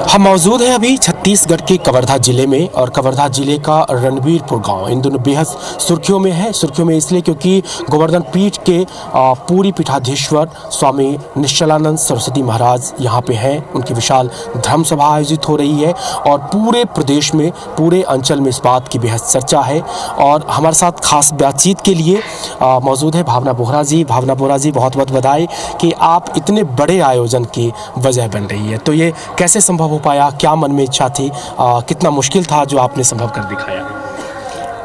हम मौजूद हैं अभी छत्तीसगढ़ के कवर्धा जिले में, और कवर्धा जिले का रणवीरपुर गांव इन दोनों बेहद सुर्खियों में है। सुर्खियों में इसलिए क्योंकि गोवर्धन पीठ के पूरी पीठाधीश्वर स्वामी निश्चलानंद सरस्वती महाराज यहाँ पे हैं। उनकी विशाल धर्म सभा आयोजित हो रही है और पूरे प्रदेश में, पूरे अंचल में इस बात की बेहद चर्चा है। और हमारे साथ खास बातचीत के लिए मौजूद है भावना बोहरा जी। भावना बोहरा जी, बहुत बहुत बधाई कि आप इतने बड़े आयोजन की वजह बन रही है। तो ये कैसे संभव हो पाया, क्या मन में इच्छा थी, कितना मुश्किल था जो आपने संभव कर दिखाया?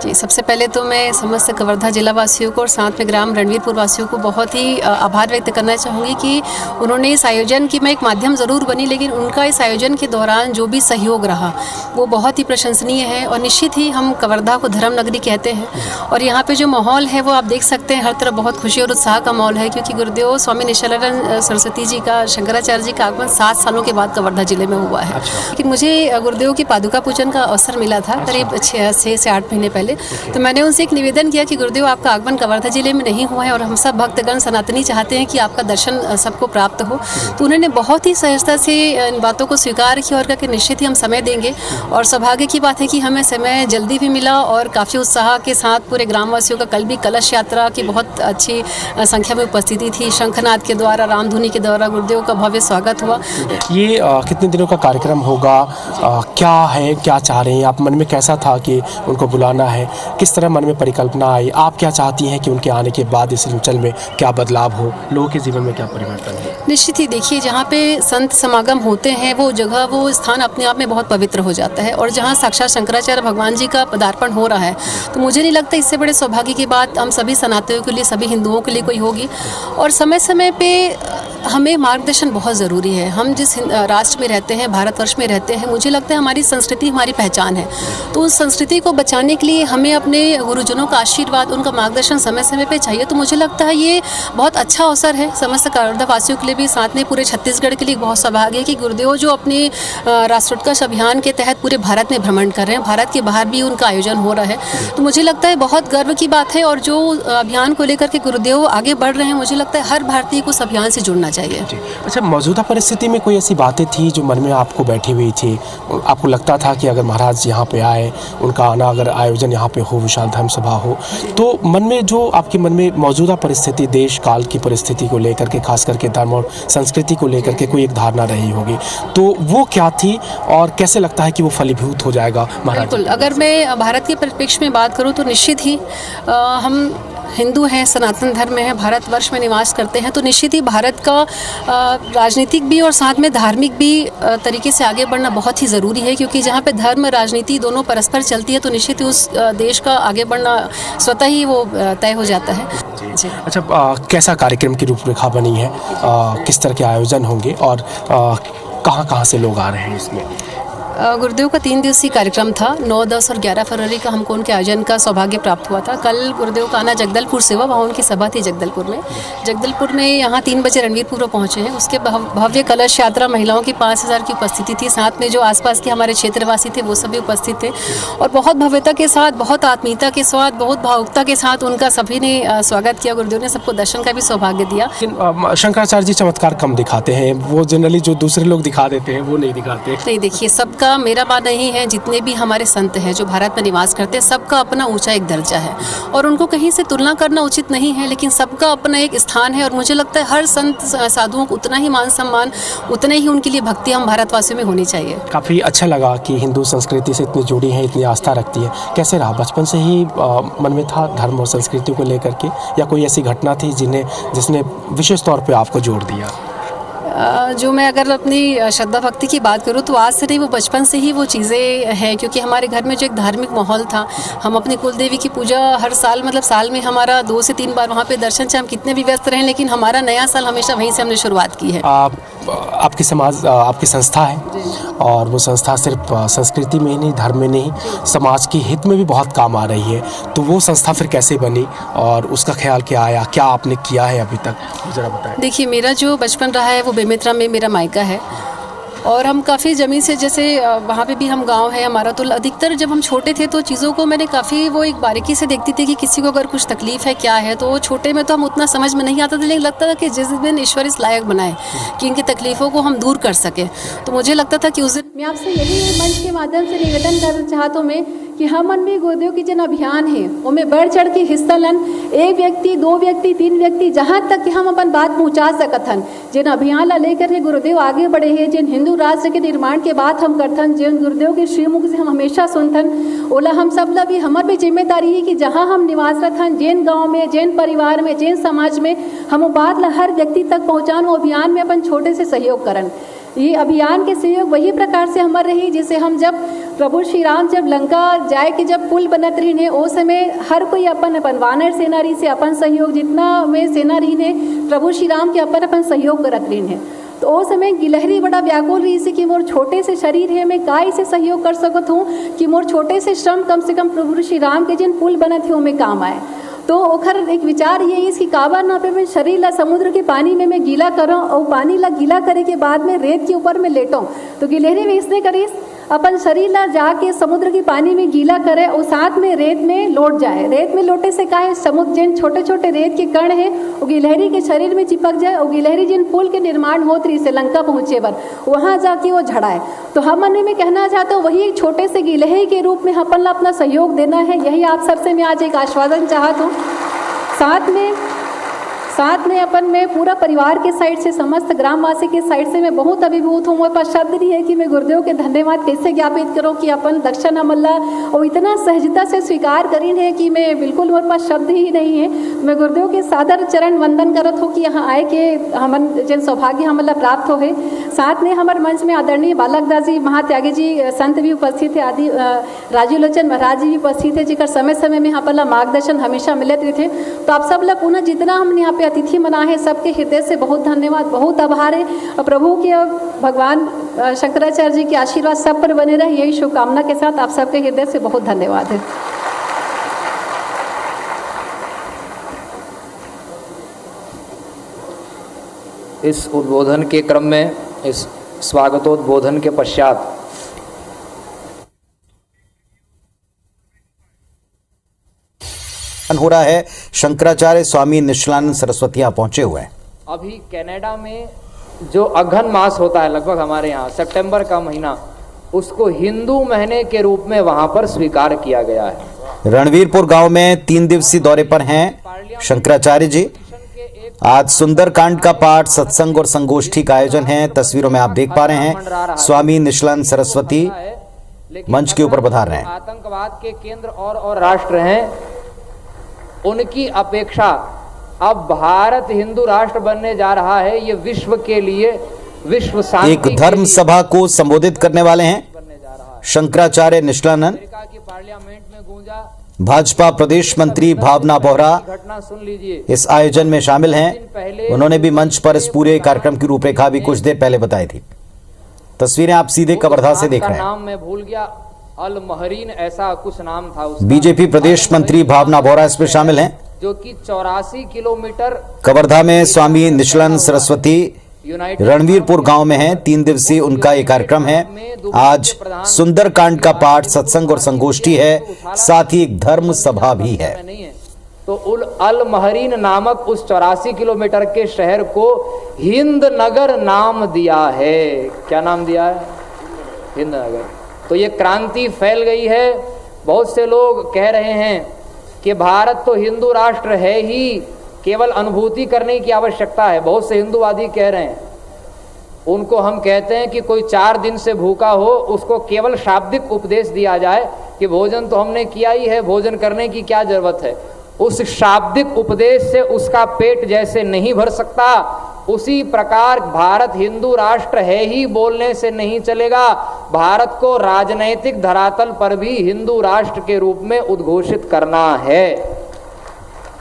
जी, सबसे पहले तो मैं समस्त कवर्धा जिला वासियों को और साथ में ग्राम रणवीरपुर वासियों को बहुत ही आभार व्यक्त करना चाहूँगी कि उन्होंने इस आयोजन की, मैं एक माध्यम ज़रूर बनी, लेकिन उनका इस आयोजन के दौरान जो भी सहयोग रहा वो बहुत ही प्रशंसनीय है। और निश्चित ही हम कवर्धा को धर्म नगरी कहते हैं और यहाँ पे जो माहौल है वो आप देख सकते हैं, हर तरफ बहुत खुशी और उत्साह का माहौल है, क्योंकि गुरुदेव स्वामी निश्चलानंद सरस्वती जी का, शंकराचार्य जी का आगमन 7 सालों के बाद कवर्धा जिले में हुआ है। लेकिन मुझे गुरुदेव की पादुका पूजन का अवसर मिला था करीब 6 से 8 महीने पहले। तो मैंने उनसे एक निवेदन किया कि गुरुदेव, आपका आगमन कवर्धा जिले में नहीं हुआ है और हम सब भक्तगण सनातनी चाहते हैं कि आपका दर्शन सबको प्राप्त हो। तो उन्होंने बहुत ही सहजता से इन बातों को स्वीकार किया और कहा कि निश्चित ही हम समय देंगे। और सौभाग्य की बात है कि हमें समय जल्दी भी मिला और काफ़ी उत्साह के साथ पूरे ग्रामवासियों का कल भी कलश यात्रा की बहुत अच्छी संख्या में उपस्थिति थी। शंखनाद के द्वारा, रामधुनी के द्वारा गुरुदेव का भव्य स्वागत हुआ। ये कितने दिनों का कार्यक्रम होगा, क्या है, क्या चाह रहे हैं आप? मन में कैसा था कि उनको बुलाना है? किस तरह मन में परिकल्पना आई? आप क्या चाहती हैं कि उनके आने के बाद इस अंचल में क्या बदलाव हो, लोगों के जीवन में क्या परिवर्तन हो? निश्चित ही देखिए, जहाँ पे संत समागम होते हैं वो जगह, वो स्थान अपने आप में बहुत पवित्र हो जाता है। और जहाँ साक्षात शंकराचार्य भगवान जी का पदार्पण हो रहा है, तो मुझे नहीं लगता इससे बड़े सौभाग्य की बात हम सभी सनातनियों के लिए, सभी हिंदुओं के लिए कोई होगी। और समय समय पे हमें मार्गदर्शन बहुत ज़रूरी है। हम जिस राष्ट्र में रहते हैं, भारतवर्ष में रहते हैं, मुझे लगता है हमारी संस्कृति हमारी पहचान है। तो उस संस्कृति को बचाने के लिए हमें अपने गुरुजनों का आशीर्वाद, उनका मार्गदर्शन समय समय पे चाहिए। तो मुझे लगता है ये बहुत अच्छा अवसर है समस्त कवर्धा वासियों के लिए भी, साथ में पूरे छत्तीसगढ़ के लिए बहुत सौभाग्य है कि गुरुदेव जो अपने राष्ट्रोत्कर्ष अभियान के तहत पूरे भारत में भ्रमण कर रहे हैं, भारत के बाहर भी उनका आयोजन हो रहा है। तो मुझे लगता है बहुत गर्व की बात है। और जो अभियान को लेकर के गुरुदेव आगे बढ़ रहे हैं, मुझे लगता है हर भारतीय को उस अभियान से जुड़ना चाहिए। अच्छा, मौजूदा परिस्थिति में कोई ऐसी बातें थी जो मन में आपको बैठी हुई थी? आपको लगता था कि अगर महाराज यहाँ पे आए, उनका आना, अगर आयोजन यहाँ पे हो, विशाल धर्म सभा हो, तो मन में जो आपके मन में मौजूदा परिस्थिति, देश काल की परिस्थिति को लेकर के, खास करके धर्म और संस्कृति को लेकर के कोई एक धारणा रही होगी, तो वो क्या थी और कैसे लगता है कि वो फलीभूत हो जाएगा महाराज? बिल्कुल, अगर मैं भारत के परिप्रेक्ष्य में बात करूँ तो निश्चित ही हम हिंदू हैं, सनातन धर्म में हैं, भारतवर्ष में निवास करते हैं। तो निश्चित ही भारत का राजनीतिक भी और साथ में धार्मिक भी तरीके से आगे बढ़ना बहुत ही ज़रूरी है, क्योंकि जहाँ पे धर्म राजनीति दोनों परस्पर चलती है, तो निश्चित ही उस देश का आगे बढ़ना स्वतः ही वो तय हो जाता है। जी। अच्छा, कैसा कार्यक्रम की रूपरेखा बनी है, किस तरह के आयोजन होंगे और कहाँ कहाँ से लोग आ रहे हैं इसमें? गुरुदेव का 3 दिवसीय कार्यक्रम था। 9, 10 और 11 फरवरी का हमको उनके आयोजन का सौभाग्य प्राप्त हुआ था। कल गुरुदेव का आना जगदलपुर से हुआ, वहाँ उनकी सभा थी जगदलपुर में। जगदलपुर में यहाँ 3 बजे रणवीरपुर पहुँचे हैं। उसके भव्य कलश यात्रा, महिलाओं की 5000 की उपस्थिति थी। साथ में जो आसपास के हमारे क्षेत्रवासी थे वो सभी उपस्थित थे और बहुत भव्यता के साथ, बहुत आत्मीयता के साथ, बहुत भावुकता के साथ उनका सभी ने स्वागत किया। गुरुदेव ने सबको दर्शन का भी सौभाग्य दिया। शंकराचार्य जी चमत्कार कम दिखाते हैं, वो जनरली जो दूसरे लोग दिखा देते हैं वो नहीं दिखाते। नहीं, देखिए, सबका, मेरा बात नहीं है, जितने भी हमारे संत हैं जो भारत में निवास करते हैं, सबका अपना ऊंचा एक दर्जा है और उनको कहीं से तुलना करना उचित नहीं है, लेकिन सबका अपना एक स्थान है। और मुझे लगता है हर संत साधुओं को उतना ही मान सम्मान, उतने ही उनके लिए भक्ति हम भारतवासियों में होनी चाहिए। काफ़ी अच्छा लगा कि हिंदू संस्कृति से इतनी जुड़ी है, इतनी आस्था रखती है। कैसे रहा, बचपन से ही मन में था धर्म और संस्कृति को लेकर के, या कोई ऐसी घटना थी जिसने विशेष तौर पर आपको जोड़ दिया? जो मैं अगर अपनी श्रद्धा भक्ति की बात करूँ तो आज से नहीं, वो बचपन से ही वो चीज़ें हैं, क्योंकि हमारे घर में जो एक धार्मिक माहौल था, हम अपनी कुल देवी की पूजा हर साल, मतलब साल में हमारा 2 से 3 बार वहाँ पे दर्शन, चाहे हम कितने भी व्यस्त रहें, लेकिन हमारा नया साल हमेशा वहीं से हमने शुरुआत की है। आपकी समाज, आपकी संस्था है और वो संस्था सिर्फ संस्कृति में ही नहीं, धर्म में नहीं, समाज के हित में भी बहुत काम आ रही है। तो वो संस्था फिर कैसे बनी और उसका ख्याल क्या आया, क्या आपने किया है अभी तक, ज़रा बताएं। देखिए, मेरा जो बचपन रहा है वो बेमेतरा में मेरा मायका है। और हम काफ़ी ज़मीन से जैसे वहाँ पे भी हम गांव है हमारा, तो अधिकतर जब हम छोटे थे तो चीज़ों को मैंने काफ़ी वो एक बारीकी से देखती थी कि किसी को अगर कुछ तकलीफ़ है क्या है, तो वो छोटे में तो हम उतना समझ में नहीं आता था, लेकिन लगता था कि जिस दिन ईश्वर इस लायक बनाए कि इनकी तकलीफ़ों को हम दूर कर सकें, तो मुझे लगता था कि उस दिन मैं आपसे यही मंच के माध्यम से निवेदन करना चाहता हूँ मैं कि हमन में गुरुदेव की जन अभियान है उनमें बढ़ चढ़ के हिस्सा लन, एक व्यक्ति 2 व्यक्ति 3 व्यक्ति जहाँ तक कि हम अपन बात पहुँचा सकत हन। जिन अभियान ला लेकर के गुरुदेव आगे बढ़े हैं, जिन हिंदू राष्ट्र के निर्माण के बात हम करथन, जिन गुरुदेव के श्रीमुख से हम हमेशा सुनथन, ओला हम सब ला भी हमार भी जिम्मेदारी है कि जहाँ हम निवास रखन, जिन गाँव में, जिन परिवार में, जिन समाज में, हम बात ला हर व्यक्ति तक पहुँचान, वो अभियान में अपन छोटे से सहयोग करन। ये अभियान के सहयोग वही प्रकार से हमार रही जैसे हम जब प्रभु श्री राम जब लंका जाए के जब पुल बनत रही ने, उस समय हर कोई अपन वानर सेना रही से अपन सहयोग जितना में सेना रही ने प्रभु श्री राम के अपन सहयोग करत रही ने। तो उस समय गिलहरी बड़ा व्याकुल रही से कि मोर छोटे से शरीर है, मैं का इसे सहयोग कर सकत हूँ कि मोर छोटे से श्रम कम से कम प्रभु श्री राम के जिन पुल बनत थे उनमें काम आए। तो ओखर एक विचार ये इसकी काबर ना पे मैं शरीर ला समुद्र के पानी में मैं गीला करूँ और पानी ला गीला करे के बाद में रेत के ऊपर में लेटूँ। तो गिलहरी में इसने करीस अपन शरीर ला जाके समुद्र के पानी में गीला करे और साथ में रेत में लौट जाए। रेत में लौटे से का है, समुद्र जिन छोटे छोटे रेत के कण है वो गिलहरी के शरीर में चिपक जाए और गिलहरी जिन पुल के निर्माण होत रही से लंका पहुँचे बर वहाँ जाके वो झड़ाए। तो हम मन में कहना चाहता हूँ वही छोटे से गिलहरी के रूप में अपन ला अपना सहयोग देना है। यही आप सबसे मैं आज एक आश्वासन चाहता हूँ। साथ में अपन में पूरा परिवार के साइड से, समस्त ग्रामवासी के साइड से मैं बहुत अभिभूत हूँ। मेरे पास शब्द नहीं है कि मैं गुरुदेव के धन्यवाद कैसे ज्ञापित करूँ कि अपन दक्षिण अमल्ला और इतना सहजता से स्वीकार करी है कि मैं बिल्कुल मेरे पास शब्द ही नहीं है। मैं गुरुदेव के सादर चरण वंदन करत हूँ कि यहाँ आए के हमन जिन सौभाग्य हमला प्राप्त हो है। साथ में हमारे मंच में आदरणीय बालकदास जी महात्यागी जी संत भी उपस्थित है, आदि राजीव लोचन महाराज जी भी उपस्थित है, जिकर समय समय में यहाँ पर मार्गदर्शन हमेशा मिलत रहे थे। तो आप सब ला पुनः जितना हम यहाँ पे अतिथि मना है सबके हृदय से बहुत धन्यवाद, बहुत आभार है। और प्रभु के भगवान शंकराचार्य जी के आशीर्वाद सब पर बने रहे, यही शुभकामना के साथ आप सबके हृदय से बहुत धन्यवाद है। इस उद्बोधन के क्रम में, इस स्वागतोद्बोधन के पश्चात हो रहा है। शंकराचार्य स्वामी निश्चलानंद सरस्वती यहाँ पहुंचे हुए हैं। अभी कनाडा में जो अघन मास होता है, लगभग हमारे यहाँ सितंबर का महीना, उसको हिंदू महीने के रूप में वहां पर स्वीकार किया गया है। रणवीरपुर गांव में 3 दिवसीय दौरे पर हैं शंकराचार्य जी। आज सुंदरकांड का पाठ, सत्संग और संगोष्ठी का आयोजन है। तस्वीरों में आप देख पा रहे हैं स्वामी निश्चलानंद सरस्वती मंच के ऊपर पधार रहे हैं। आतंकवाद के केंद्र और राष्ट्र हैं, उनकी अपेक्षा अब भारत हिंदू राष्ट्र बनने जा रहा है। ये विश्व के लिए, विश्व शांति एक धर्म सभा को संबोधित करने वाले हैं शंकराचार्य निश्चलानंद। की पार्लियामेंट में गूंजा, भाजपा प्रदेश मंत्री भावना बोहरा घटना सुन लीजिए, इस आयोजन में शामिल हैं। उन्होंने भी मंच पर इस पूरे कार्यक्रम की रूपरेखा भी कुछ देर पहले बताई थी। तस्वीरें आप सीधे कवर्धा से देख रहे हैं। नाम मैं भूल गया, अल महरीन ऐसा कुछ नाम था उसका। बीजेपी प्रदेश मंत्री भावना बोहरा इसमें शामिल हैं, जो कि 84 किलोमीटर कवर्धा में स्वामी निश्चलानंद सरस्वती रणवीरपुर गांव में हैं। 3 दिवसीय उनका ये कार्यक्रम है। आज सुंदरकांड का पाठ, सत्संग और संगोष्ठी है, साथ ही एक धर्म सभा भी है। तो अल महरीन नामक उस 84 किलोमीटर के शहर को हिंद नगर नाम दिया है। क्या नाम दिया है? हिंद नगर। तो ये क्रांति फैल गई है। बहुत से लोग कह रहे हैं कि भारत तो हिंदू राष्ट्र है ही, केवल अनुभूति करने की आवश्यकता है। बहुत से हिंदूवादी कह रहे हैं। उनको हम कहते हैं कि कोई 4 दिन से भूखा हो, उसको केवल शाब्दिक उपदेश दिया जाए कि भोजन तो हमने किया ही है, भोजन करने की क्या जरूरत है। उस शाब्दिक उपदेश से उसका पेट जैसे नहीं भर सकता, उसी प्रकार भारत हिंदू राष्ट्र है ही बोलने से नहीं चलेगा। भारत को राजनैतिक धरातल पर भी हिंदू राष्ट्र के रूप में उद्घोषित करना है।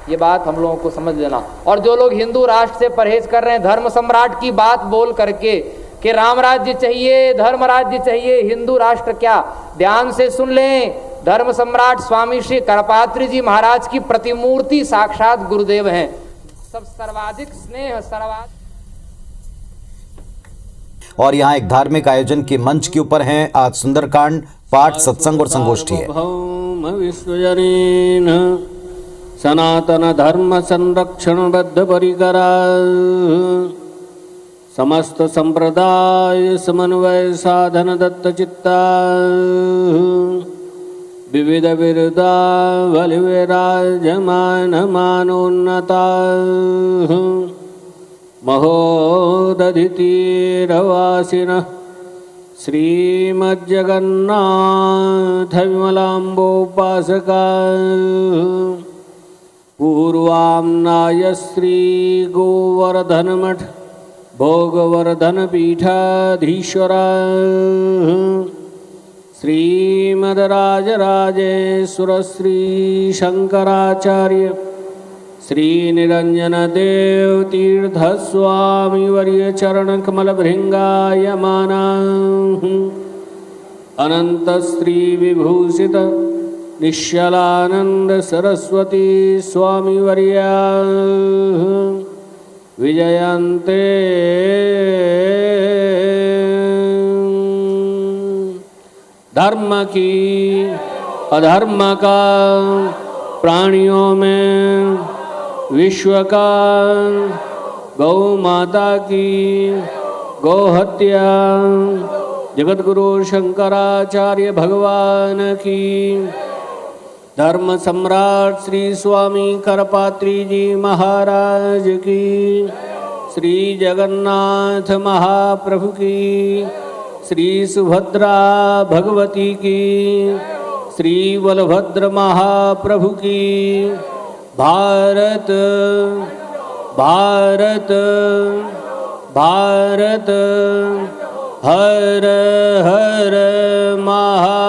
ये बात हम लोगों को समझ लेना। और जो लोग हिंदू राष्ट्र से परहेज कर रहे हैं, धर्म सम्राट की बात बोल करके कि राम राज्य चाहिए, धर्म राज्य चाहिए, हिंदू राष्ट्र क्या, ध्यान से सुन लें। धर्म सम्राट स्वामी श्री करपात्री जी महाराज की प्रतिमूर्ति साक्षात गुरुदेव हैं। सब सर्वाधिक स्नेह, और यहाँ एक धार्मिक आयोजन के मंच के ऊपर हैं। आज सुंदरकांड पाठ, सत्संग और संगोष्ठी है। विश्वजनीन सनातन धर्म संरक्षण बद्ध परिकरा समस्त संप्रदाय समन्वय साधन दत्त चित्ता विविध विरुदा बलिविराजमान मानोन्नता महोदधितीरवासिनः श्रीमज्जगन्नाथ विमलाम्बोपासका पूर्वाम्नाय श्री गोवर्धनमठ भोगवर्धन पीठाधीश्वरा श्रीमद्राजराजेश्वर श्री शंकराचार्य श्री निरंजन देव तीर्थ स्वामी वर्य चरण कमल भृंगायमाना अनंत श्री विभूषित निश्चलानंद सरस्वती स्वामी वर्या विजयन्ते धर्म की अधर्म का प्राणियों में विश्व का गौ माता की गौ हत्या जगतगुरु शंकराचार्य भगवान की धर्म सम्राट श्री स्वामी करपात्री जी महाराज की श्री जगन्नाथ महाप्रभु की श्री सुभद्रा भगवती की श्री बलभद्र महाप्रभु की भारत भारत भारत हर हर महा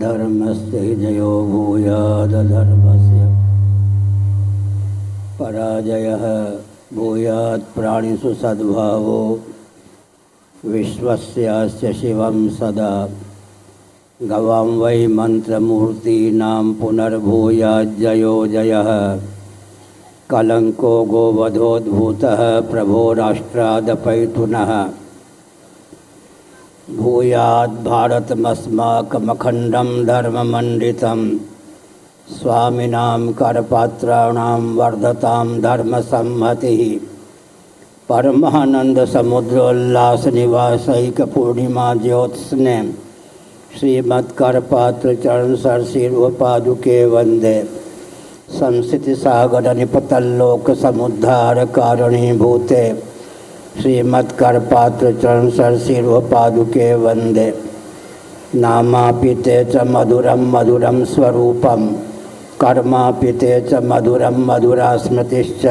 धर्मस्य जयो भूयादधर्मस्य पराजयः भूयात् प्राणिषु सद्भावो विश्वस्यास्य शिवं सदा गवां वै मंत्रमूर्तीनां पुनर्भूयाज्जयो जयः कलंको गोवधोद्भूतः प्रभो राष्ट्रादपैतुनः भूयात् भारतमस्माकमखण्डं धर्ममण्डितं स्वामिनां करपात्राणां वर्धतां धर्मसंहतिः परमानंद समुद्रोल्लास निवासैकपूर्णिमा ज्योत्स्ने श्रीमत्करपात्र चरण सरसीर्वपादुके वंदे संस्थिति सागर निपतल्लोक समुद्धार कारणीभूते श्रीमत्करपात्र चरण सरसीर्वपादुके वंदे नामापिते च मधुरं मधुरं स्वरूपं कर्मापिते च मधुरं मधुरा स्मृतिश्च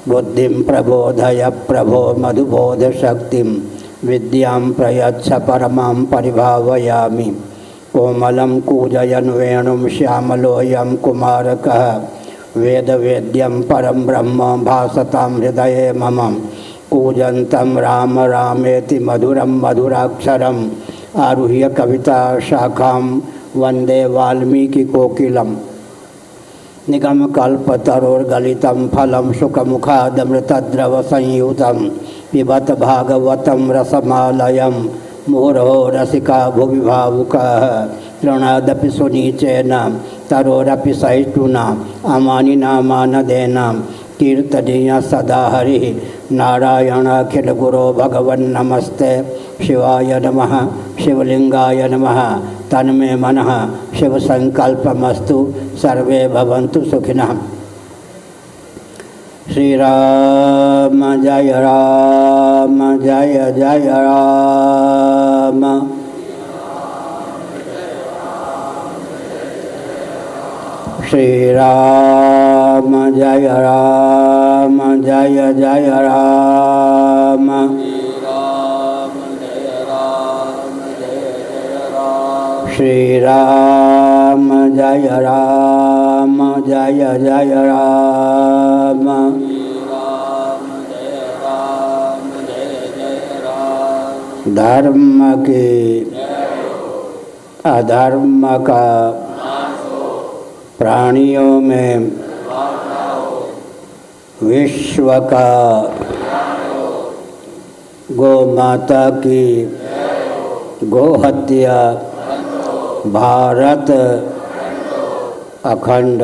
बुद्धिं प्रबोधय प्रभो मधुबोधशक्तिं विद्यां प्रयच्छ परमां परिभावयामि कोमलं कूजयन् वेणुं श्यामलोऽयं कुमारकः वेदवेद्यं परं ब्रह्म भासतां हृदये मम कूजन्तं राम रामेति मधुरं मधुराक्षरम् आरुह्य कविता शाखां वन्दे वाल्मीकिकोकिलम् निगमकल्पतरोर्गलितं फलं शुकमुखादमृतद्रवसंयुतं पिबत भागवतं रसमालयं मुहुरहो रसिका भुवि भावुकाः तृणादपि सुनीचेन तरोरपि सहिष्णुना अमानिनामानदेनां कीर्तनीय सदा हरिः नारायणाखिल गुरो भगवन् नमस्ते शिवाय नमः शिवलिंगाय नमः तन्मे मनः शिव संकल्पमस्तु सर्वे भवन्तु सुखिनः। श्री राम जय जय राम। श्री राम जय जय राम। श्री राम जय जय राम। धर्म के अधर्म का प्राणियों में विश्व का गौ माता की गोहत्या भारत अखंड।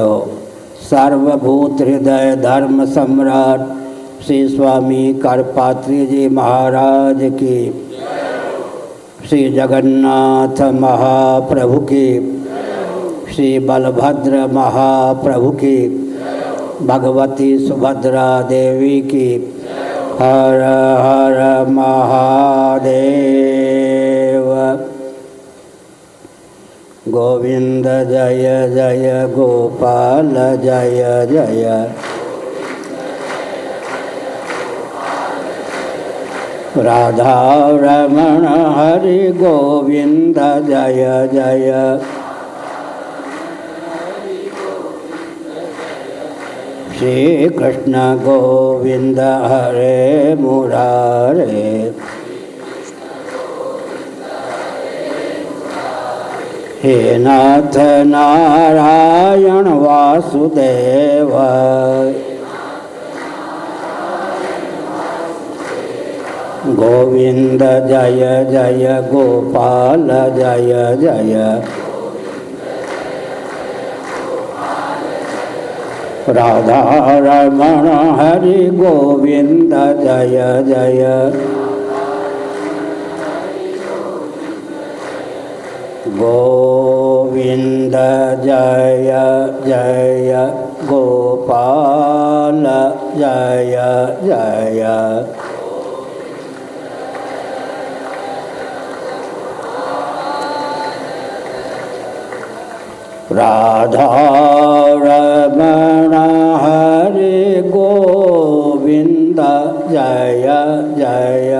सर्वभूत हृदय धर्म सम्राट श्री स्वामी करपात्री जी महाराज की, श्री जगन्नाथ महाप्रभु की, श्री बलभद्र महाप्रभु की, भगवती सुभद्रा देवी की। हर हर महादेव। गोविंद जय जय गोपाल जय जय। राधा रमण हरि गोविंद जय जय। श्री कृष्ण गोविंद हरे मुरारे। हे नाथ नारायण वासुदेव। गोविंद जय जय गोपाल जय जय। राधा रमण हरि गोविंद जय जय। गोविंद जय जय गोपाल जय जय। राधा रमण हरि गोविंद जय जय।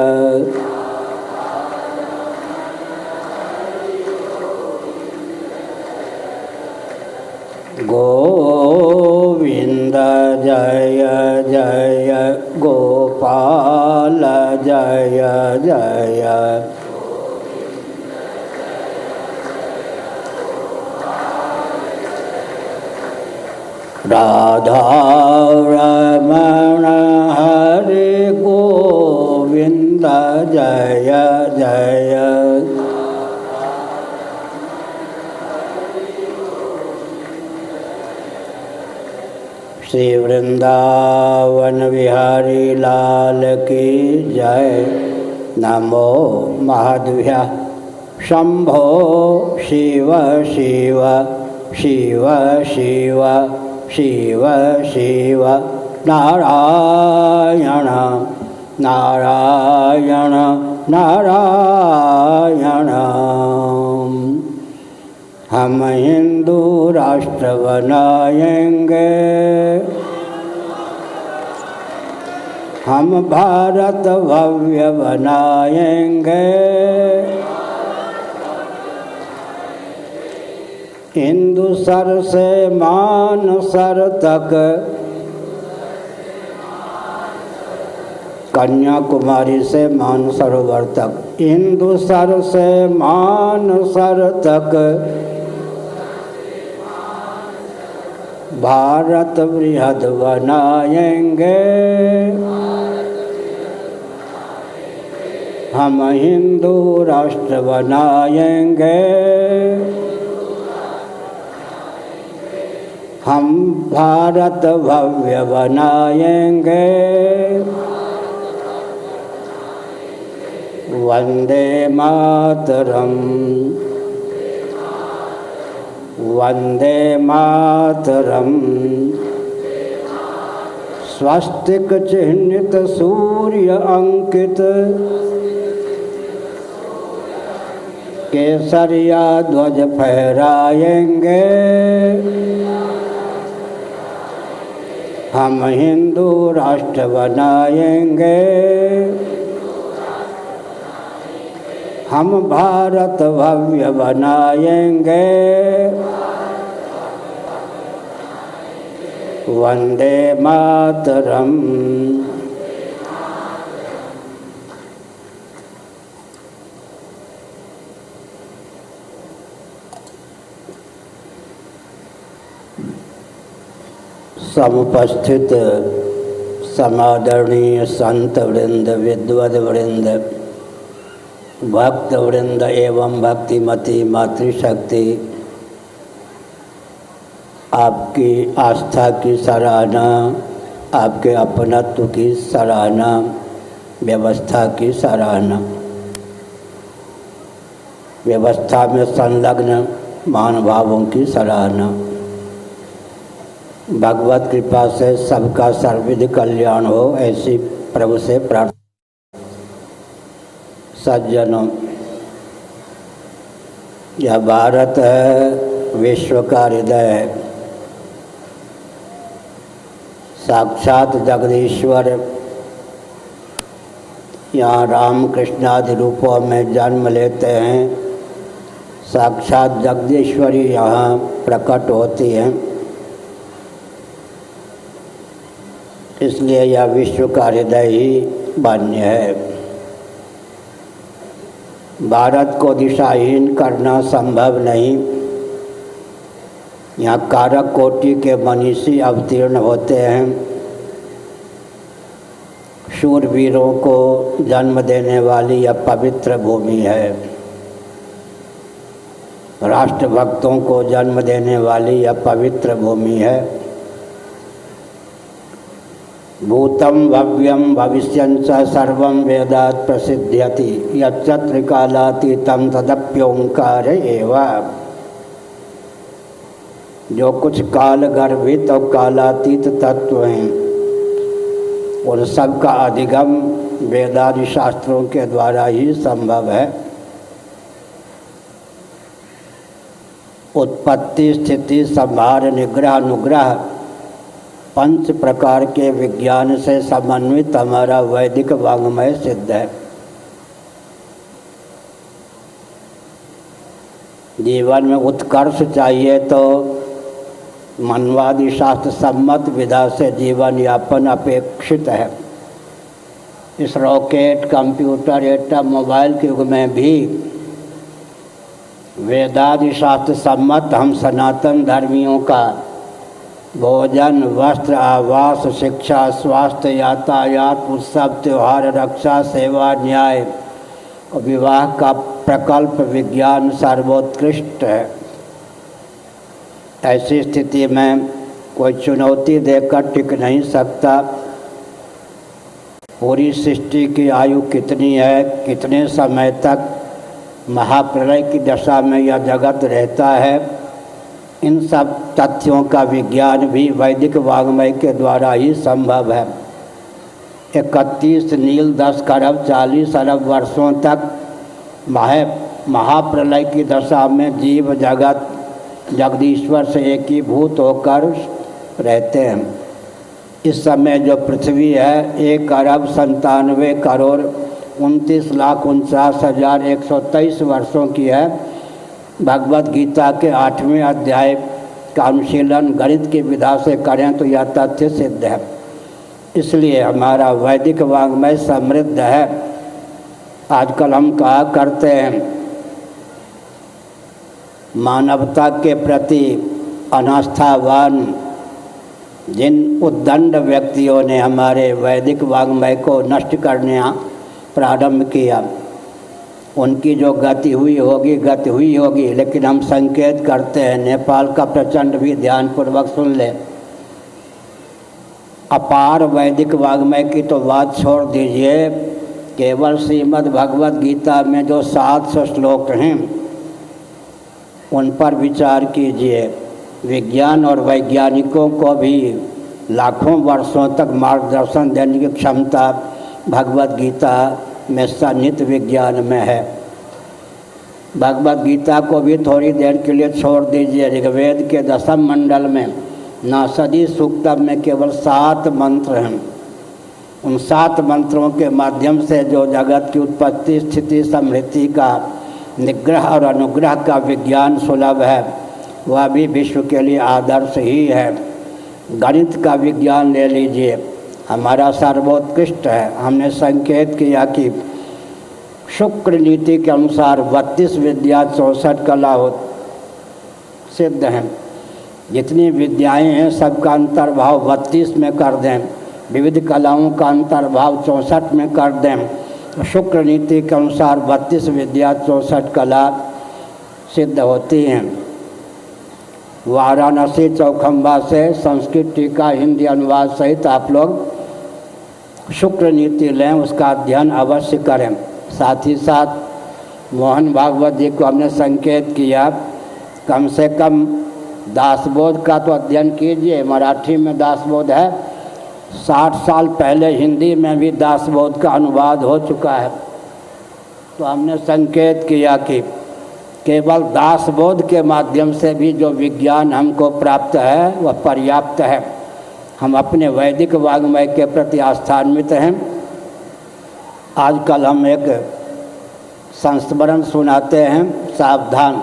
गोविंद जय जय गोपाल जय जय। राधा रमण हरि गोविंद जय जय। श्री वृंदावन बिहारी लाल की जय। नमो महाद्भ्यः। शंभो शिव शिव शिव शिव शिव शिव। नारायण नारायण नारायण। हम हिंदू राष्ट्र बनाएंगे, हम भारत भव्य बनाएंगे। हिंदू सर से मानसर तक, कन्याकुमारी से मानसरोवर तक, हिंदू सर से मानसर तक भारत बृहद बनाएंगे। हम हिंदू राष्ट्र बनाएंगे, हम भारत भव्य बनाएंगे। वंदे मातरम वंदे मातरम। स्वस्तिक चिह्नित सूर्य अंकित केसरिया ध्वज फहराएंगे। हम हिंदू राष्ट्र बनाएंगे। हम भारत भव्य बनाएंगे। वंदे मातरम। समुपस्थित समादरणीय संत वृंद, विद्वद वृंद, भक्त वृंद एवं भक्तिमती मातृशक्ति, आपकी आस्था की सराहना, आपके अपनत्व की सराहना, व्यवस्था की सराहना, व्यवस्था में संलग्न महानुभावों की सराहना। भगवत कृपा से सबका सर्वविध कल्याण हो, ऐसी प्रभु से प्रार्थना। सज्जनों, यह भारत है, विश्व का हृदय है। साक्षात जगदीश्वर यहाँ राम कृष्ण आदि रूपों में जन्म लेते हैं। साक्षात जगदीश्वरी यहाँ प्रकट होती हैं। इसलिए यह विश्व का हृदय ही मान्य है। भारत को दिशाहीन करना संभव नहीं। यहाँ कारक कोटि के मनीषी अवतीर्ण होते हैं। शूरवीरों को जन्म देने वाली यह पवित्र भूमि है। राष्ट्रभक्तों को जन्म देने वाली यह पवित्र भूमि है। भूतम भव्यम भविष्यंच सर्वं वेदात् प्रसिद्ध्यति यच्चत्र कालातीतं तदप्योंकार एव। जो कुछ काल गर्भित और कालातीत तत्व हैं, उन सब का अधिगम वेदादि शास्त्रों के द्वारा ही संभव है। उत्पत्ति, स्थिति, संहार, निग्रह, अनुग्रह, पंच प्रकार के विज्ञान से समन्वित हमारा वैदिक वाङ्मय सिद्ध है। जीवन में उत्कर्ष चाहिए तो मनवादी शास्त्र सम्मत विधा से जीवन यापन अपेक्षित है। इस रॉकेट, कंप्यूटर, एटम, मोबाइल के युग में भी वेदादि शास्त्र सम्मत हम सनातन धर्मियों का भोजन, वस्त्र, आवास, शिक्षा, स्वास्थ्य, यातायात, उत्सव, त्यौहार, रक्षा, सेवा, न्याय और विवाह का प्रकल्प विज्ञान सर्वोत्कृष्ट है। ऐसी स्थिति में कोई चुनौती देकर टिक नहीं सकता। पूरी सृष्टि की आयु कितनी है, कितने समय तक महाप्रलय की दशा में यह जगत रहता है, इन सब तथ्यों का विज्ञान भी वैदिक वाङ्मय के द्वारा ही संभव है। 31 नील 10 खरब 40 अरब वर्षों तक महाप्रलय की दशा में जीव जगत जगदीश्वर से एकीभूत होकर रहते हैं। इस समय जो पृथ्वी है 1 अरब 97 करोड़ 29,49,123 वर्षों की है। भगवत गीता के 8वें अध्याय का अनुशीलन गणित की विधा से करें तो यह तथ्य सिद्ध है। इसलिए हमारा वैदिक वाङ्मय समृद्ध है। आजकल हम कहा करते हैं मानवता के प्रति अनास्थावान जिन उद्दंड व्यक्तियों ने हमारे वैदिक वाङ्मय को नष्ट करने प्रारंभ किया, उनकी जो गति हुई होगी, लेकिन हम संकेत करते हैं। नेपाल का प्रचंड भी ध्यानपूर्वक सुन ले। अपार वैदिक वाङ्मय की तो बात छोड़ दीजिए, केवल श्रीमद् भगवत गीता में जो 700 श्लोक हैं उन पर विचार कीजिए। विज्ञान और वैज्ञानिकों को भी लाखों वर्षों तक मार्गदर्शन देने की क्षमता भगवत गीता में सन्निहित विज्ञान में है। भगवत गीता को भी थोड़ी देर के लिए छोड़ दीजिए। ऋग्वेद के 10वें मंडल में नासदी सूक्तम में केवल 7 मंत्र हैं। उन 7 मंत्रों के माध्यम से जो जगत की उत्पत्ति, स्थिति, समृद्धि का निग्रह और अनुग्रह का विज्ञान सुलभ है, वह भी विश्व के लिए आदर्श ही है। गणित का विज्ञान ले लीजिए, हमारा सर्वोत्कृष्ट है। हमने संकेत किया कि शुक्र नीति के अनुसार 32 विद्या 64 कला सिद्ध हैं। जितनी विद्याएं हैं सबका अंतर्भाव 32 में कर दें, विविध कलाओं का अंतर्भाव 64 में कर दें, तो शुक्र नीति के अनुसार 32 विद्या 64 कला सिद्ध होती हैं। वाराणसी चौखंबा से संस्कृत टीका हिंदी अनुवाद सहित आप लोग शुक्र नीति लें, उसका अध्ययन अवश्य करें। साथ ही साथ मोहन भागवत जी को हमने संकेत किया, कम से कम दासबोध का तो अध्ययन कीजिए। मराठी में दासबोध है, 60 साल पहले हिंदी में भी दासबोध का अनुवाद हो चुका है। तो हमने संकेत किया कि केवल दासबोध के माध्यम से भी जो विज्ञान हमको प्राप्त है वह पर्याप्त है। हम अपने वैदिक वाङ्मय के प्रति आस्थान्वित हैं। आजकल हम एक संस्मरण सुनाते हैं, सावधान।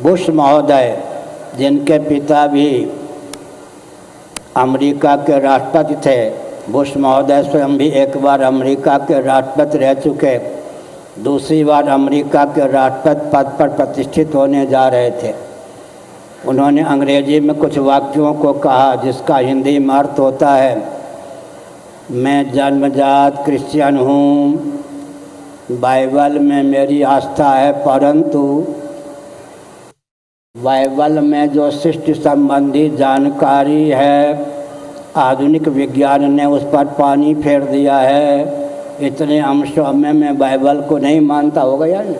बुश महोदय, जिनके पिता भी अमेरिका के राष्ट्रपति थे, बुश महोदय स्वयं भी एक बार अमेरिका के राष्ट्रपति रह चुके, दूसरी बार अमेरिका के राष्ट्रपति पद पर प्रतिष्ठित होने जा रहे थे। उन्होंने अंग्रेजी में कुछ वाक्यों को कहा जिसका हिंदी में अर्थ होता है, मैं जन्मजात क्रिश्चियन हूँ, बाइबल में मेरी आस्था है, परंतु बाइबल में जो सृष्टि संबंधी जानकारी है आधुनिक विज्ञान ने उस पर पानी फेर दिया है। इतने अंशों में मैं बाइबल को नहीं मानता। होगा यार,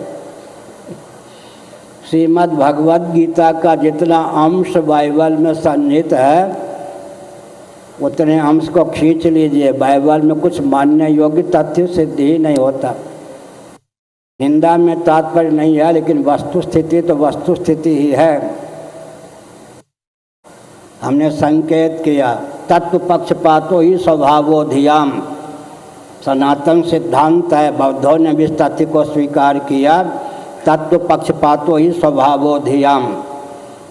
श्रीमद् भगवद गीता का जितना अंश बाइबल में सन्निहित है उतने अंश को खींच लीजिए। बाइबल में कुछ मानने योग्य तथ्य सिद्ध ही नहीं होता। निंदा में तात्पर्य नहीं है, लेकिन वस्तु स्थिति तो वस्तु स्थिति ही है। हमने संकेत किया, तत्व पक्षपातो ही स्वभावोधियाम सनातन सिद्धांत है। बौद्धों ने भी इस तथ्य को स्वीकार किया, तत्व पक्षपातो ही स्वभावोधियाम।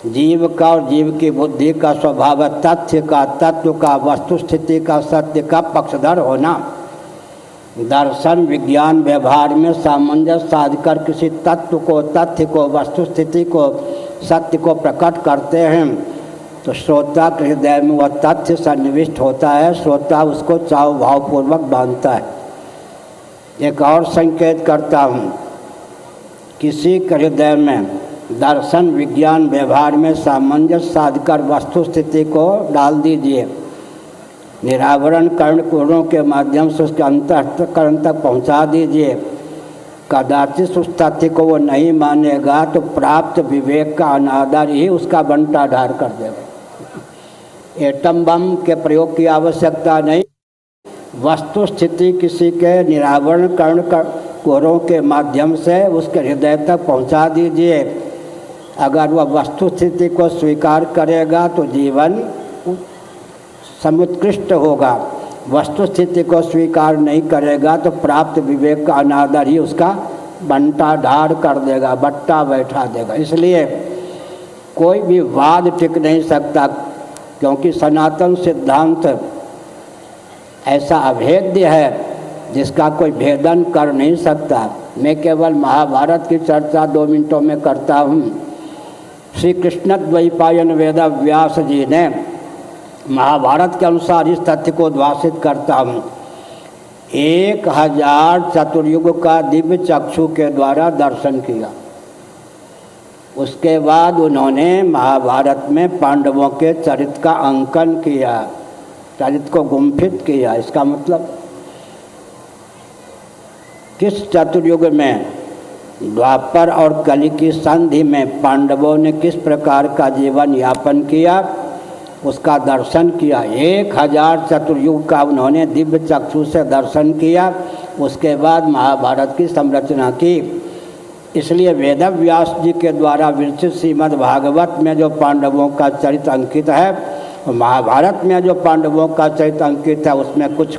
जीव का और जीव की बुद्धि का स्वभाव तथ्य का, तत्व का, वस्तु स्थिति का, सत्य का पक्षधर होना। दर्शन विज्ञान व्यवहार में सामंजस्य साधकर किसी तत्व को, तथ्य को, वस्तु स्थिति को, सत्य को प्रकट करते हैं तो श्रोता के हृदय में वह तथ्य सन्निविष्ट होता है। श्रोता उसको चाव भावपूर्वक बांधता है। एक और संकेत करता हूँ, किसी के हृदय में दर्शन विज्ञान व्यवहार में सामंजस्य साधकर वस्तु स्थिति को डाल दीजिए, निरावरण कर्ण गुणों के माध्यम से उसके अंतःकरण तक पहुंचा दीजिए। कदाचित उस तथ्य को वो नहीं मानेगा तो प्राप्त विवेक का अनादर ही उसका बंटा ढार कर देगा। एटम बम के प्रयोग की आवश्यकता नहीं, वस्तु स्थिति किसी के निरावरण कर्ण गुणों के माध्यम से उसके हृदय तक पहुंचा दीजिए। अगर वह वस्तु स्थिति को स्वीकार करेगा तो जीवन समुत्कृष्ट होगा। वस्तु स्थिति को स्वीकार नहीं करेगा तो प्राप्त विवेक का अनादर ही उसका बंटा ढार कर देगा, बट्टा बैठा देगा। इसलिए कोई भी वाद टिक नहीं सकता, क्योंकि सनातन सिद्धांत ऐसा अभेद्य है जिसका कोई भेदन कर नहीं सकता। मैं केवल महाभारत की चर्चा 2 मिनटों में करता हूँ। श्री कृष्ण द्वैपायन वेद व्यास जी ने महाभारत के अनुसार इस तथ्य को उद्भाषित करता हूँ, 1000 चतुर्युग का दिव्य चक्षु के द्वारा दर्शन किया। उसके बाद उन्होंने महाभारत में पांडवों के चरित्र का अंकन किया, चरित्र को गुम्फित किया। इसका मतलब किस चतुर्युग में द्वापर और कलि की संधि में पांडवों ने किस प्रकार का जीवन यापन किया उसका दर्शन किया। 1000 चतुर्युग का उन्होंने दिव्य चक्षु से दर्शन किया। उसके बाद महाभारत की संरचना की। इसलिए वेदव्यास जी के द्वारा विरचित श्रीमद् भागवत में जो पांडवों का चरित्र अंकित है और महाभारत में जो पांडवों का चरित्र अंकित है उसमें कुछ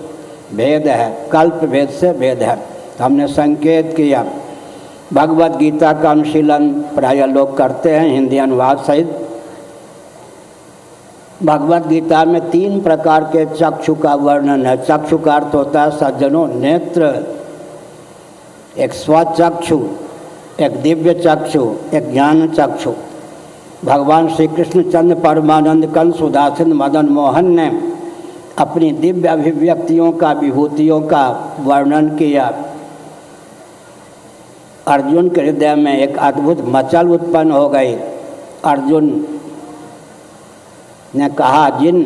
भेद है, कल्प भेद से भेद है। हमने संकेत किया। भगवत गीता का अनुशीलन प्राय लोग करते हैं हिंदी अनुवाद सहित। भगवत गीता में 3 प्रकार के चक्षु का वर्णन है। चक्षु का अर्थ होता है सज्जनों नेत्र, एक स्वचक्षु, एक दिव्य चक्षु, एक ज्ञान चक्षु। भगवान श्री कृष्ण चंद्र परमानंद कंस उदासीन मदन मोहन ने अपनी दिव्य अभिव्यक्तियों का विभूतियों का वर्णन किया। अर्जुन के हृदय में एक अद्भुत मचल उत्पन्न हो गई। अर्जुन ने कहा जिन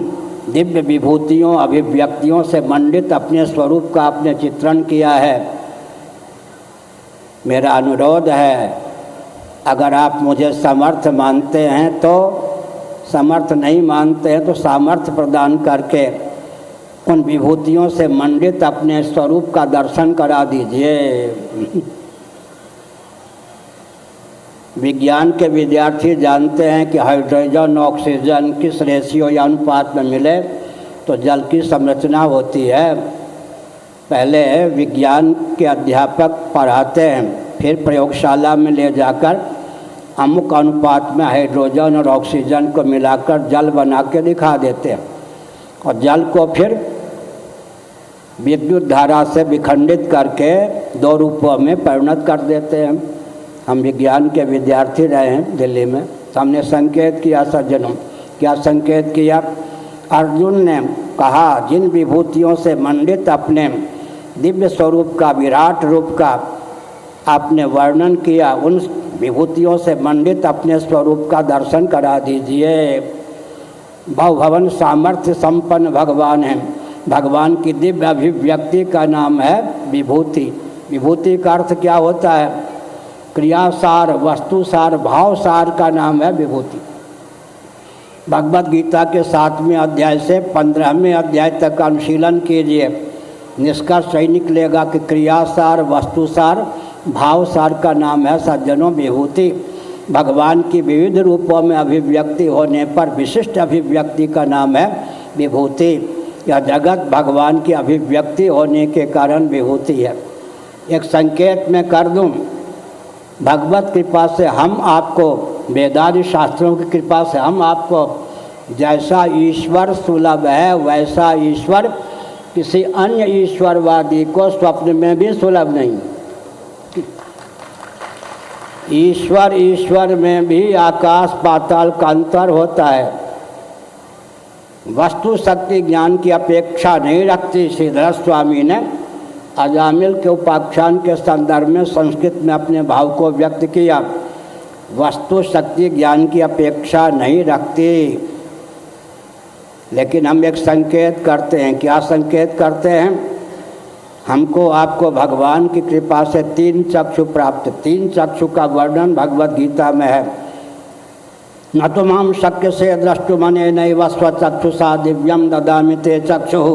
दिव्य विभूतियों अभिव्यक्तियों से मंडित अपने स्वरूप का आपने चित्रण किया है, मेरा अनुरोध है अगर आप मुझे समर्थ मानते हैं तो, समर्थ नहीं मानते हैं तो सामर्थ्य प्रदान करके उन विभूतियों से मंडित अपने स्वरूप का दर्शन करा दीजिए। विज्ञान के विद्यार्थी जानते हैं कि हाइड्रोजन ऑक्सीजन किस रेशियो या अनुपात में मिले तो जल की संरचना होती है। पहले विज्ञान के अध्यापक पढ़ाते हैं, फिर प्रयोगशाला में ले जाकर अमुक अनुपात में हाइड्रोजन और ऑक्सीजन को मिलाकर जल बना के दिखा देते हैं और जल को फिर विद्युत धारा से विखंडित करके 2 रूपों में परिणत कर देते हैं। हम विज्ञान के विद्यार्थी रहे हैं दिल्ली में, तो हमने संकेत किया सज्जनों। क्या संकेत किया? अर्जुन ने कहा जिन विभूतियों से मंडित अपने दिव्य स्वरूप का, विराट रूप का आपने वर्णन किया, उन विभूतियों से मंडित अपने स्वरूप का दर्शन करा दीजिए। भवभवन सामर्थ्य संपन्न भगवान हैं। भगवान की दिव्य अभिव्यक्ति का नाम है विभूति। विभूति का अर्थ क्या होता है? क्रियासार, वस्तुसार, भावसार का नाम है विभूति। भगवत गीता के 7वें अध्याय से 15वें अध्याय तक का अनुशीलन कीजिए, निष्कर्ष सही निकलेगा कि क्रियासार, वस्तुसार, भावसार का नाम है सज्जनों विभूति। भगवान की विविध रूपों में अभिव्यक्ति होने पर विशिष्ट अभिव्यक्ति का नाम है विभूति। यह जगत भगवान की अभिव्यक्ति होने के कारण विभूति है। एक संकेत मैं कर दूं, भगवत कृपा से हम आपको, वेदादि शास्त्रों की कृपा से हम आपको जैसा ईश्वर सुलभ है वैसा ईश्वर किसी अन्य ईश्वरवादी को स्वप्न में भी सुलभ नहीं। ईश्वर में भी आकाश पाताल का अंतर होता है। वस्तु शक्ति ज्ञान की अपेक्षा नहीं रखती। श्रीधर स्वामी ने अजामिल के उपाख्यान के संदर्भ में संस्कृत में अपने भाव को व्यक्त किया। वस्तु शक्ति ज्ञान की अपेक्षा नहीं रखती। लेकिन हम एक संकेत करते हैं। क्या संकेत करते हैं? हमको आपको भगवान की कृपा से 3 चक्षु प्राप्त। 3 चक्षु का वर्णन भगवत गीता में है। न तो माम शक्य से द्रष्टुमने नैव स्वचक्षुषा दिव्यम ददामि ते चक्षुः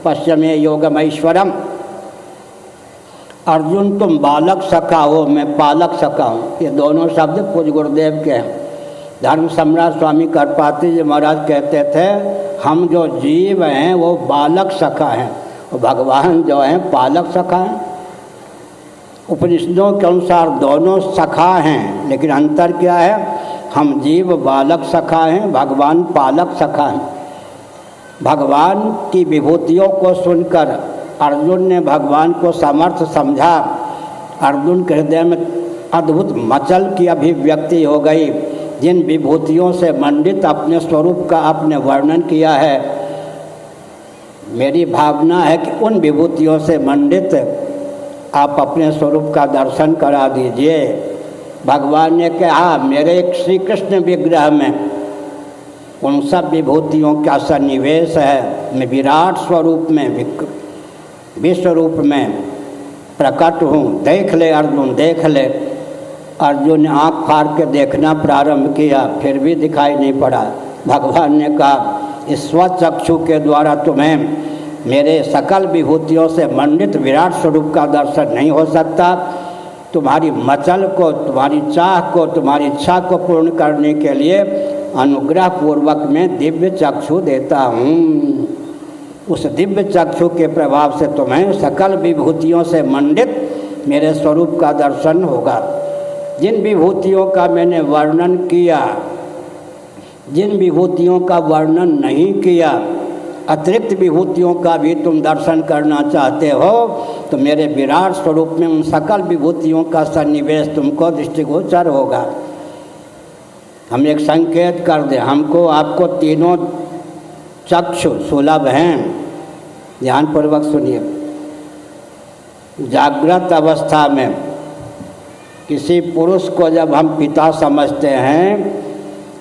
पश्यमे योगमैश्वरम। अर्जुन तुम बालक सखा हो, मैं पालक सखा हूँ। ये दोनों शब्द पूज्य गुरुदेव के हैं। धर्म सम्राट स्वामी करपात्री जी महाराज कहते थे हम जो जीव हैं वो बालक सखा हैं और भगवान जो हैं पालक सखा हैं। उपनिषदों के अनुसार दोनों सखा हैं, लेकिन अंतर क्या है? हम जीव बालक सखा हैं, भगवान पालक सखा हैं। भगवान की विभूतियों को सुनकर अर्जुन ने भगवान को समर्थ समझा। अर्जुन के हृदय में अद्भुत मचल की अभिव्यक्ति हो गई। जिन विभूतियों से मंडित अपने स्वरूप का आपने वर्णन किया है, मेरी भावना है कि उन विभूतियों से मंडित आप अपने स्वरूप का दर्शन करा दीजिए। भगवान ने कहा मेरे एक श्री कृष्ण विग्रह में उन सब विभूतियों का सन्निवेश है। मैं विराट स्वरूप में, विश्व रूप में प्रकट हूँ। देख ले अर्जुन, देख ले। अर्जुन ने आँख फाड़ के देखना प्रारंभ किया, फिर भी दिखाई नहीं पड़ा। भगवान ने कहा, इस स्वचक्षु के द्वारा तुम्हें मेरे सकल विभूतियों से मंडित विराट स्वरूप का दर्शन नहीं हो सकता। तुम्हारी मचल को, तुम्हारी चाह को, तुम्हारी इच्छा को पूर्ण करने के लिए अनुग्रह पूर्वक मैं दिव्य चक्षु देता हूँ। उस दिव्य चक्षु के प्रभाव से तुम्हें सकल विभूतियों से मंडित मेरे स्वरूप का दर्शन होगा। जिन विभूतियों का मैंने वर्णन किया, जिन विभूतियों का वर्णन नहीं किया, अतिरिक्त विभूतियों का भी तुम दर्शन करना चाहते हो, तो मेरे विराट स्वरूप में उन सकल विभूतियों का सन्निवेश तुमको दृष्टिगोचर होगा। हम एक संकेत कर दें, हमको आपको तीनों चक्षु सुलभ हैं। ध्यानपूर्वक सुनिए। जागृत अवस्था में किसी पुरुष को जब हम पिता समझते हैं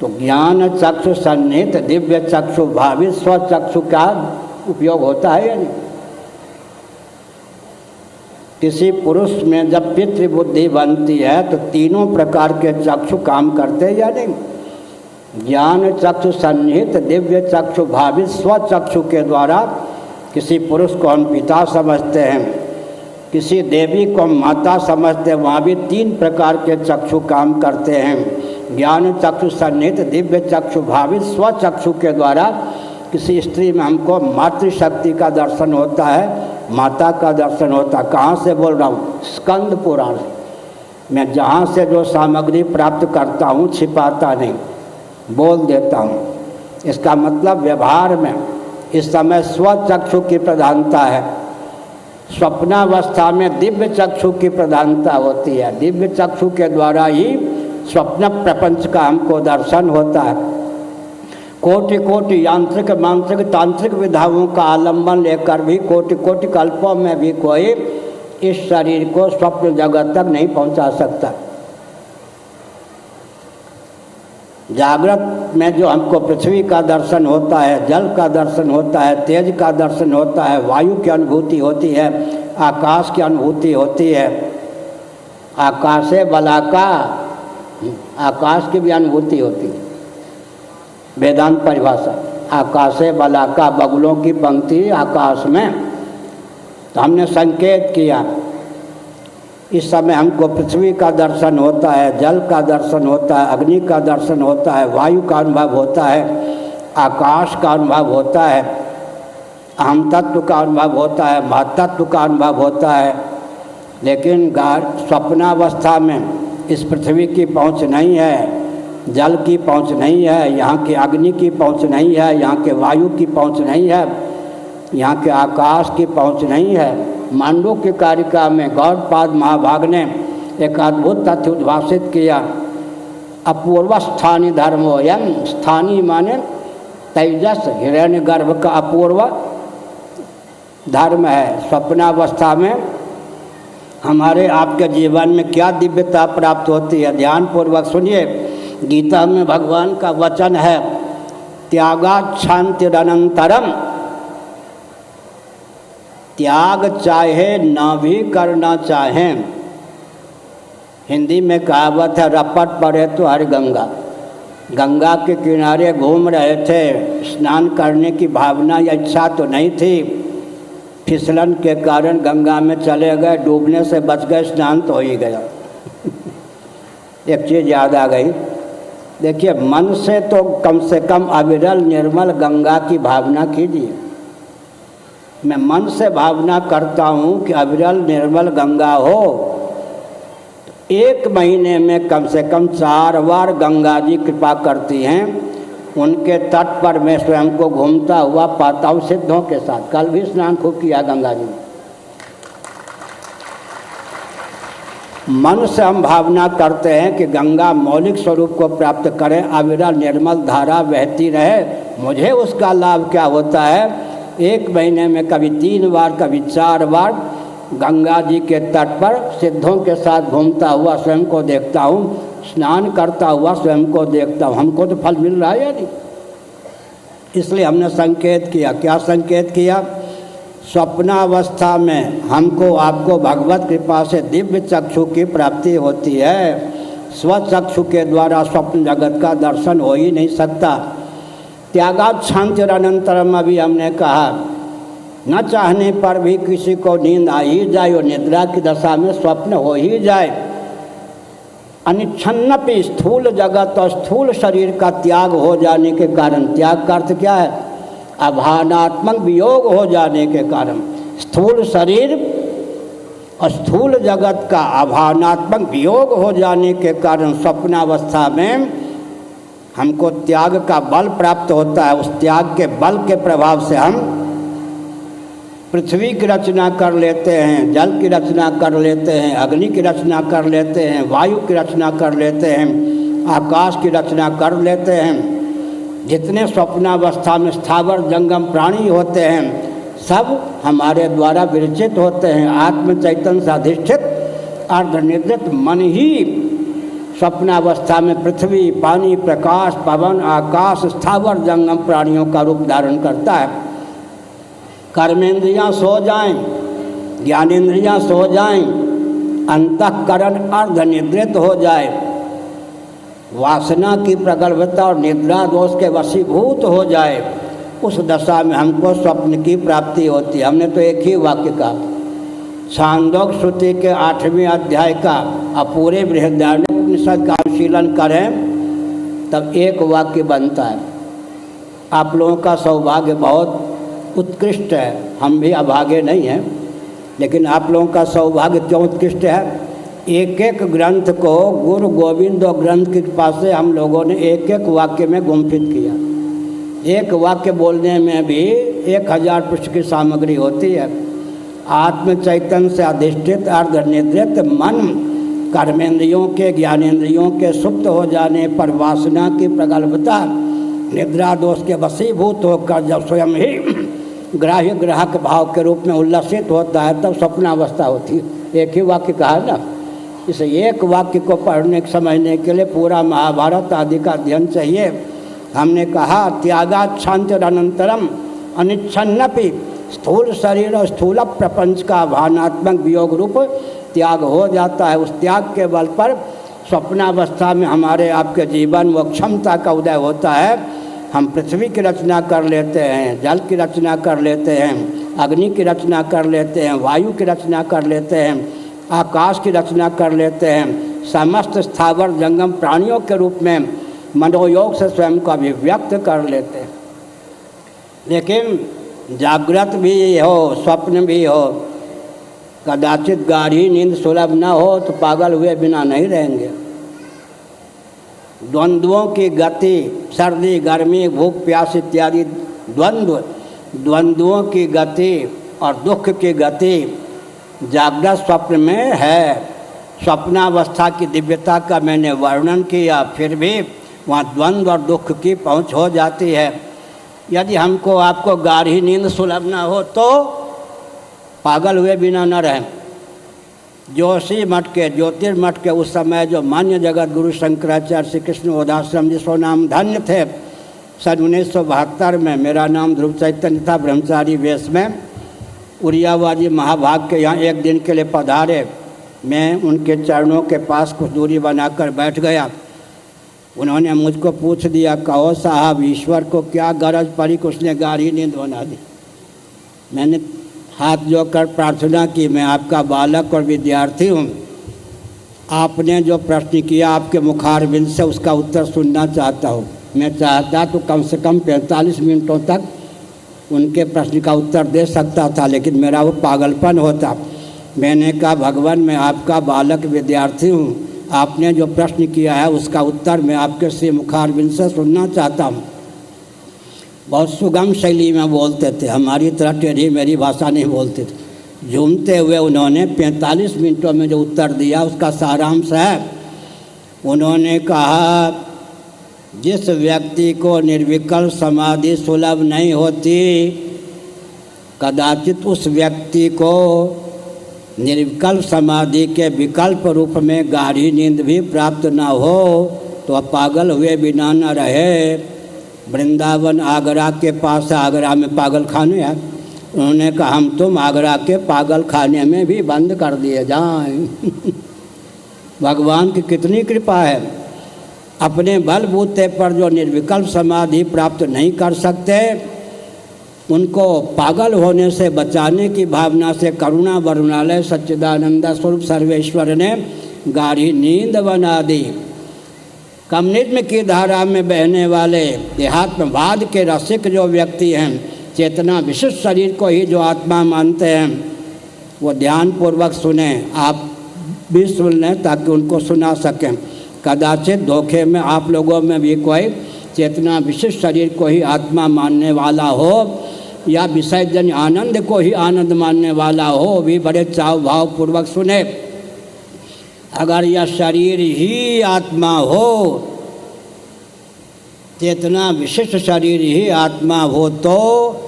तो ज्ञान चक्षु सन्निहित दिव्य चक्षु भावित स्वचक्षु का उपयोग होता है या नहीं? किसी पुरुष में जब पितृबुद्धि बनती है तो तीनों प्रकार के चक्षु काम करते हैं या नहीं? ज्ञान चक्षु सन्निहित दिव्य चक्षु भावित स्वचक्षु के द्वारा किसी पुरुष को हम पिता समझते हैं, किसी देवी को हम माता समझते हैं, वहाँ भी तीन प्रकार के चक्षु काम करते हैं। ज्ञान चक्षु सन्निहित दिव्य चक्षु भावित स्वचक्षु के द्वारा किसी स्त्री में हमको मातृशक्ति का दर्शन होता है, माता का दर्शन होता है। कहाँ से बोल रहा हूँ? स्कंद पुराण। मैं जहाँ से जो सामग्री प्राप्त करता हूँ छिपाता नहीं, बोल देता हूँ। इसका मतलब व्यवहार में इस समय स्वचक्षु की प्रधानता है। स्वप्नावस्था में दिव्य चक्षु की प्रधानता होती है। दिव्य चक्षु के द्वारा ही स्वप्न प्रपंच का हमको दर्शन होता है। कोटि कोटि यांत्रिक मांत्रिक तांत्रिक विधाओं का आलंबन लेकर भी कोटि कोटि कल्पों में भी कोई इस शरीर को स्वप्न जगत तक नहीं पहुंचा सकता। जागृत में जो हमको पृथ्वी का दर्शन होता है, जल का दर्शन होता है, तेज का दर्शन होता है, वायु की अनुभूति होती है, आकाश की अनुभूति होती है, आकाशे बलाका, आकाश की भी अनुभूति होती है। वेदांत परिभाषा, आकाशे बलाका, बगुलों की पंक्ति आकाश में। तो हमने संकेत किया, इस समय हमको पृथ्वी का दर्शन होता है, जल का दर्शन होता है, अग्नि का दर्शन होता है, वायु का अनुभव होता है, आकाश का अनुभव होता है, अहम तत्व का अनुभव होता है, महतत्व का अनुभव होता है। लेकिन स्वप्नावस्था में इस पृथ्वी की पहुँच नहीं है, जल की पहुँच नहीं है, यहाँ की अग्नि की पहुँच नहीं है, यहाँ के वायु की पहुँच नहीं है, यहाँ के आकाश की पहुँच नहीं है। मांडू की कारिका में गौड़पाद महाभाग ने एक अद्भुत तथ्य उद्भाषित किया। अपूर्व स्थानीय धर्मोयम, स्थानीय माने तेजस हिरण्य गर्भ का अपूर्व धर्म है। स्वप्नावस्था में हमारे आपके जीवन में क्या दिव्यता प्राप्त होती है? ध्यानपूर्वक सुनिए। गीता में भगवान का वचन है, त्यागात् शान्तिरनन्तरम, त्याग चाहे ना भी करना चाहें। हिंदी में कहावत है, रपट पड़े तो हर गंगा। गंगा के किनारे घूम रहे थे, स्नान करने की भावना या इच्छा तो नहीं थी, फिसलन के कारण गंगा में चले गए, डूबने से बच गए, स्नान तो हो ही गया। एक चीज़ याद आ गई, देखिए, मन से तो कम से कम अविरल निर्मल गंगा की भावना कीजिए। मैं मन से भावना करता हूँ कि अविरल निर्मल गंगा हो। एक महीने में कम से कम 4 बार गंगा जी कृपा करती हैं। उनके तट पर मैं स्वयं को घूमता हुआ पाता हूँ सिद्धों के साथ। कल भी स्नान खूब किया गंगा जी में। मन से हम भावना करते हैं कि गंगा मौलिक स्वरूप को प्राप्त करें, अविरल निर्मल धारा बहती रहे। मुझे उसका लाभ क्या होता है? एक महीने में कभी 3 बार, कभी 4 बार गंगा जी के तट पर सिद्धों के साथ घूमता हुआ स्वयं को देखता हूँ, स्नान करता हुआ स्वयं को देखता हूँ। हमको तो फल मिल रहा है या नहीं? इसलिए हमने संकेत किया। क्या संकेत किया? स्वप्नावस्था में हमको आपको भगवत कृपा से दिव्य चक्षु की प्राप्ति होती है। स्वचक्षु के द्वारा स्वप्न जगत का दर्शन हो ही नहीं सकता। त्यागात शांतिरनंतरम अभी हमने कहा, न चाहने पर भी किसी को नींद आ ही जाए और निद्रा की दशा में स्वप्न हो ही जाए। अनिच्छन्नपि स्थूल जगत और स्थूल शरीर का त्याग हो जाने के कारण, त्याग का अर्थ क्या है? अभानात्मक वियोग हो जाने के कारण, स्थूल शरीर और स्थूल जगत का अभानात्मक वियोग हो जाने के कारण स्वप्नावस्था में हमको त्याग का बल प्राप्त होता है। उस त्याग के बल के प्रभाव से हम पृथ्वी की रचना कर लेते हैं, जल की रचना कर लेते हैं, अग्नि की रचना कर लेते हैं, वायु की रचना कर लेते हैं, आकाश की रचना कर लेते हैं। जितने स्वप्नावस्था में स्थावर जंगम प्राणी होते हैं सब हमारे द्वारा विरचित होते हैं। आत्म चैतन्य से अधिष्ठित अर्धनिद्रित मन ही स्वप्नावस्था में पृथ्वी, पानी, प्रकाश, पवन, आकाश, स्थावर जंगम प्राणियों का रूप धारण करता है। कर्मेंद्रियां सो जाएं, ज्ञानेंद्रियां सो जाएं, अंतःकरण अर्धनिद्रित हो जाए, वासना की प्रगल्भता और निद्रा दोष के वशीभूत हो जाए, उस दशा में हमको स्वप्न की प्राप्ति होती है। हमने तो एक ही वाक्य कहा, छांदोग्य श्रुति के 8वें अध्याय का अपूरे बृहदारण्यक का अनुशीलन करें तब एक वाक्य बनता है। आप लोगों का सौभाग्य बहुत उत्कृष्ट है, हम भी अभागे नहीं हैं, लेकिन आप लोगों का सौभाग्य क्यों उत्कृष्ट है? एक एक ग्रंथ को गुरु गोविंद और ग्रंथ की कृपा से हम लोगों ने एक एक वाक्य में गुम्फित किया। एक वाक्य बोलने में भी 1000 पृष्ठ की सामग्री होती है। आत्म चैतन्य से अधिष्ठित अर्धनिद्रित मन कर्मेंद्रियों के, ज्ञानेंद्रियों के सुप्त हो जाने पर वासना की प्रगल्भता, निद्रा दोष के वशीभूत होकर जब स्वयं ही ग्राह्य ग्राहक भाव के रूप में उल्लसित होता है तब स्वप्नावस्था होती है। एक ही वाक्य कहा ना, इस एक वाक्य को पढ़ने समझने के लिए पूरा महाभारत आदि का अध्ययन चाहिए। हमने कहा त्यागात् शांतिरनंतरम अनिच्छन्नपि स्थूल शरीर और स्थूल प्रपंच का भावनात्मक वियोग रूप त्याग हो जाता है। उस त्याग के बल पर स्वप्नावस्था में हमारे आपके जीवन व क्षमता का उदय होता है। हम पृथ्वी की रचना कर लेते हैं, जल की रचना कर लेते हैं, अग्नि की रचना कर लेते हैं, वायु की रचना कर लेते हैं, आकाश की रचना कर लेते हैं, समस्त स्थावर जंगम प्राणियों के रूप में मनोयोग से स्वयं को अभिव्यक्त कर लेते हैं। लेकिन जागृत भी हो, स्वप्न भी हो, कदाचित गाढ़ी नींद सुलभ न हो तो पागल हुए बिना नहीं रहेंगे। द्वंद्वों की गति, सर्दी, गर्मी, भूख, प्यास इत्यादि द्वंद्वों की गति और दुख की गति जागृत स्वप्न में है। स्वप्नावस्था की दिव्यता का मैंने वर्णन किया, फिर भी वहाँ द्वंद्व और दुख की पहुँच हो जाती है। यदि हमको आपको गाढ़ी नींद सुलभ न हो तो पागल हुए बिना न रहें। जोशी मठ के, ज्योतिर्मठ के उस समय जो मान्य जगत गुरु शंकराचार्य श्री कृष्ण बोधाश्रम जिसको नाम धन्य थे, सन 1972 में मेरा नाम ध्रुव चैतन्य था, ब्रह्मचारी वेश में उड़ियावादी महाभाग के यहाँ एक दिन के लिए पधारे। मैं उनके चरणों के पास कुछ दूरी बनाकर बैठ गया। उन्होंने मुझको पूछ दिया, कहो साहब ईश्वर को क्या गरज पड़ी कि उसने गाढ़ी नींद बना दी। मैंने हाथ जोड़कर प्रार्थना की, मैं आपका बालक और विद्यार्थी हूँ, आपने जो प्रश्न किया आपके मुखारबिंद से उसका उत्तर सुनना चाहता हूँ। मैं चाहता तो कम से कम 45 मिनटों तक उनके प्रश्न का उत्तर दे सकता था, लेकिन मेरा वो पागलपन होता। मैंने कहा, भगवान मैं आपका बालक विद्यार्थी हूँ, आपने जो प्रश्न किया है उसका उत्तर मैं आपके श्री मुखारबिंद से सुनना चाहता हूँ। बहुत सुगम शैली में बोलते थे, हमारी तरह टेढ़ी मेरी भाषा नहीं बोलते थे। झूमते हुए उन्होंने 45 मिनटों में जो उत्तर दिया उसका सारांश है, उन्होंने कहा जिस व्यक्ति को निर्विकल्प समाधि सुलभ नहीं होती, कदाचित उस व्यक्ति को निर्विकल्प समाधि के विकल्प रूप में गाढ़ी नींद भी प्राप्त न हो तो पागल हुए बिना न रहे। वृंदावन आगरा के पास, आगरा में पागल खाने हैं। उन्होंने कहा हम तुम आगरा के पागल खाने में भी बंद कर दिए जाएं। भगवान की कितनी कृपा है। अपने बलबूते पर जो निर्विकल्प समाधि प्राप्त नहीं कर सकते, उनको पागल होने से बचाने की भावना से करुणा वरुणालय सच्चिदानंद स्वरूप सर्वेश्वर ने गाढ़ी नींद बना दी। कम्युनिज्म की धारा में बहने वाले देहात्मवाद के रसिक जो व्यक्ति हैं, चेतना विशिष्ट शरीर को ही जो आत्मा मानते हैं, वो ध्यानपूर्वक सुने। आप भी सुन लें ताकि उनको सुना सकें। कदाचित धोखे में आप लोगों में भी कोई चेतना विशिष्ट शरीर को ही आत्मा मानने वाला हो या विषयजन्य आनंद को ही आनंद मानने वाला हो, भी बड़े चाव भाव पूर्वक सुने। अगर यह शरीर ही आत्मा हो, चेतना विशिष्ट शरीर ही आत्मा हो, तो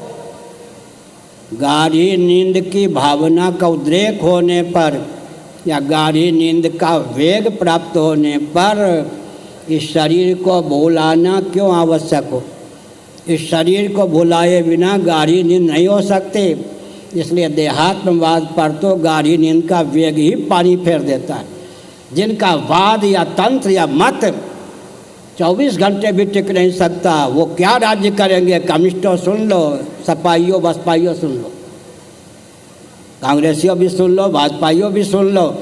गाढ़ी नींद की भावना का उद्रेक होने पर या गाढ़ी नींद का वेग प्राप्त होने पर इस शरीर को भुलाना क्यों आवश्यक हो। इस शरीर को भुलाए बिना गाढ़ी नींद नहीं हो सकती। इसलिए देहात्मवाद पर तो गाढ़ी नींद का वेग ही पानी फेर देता है। जिनका वाद या तंत्र या मत 24 घंटे भी टिक नहीं सकता, वो क्या राज्य करेंगे। कम्युनिस्टों सुन लो, सपाइयों बसपाइयों सुन लो, कांग्रेसियों भी सुन लो, भाजपाइयों भी सुन लो।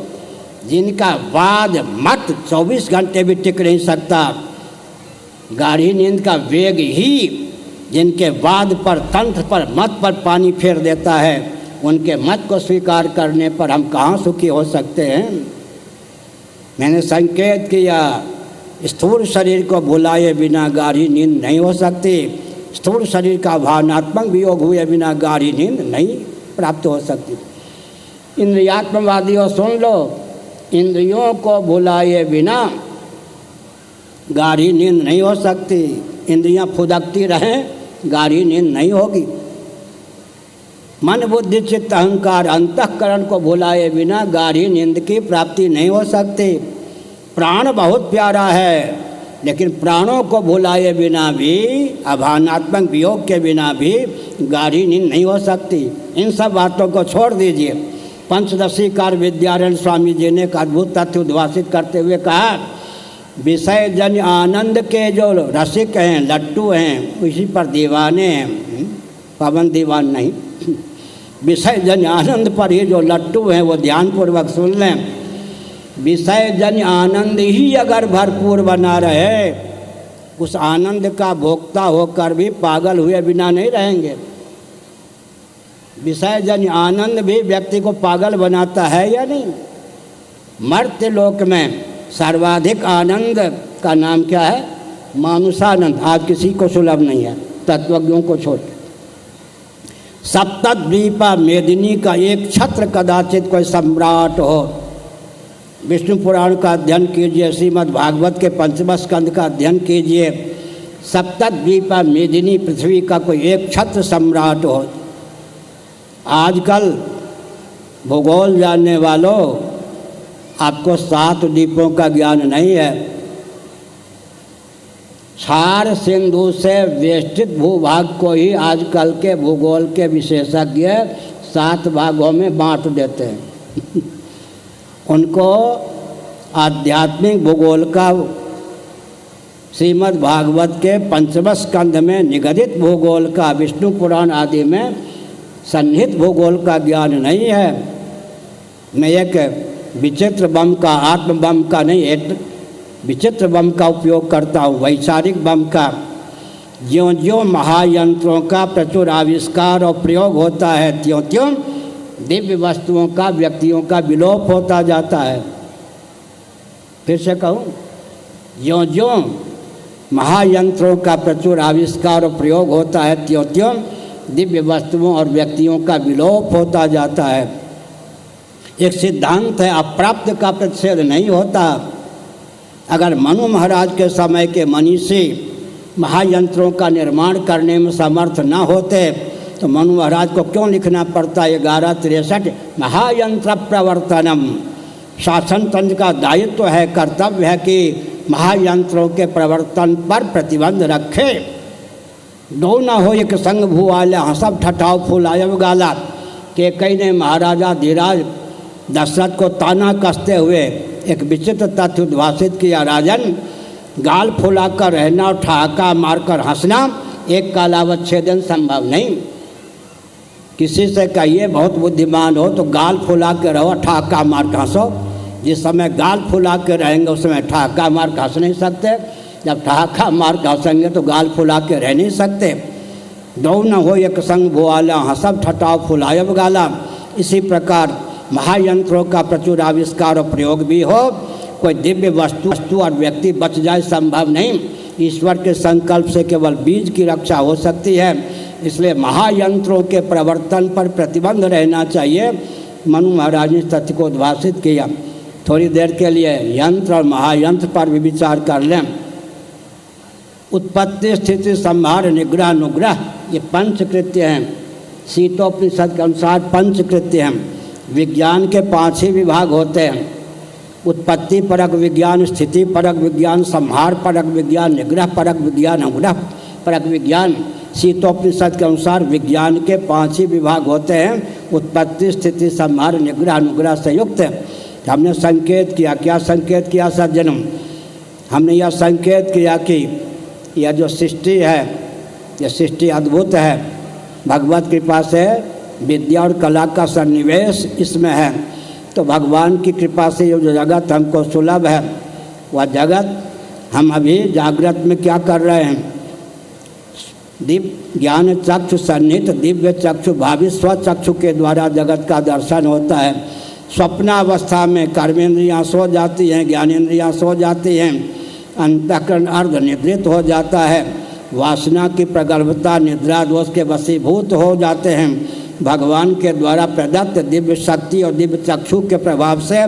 जिनका वाद मत 24 घंटे भी टिक नहीं सकता, गाढ़ी नींद का वेग ही जिनके वाद पर, तंत्र पर, मत पर पानी फेर देता है, उनके मत को स्वीकार करने पर हम कहाँ सुखी हो सकते हैं। मैंने संकेत किया, स्थूल शरीर को भुलाए बिना गाढ़ी नींद नहीं हो सकती। स्थूल शरीर का भावनात्मक वियोग हुए बिना गाढ़ी नींद नहीं प्राप्त हो सकती। इंद्रियात्मवादियों सुन लो, इंद्रियों को भुलाए बिना गाढ़ी नींद नहीं हो सकती। इंद्रियां फुदकती रहें, गाढ़ी नींद नहीं होगी। मन बुद्धि चित्त अहंकार अंतःकरण को भुलाए बिना गाढ़ी नींद की प्राप्ति नहीं हो सकती। प्राण बहुत प्यारा है, लेकिन प्राणों को भुलाए बिना भी, अभावनात्मक वियोग के बिना भी गाढ़ी नींद नहीं हो सकती। इन सब बातों को छोड़ दीजिए। पंचदशी कार विद्यारण स्वामी जी ने एक अद्भुत तथ्य उद्भाषित करते हुए कहा, विषय जन आनंद के जो रसिक हैं, लट्टू हैं, उसी पर दीवाने हैं, पवन दीवान नहीं। विषय जन आनंद पर ही जो लट्टू हैं, वो ध्यानपूर्वक सुन लें। विषय जन आनंद ही अगर भरपूर बना रहे, उस आनंद का भोक्ता होकर भी पागल हुए बिना नहीं रहेंगे। विषय जन आनंद भी व्यक्ति को पागल बनाता है या नहीं। मर्त्य लोक में सर्वाधिक आनंद का नाम क्या है? मानुषानंद। आज किसी को सुलभ नहीं है, तत्वज्ञों को छोड़। सप्तद्वीपा मेदिनी का एक छत्र कदाचित कोई सम्राट हो। विष्णु पुराण का अध्ययन कीजिए, श्रीमद् भागवत के 5वें स्कंद का अध्ययन कीजिए। सप्तद्वीपा मेदिनी पृथ्वी का कोई एक छत्र सम्राट हो। आजकल भूगोल जानने वालों, आपको 7 द्वीपों का ज्ञान नहीं है। क्षार सिंधु से वेष्टित भूभाग को ही आजकल के भूगोल के विशेषज्ञ 7 भागों में बांट देते हैं। उनको आध्यात्मिक भूगोल का श्रीमद् भागवत के 5वें स्कंद में निगदित भूगोल का, विष्णु पुराण आदि में सन्निहित भूगोल का ज्ञान नहीं है। मैं एक विचित्र बम का, आत्म बम का नहीं, एक विचित्र बम का उपयोग करता हूँ, वैचारिक बम का। ज्यों ज्यों महायंत्रों का प्रचुर आविष्कार और प्रयोग होता है, त्यों त्यों दिव्य वस्तुओं का, व्यक्तियों का विलोप होता जाता है। फिर से कहूँ, ज्यों ज्यों महायंत्रों का प्रचुर आविष्कार और प्रयोग होता है, त्यों त्यों दिव्य वस्तुओं और व्यक्तियों का विलोप होता जाता है। एक सिद्धांत है, अप्राप्त का प्रतिषेध नहीं होता। अगर मनु महाराज के समय के मनीषी महायंत्रों का निर्माण करने में समर्थ न होते, तो मनु महाराज को क्यों लिखना पड़ता 1163 महायंत्र प्रवर्तनम। शासन तंत्र का दायित्व है, कर्तव्य है कि महायंत्रों के प्रवर्तन पर प्रतिबंध रखे। दो न हो एक संग भूआल्या, हंसब ठठाव फूलायब गाला। के कई ने महाराजा धीराज दशरथ को ताना कसते हुए एक विचित्र तथ्य उद्भाषित किया। राजन, गाल फुलाकर रहना और ठहाका मारकर हंसना एक कालावच्छेदन संभव नहीं। किसी से कहिए बहुत बुद्धिमान हो तो गाल फुला के रहो, ठहाका मार के हंसो। जिस समय गाल फुला के रहेंगे उस समय ठहाका मार के हंस नहीं सकते। जब ठहाका मार के हंसेंगे तो गाल फुला के रह नहीं सकते। दो न हो एक संग भुआला, हंसब ठटाव फुलायब गाला। इसी प्रकार महायंत्रों का प्रचुर आविष्कार और प्रयोग भी हो, कोई दिव्य वस्तु और व्यक्ति बच जाए संभव नहीं। ईश्वर के संकल्प से केवल बीज की रक्षा हो सकती है। इसलिए महायंत्रों के प्रवर्तन पर प्रतिबंध रहना चाहिए। मनु महाराज ने तथ्य को उद्भाषित किया। थोड़ी देर के लिए यंत्र और महायंत्र पर भी विचार कर लें। उत्पत्ति, स्थिति, संहार, निग्रह, अनुग्रह, ये पंचकृत्य हैं। शीतोपनिषद के अनुसार पंचकृत्य हैं। विज्ञान के 5 ही विभाग होते हैं। उत्पत्ति परक विज्ञान, स्थिति परक विज्ञान, संहार परक विज्ञान, निग्रह परक विज्ञान, अनुग्रह परक विज्ञान। शीतोपनिषद के अनुसार विज्ञान के 5 ही विभाग होते हैं। उत्पत्ति, स्थिति, संहार, निग्रह, अनुग्रह से युक्त। हमने संकेत किया, क्या संकेत किया सज्जनों? हमने यह संकेत किया कि यह जो सृष्टि है, यह सृष्टि अद्भुत है। भगवत कृपा से विद्या और कला का सन्निवेश इसमें है। तो भगवान की कृपा से ये जो जगत हमको सुलभ है, वह जगत हम अभी जागृत में क्या कर रहे हैं? दिव्य ज्ञान चक्षु सन्निहित दिव्य चक्षु भावी स्वचक्षु के द्वारा जगत का दर्शन होता है। स्वप्नावस्था में कर्मेंद्रियाँ सो जाती हैं, ज्ञानेंद्रियाँ सो जाती हैं, अंतःकरण अर्ध निद्रित हो जाता है। वासना की प्रगल्भता निद्रा दोष के वशीभूत हो जाते हैं। भगवान के द्वारा प्रदत्त दिव्य शक्ति और दिव्य चक्षु के प्रभाव से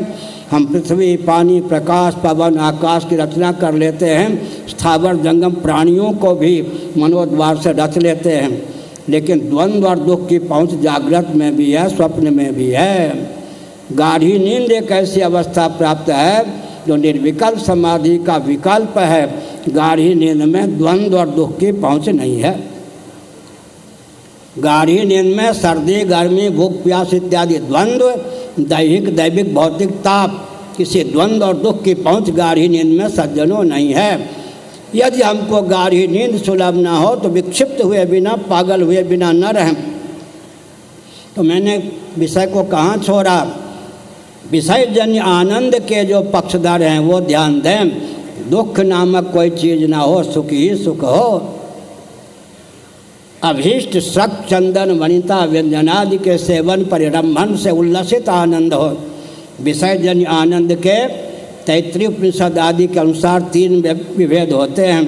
हम पृथ्वी, पानी, प्रकाश, पवन, आकाश की रचना कर लेते हैं। स्थावर जंगम प्राणियों को भी मनोद्वार से रच लेते हैं। लेकिन द्वंद्व और दुख की पहुँच जागृत में भी है, स्वप्न में भी है। गाढ़ी नींद एक ऐसी अवस्था प्राप्त है जो निर्विकल्प समाधि का विकल्प है। गाढ़ी नींद में द्वंद्व और दुख की पहुँच नहीं है। गाढ़ी नींद में सर्दी, गर्मी, भूख, प्यास इत्यादि द्वंद्व, दैहिक, दैविक, भौतिक ताप, किसी द्वंद्व और दुख की पहुँच गाढ़ी नींद में सज्जनों नहीं है। यदि हमको गाढ़ी नींद सुलभ ना हो तो विक्षिप्त हुए बिना, पागल हुए बिना न रहें। तो मैंने विषय को कहाँ छोड़ा? विषय जन्य आनंद के जो पक्षधर हैं वो ध्यान दें। दुख नामक कोई चीज़ ना हो, सुख ही सुख हो। अभीष्ट शक, चंदन, वनिता, व्यंजनादि के सेवन परिरंभन से उल्लसित आनंद हो। विषय जन्य आनंद के तैत्तिरीय उपनिषद आदि के अनुसार 3 विभेद होते हैं,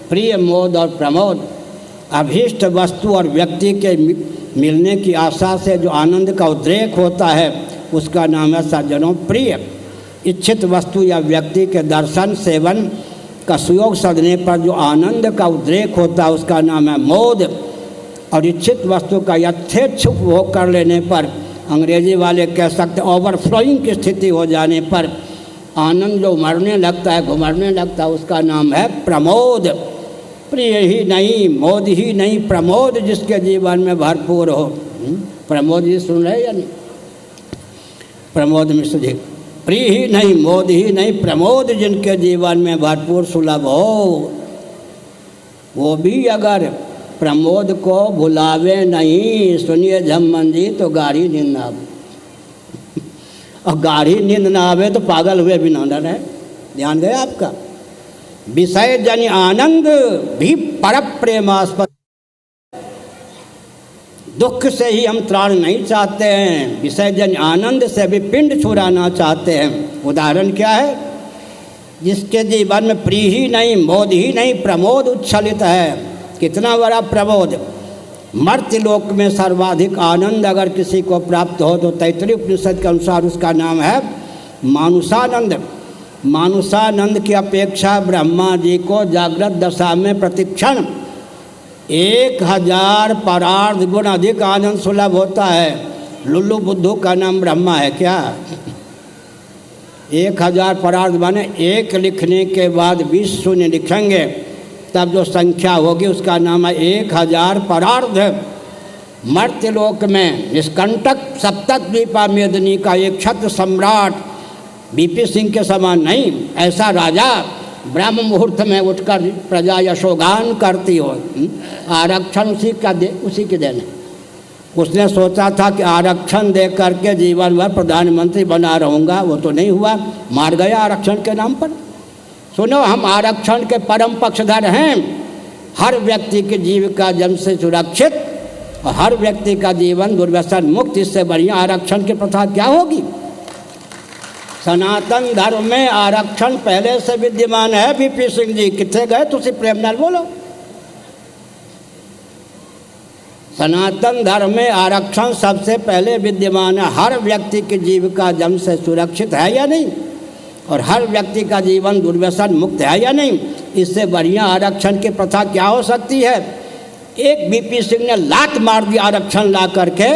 प्रिय, मोद और प्रमोद। अभीष्ट वस्तु और व्यक्ति के मिलने की आशा से जो आनंद का उद्रेक होता है उसका नाम है सज्जनों प्रिय। इच्छित वस्तु या व्यक्ति के दर्शन, सेवन का सुयोग सदने पर जो आनंद का उद्रेक होता है उसका नाम है मोद। और इच्छित वस्तु का यथेच्छ उपभोग कर लेने पर, अंग्रेजी वाले कह सकते ओवरफ्लोइंग की स्थिति हो जाने पर आनंद जो उमड़ने लगता है, घुमड़ने लगता है, उसका नाम है प्रमोद। प्रिय ही नहीं, मोद ही नहीं, प्रमोद जिसके जीवन में भरपूर हो। प्रमोद जी सुन रहे या नहीं? प्रमोद मिश्र जी, प्रिय ही नहीं, मोद ही नहीं, प्रमोद जिनके जीवन में भरपूर सुलभ हो, वो भी अगर प्रमोद को भुलावे नहीं, सुनिए झम्मन जी, तो गाढ़ी नींद ना आवे। और गाढ़ी नींद ना आवे तो पागल हुए भी ना रहे। ध्यान गया आपका? विषय जन्य आनंद भी पर प्रेमास्पद। दुख से ही हम त्राण नहीं चाहते हैं, विषय जन्य आनंद से भी पिंड छुड़ाना चाहते हैं। उदाहरण क्या है? जिसके जीवन में प्रिय ही नहीं, मोद ही नहीं, प्रमोद उच्छलित है। कितना बड़ा प्रमोद! मर्त्य लोक में सर्वाधिक आनंद अगर किसी को प्राप्त हो तो तैत्तिरीय उपनिषद के अनुसार उसका नाम है मानुषानंद। मानुषानंद की अपेक्षा ब्रह्मा जी को जागृत दशा में प्रतिक्षण 1000 परार्ध गुण अधिक आनंद सुलभ होता है। लुल्लू बुद्धू का नाम ब्रह्मा है क्या? 1000 परार्ध माने 1 लिखने के बाद 20 शून्य लिखेंगे तब जो संख्या होगी उसका नाम है 1000 परार्ध। मर्त्यलोक में निष्कंटक सप्तद्वीपा मेदिनी का एक क्षत्र सम्राट बीपी सिंह के समान नहीं। ऐसा राजा ब्रह्म मुहूर्त में उठकर प्रजा यशोगान करती हो। आरक्षण उसी के देन है। उसने सोचा था कि आरक्षण दे करके जीवन भर प्रधानमंत्री बना रहूँगा, वो तो नहीं हुआ, मार गया आरक्षण के नाम पर। सुनो, हम आरक्षण के परम पक्षधर हैं। हर व्यक्ति की जीविका जन्म से सुरक्षित और हर व्यक्ति का जीवन दुर्व्यसन मुक्त, इससे बढ़िया आरक्षण की प्रथा क्या होगी। सनातन धर्म में आरक्षण पहले से विद्यमान है। बीपी सिंह जी कितने गए, तुसी प्रेम नाल बोलो। सनातन धर्म में आरक्षण सबसे पहले विद्यमान है। हर व्यक्ति की जीविका जन्म से सुरक्षित है या नहीं, और हर व्यक्ति का जीवन दुर्व्यसन मुक्त है या नहीं। इससे बढ़िया आरक्षण की प्रथा क्या हो सकती है। एक बीपी सिंह ने लात मार दी आरक्षण ला करके।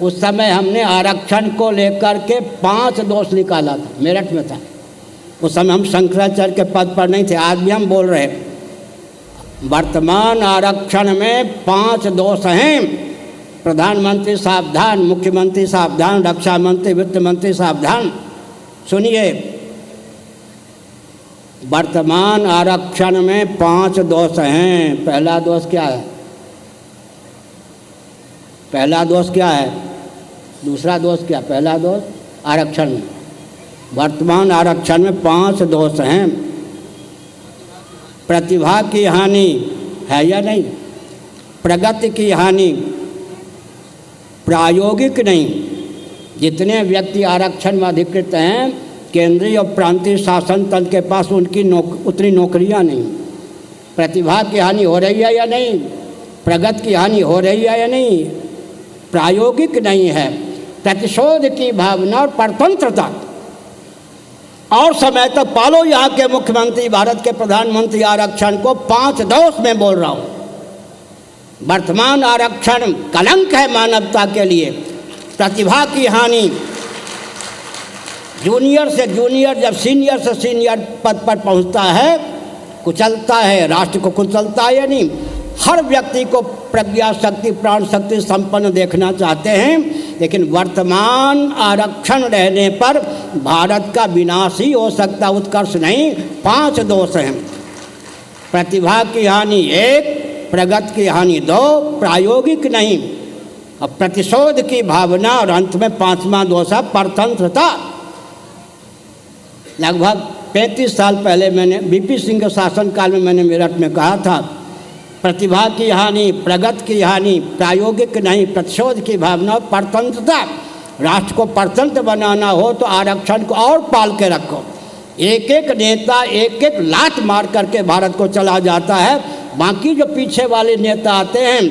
उस समय हमने आरक्षण को लेकर के 5 दोष निकाला था, मेरठ में था। उस समय हम शंकराचार्य के पद पर नहीं थे, आज भी हम बोल रहे। वर्तमान आरक्षण में 5 दोष हैं। प्रधानमंत्री सावधान, मुख्यमंत्री सावधान, रक्षा मंत्री, वित्त मंत्री सावधान। सुनिए, वर्तमान आरक्षण में 5 दोष हैं। पहला दोष क्या है? पहला दोष क्या है? दूसरा दोष क्या? पहला दोष आरक्षण में, वर्तमान आरक्षण में 5 दोष हैं। प्रतिभा की हानि है या नहीं, प्रगति की हानि, प्रायोगिक नहीं। जितने व्यक्ति आरक्षण में अधिकृत हैं, केंद्रीय और प्रांतीय शासन तंत्र के पास उनकी उतनी नौकरियां नहीं। प्रतिभा की हानि हो रही है या नहीं, प्रगति की हानि हो रही है या नहीं, प्रायोगिक नहीं है। प्रतिशोध की भावना और परतंत्रता। और समय तक पालो यहाँ के मुख्यमंत्री, भारत के प्रधानमंत्री आरक्षण को 5 दोष में बोल रहा हूँ। वर्तमान आरक्षण कलंक है मानवता के लिए। प्रतिभा की हानि, जूनियर से जूनियर जब सीनियर से सीनियर पद पर पहुँचता है, कुचलता है, राष्ट्र को कुचलता है या नहीं। हर व्यक्ति को प्रज्ञा शक्ति, प्राण शक्ति संपन्न देखना चाहते हैं, लेकिन वर्तमान आरक्षण रहने पर भारत का विनाश ही हो सकता, उत्कर्ष नहीं। 5 दोष हैं। प्रतिभा की हानि 1, प्रगति की हानि 2, प्रायोगिक नहीं, और प्रतिशोध की भावना, और अंत में 5वां दोष है परतंत्रता। लगभग 35 साल पहले मैंने बीपी सिंह के शासनकाल में मैंने मेरठ में कहा था, प्रतिभा की हानि, प्रगति की हानि, प्रायोगिक नहीं, प्रतिशोध की भावना, परतंत्रता। राष्ट्र को परतंत्र बनाना हो तो आरक्षण को और पाल के रखो। एक एक नेता एक एक लात मार करके भारत को चला जाता है। बाकी जो पीछे वाले नेता आते हैं,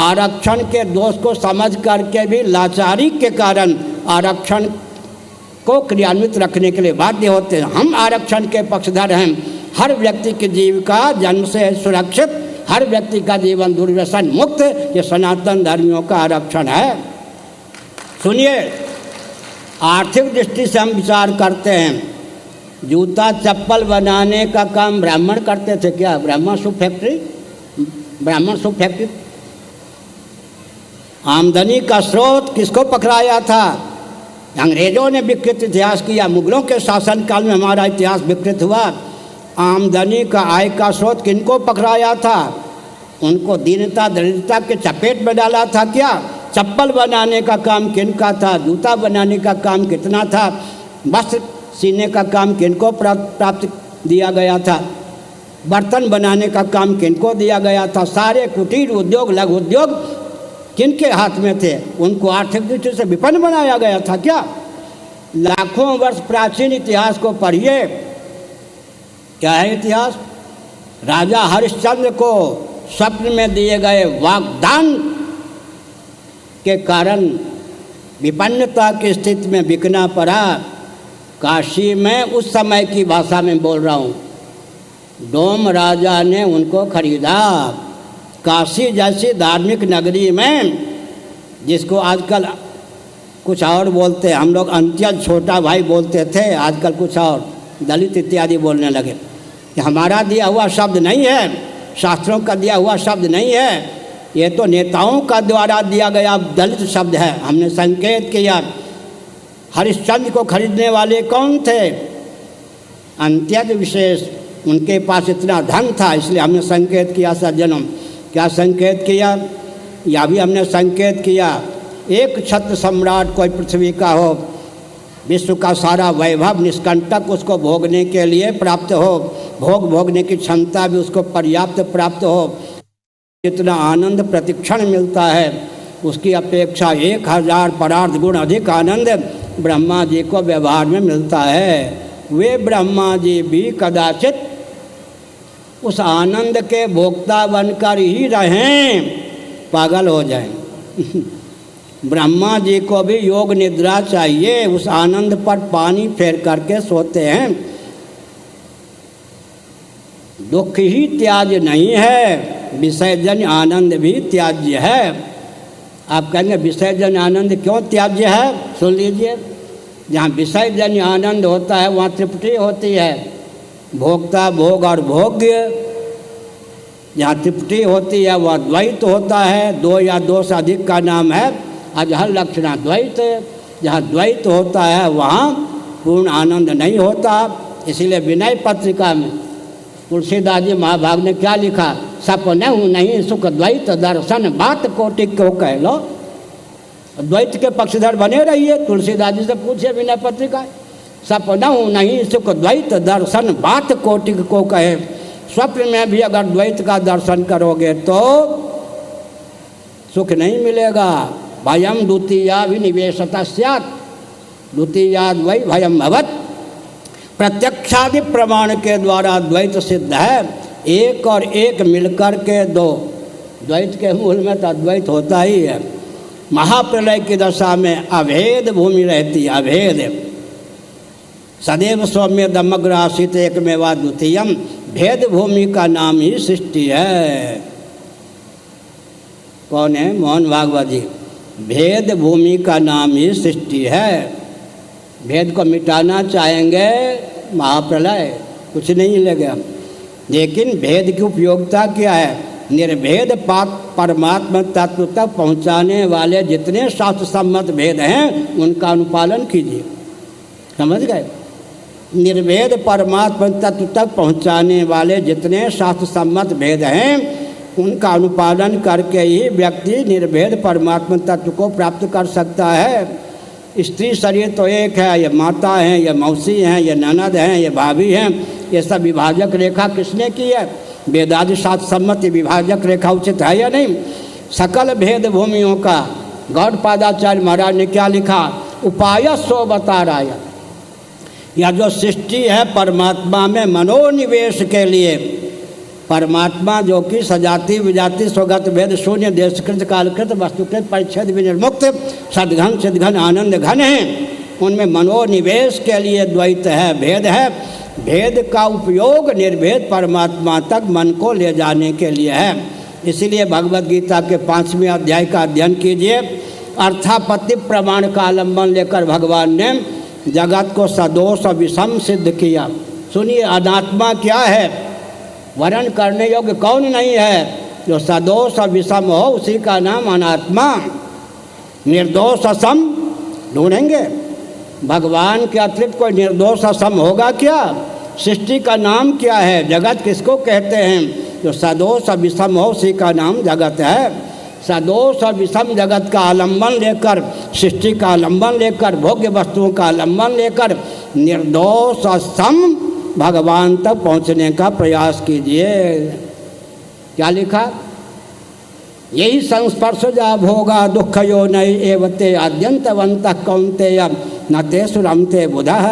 आरक्षण के दोष को समझ करके भी लाचारी के कारण आरक्षण को क्रियान्वित रखने के लिए बाध्य होते हैं। हम आरक्षण के पक्षधर हैं। हर व्यक्ति की जीविका जन्म से सुरक्षित, हर व्यक्ति का जीवन दुर्व्यसन मुक्त, ये सनातन धर्मियों का आरक्षण है। सुनिए, आर्थिक दृष्टि से हम विचार करते हैं। जूता चप्पल बनाने का काम ब्राह्मण करते थे क्या? ब्राह्मण शू फैक्ट्री, ब्राह्मण शू फैक्ट्री। आमदनी का स्रोत किसको पकड़ाया था? अंग्रेजों ने विकृत इतिहास किया। मुगलों के शासनकाल में हमारा इतिहास विकृत हुआ। आमदनी का आय का स्रोत किनको पकड़ाया था? उनको दीनता दरिद्रता के चपेट में डाला था क्या? चप्पल बनाने का काम किनका था? जूता बनाने का काम कितना था? वस्त्र सीने का काम किनको प्राप्त दिया गया था? बर्तन बनाने का काम किनको दिया गया था? सारे कुटीर उद्योग, लघु उद्योग किनके हाथ में थे? उनको आर्थिक दृष्टि से विपन्न बनाया गया था क्या? लाखों वर्ष प्राचीन इतिहास को पढ़िए। क्या है इतिहास? राजा हरिश्चंद्र को स्वप्न में दिए गए वाग्दान के कारण विपन्नता की स्थिति में बिकना पड़ा। काशी में, उस समय की भाषा में बोल रहा हूँ, डोम राजा ने उनको खरीदा। काशी जैसी धार्मिक नगरी में, जिसको आजकल कुछ और बोलते हैं, हम लोग अंत्यज छोटा भाई बोलते थे, आजकल कुछ और दलित इत्यादि बोलने लगे। कि हमारा दिया हुआ शब्द नहीं है, शास्त्रों का दिया हुआ शब्द नहीं है, ये तो नेताओं का द्वारा दिया गया दलित शब्द है। हमने संकेत किया, हरिश्चंद्र को खरीदने वाले कौन थे? अंत्यज विशेष, उनके पास इतना धन था, इसलिए हमने संकेत किया सज्जनों। क्या संकेत किया? या भी हमने संकेत किया, एक छत्र सम्राट कोई पृथ्वी का हो, विश्व का सारा वैभव निष्कंटक उसको भोगने के लिए प्राप्त हो, भोगने की क्षमता भी उसको पर्याप्त प्राप्त हो, जितना आनंद प्रतिक्षण मिलता है उसकी अपेक्षा 1000 परार्थ गुण अधिक आनंद ब्रह्मा जी को व्यवहार में मिलता है। वे ब्रह्मा जी भी कदाचित उस आनंद के भोक्ता बनकर ही रहें, पागल हो जाएं। ब्रह्मा जी को भी योग निद्रा चाहिए, उस आनंद पर पानी फेर करके सोते हैं। दुख ही त्याज नहीं है, विषयजन्य आनंद भी त्याज्य है। आप कहेंगे विषयजन्य आनंद क्यों त्याज्य है? सुन लीजिए, जहाँ विषयजन्य आनंद होता है वहाँ तृप्ति होती है, भोक्ता भोग और भोग्य। जहाँ तृप्ति होती है वहाँ द्वैत होता है, दो या दो से अधिक का नाम है अजहर लक्षणा द्वैत। जहाँ द्वैत होता है वहाँ पूर्ण आनंद नहीं होता। इसीलिए विनय पत्रिका में तुलसीदास जी महाभाग ने क्या लिखा? सपने हूँ नहीं सुख द्वैत दर्शन बात कोटि को कह लो। द्वैत के पक्षधर बने रहिए। तुलसीदास जी से पूछे विनय पत्रिका, सपना हूँ नहीं सुख द्वैत दर्शन बात कोटि को कहे। स्वप्न में भी अगर द्वैत का दर्शन करोगे तो सुख नहीं मिलेगा। भयम द्वितीया विनिवेशता स्यात्, द्वितीयाद वै भयम भवत्। प्रत्यक्षादि प्रमाण के द्वारा द्वैत सिद्ध है। एक और एक मिलकर के दो, द्वैत के मूल में तो अद्वैत होता ही है। महाप्रलय की दशा में अभेद भूमि रहती है, अभेद। सदैव सौम्य दमग्र आसित एकमेवा द्वितीयम, भेद भूमि का नाम ही सृष्टि है। कौन है? मोहन भागवत जी। भेद भूमि का नाम ही सृष्टि है। भेद को मिटाना चाहेंगे महाप्रलय, कुछ नहीं मिलेगा। लेकिन भेद की उपयोगिता क्या है? निर्भेद परमात्मा तत्व तक पहुँचाने वाले जितने शास्त्र सम्मत भेद हैं उनका अनुपालन कीजिए। समझ गए? निर्भेद परमात्मा तत्व तक पहुँचाने वाले जितने शास्त्र सम्मत भेद हैं उनका अनुपालन करके ही व्यक्ति निर्भेद परमात्मा तत्व को प्राप्त कर सकता है। स्त्री शरीर तो एक है, ये माता हैं, ये मौसी हैं, ये ननद हैं, ये भाभी हैं, ये सब विभाजक रेखा किसने की है? वेदादि शास्त्र सम्मति विभाजक रेखा उचित है या नहीं? सकल भेद भूमियों का गौड़पादाचार्य महाराज ने क्या लिखा? उपाय सो बता रहा है। यह जो सृष्टि है परमात्मा में मनोनिवेश के लिए, परमात्मा जो कि सजाति विजाति स्वगत भेद शून्य देशकृत कालकृत वस्तुकृत परिच्छेद विनिर्मुक्त सद्घन चिद्घन आनंद घन है, उनमें मनोनिवेश के लिए द्वैत है, भेद है। भेद का उपयोग निर्भेद परमात्मा तक मन को ले जाने के लिए है। इसीलिए भगवत गीता के 5वें अध्याय का अध्ययन कीजिए। अर्थापत्ति प्रमाण का आलम्बन लेकर भगवान ने जगत को सदोष और विषम सिद्ध किया। सुनिए, अनात्मा क्या है? वर्ण करने योग्य कौन नहीं है? जो सदोष और विषम हो उसी का नाम अनात्मा। निर्दोष असम ढूंढेंगे, भगवान के अतिरिक्त कोई निर्दोष असम होगा क्या? सृष्टि का नाम क्या है? जगत किसको कहते हैं? जो सदोष और विषम हो उसी का नाम जगत है। सदोष और विषम जगत का आलम्बन लेकर, सृष्टि का आलम्बन लेकर, भोग्य वस्तुओं का आलम्बन लेकर निर्दोष और सम भगवान तक पहुंचने का प्रयास कीजिए। क्या लिखा? यही संस्पर्शजा भोगा दुख यो नई एवते आद्यंतवंत कौन्तेय न ते सुरमते बुधः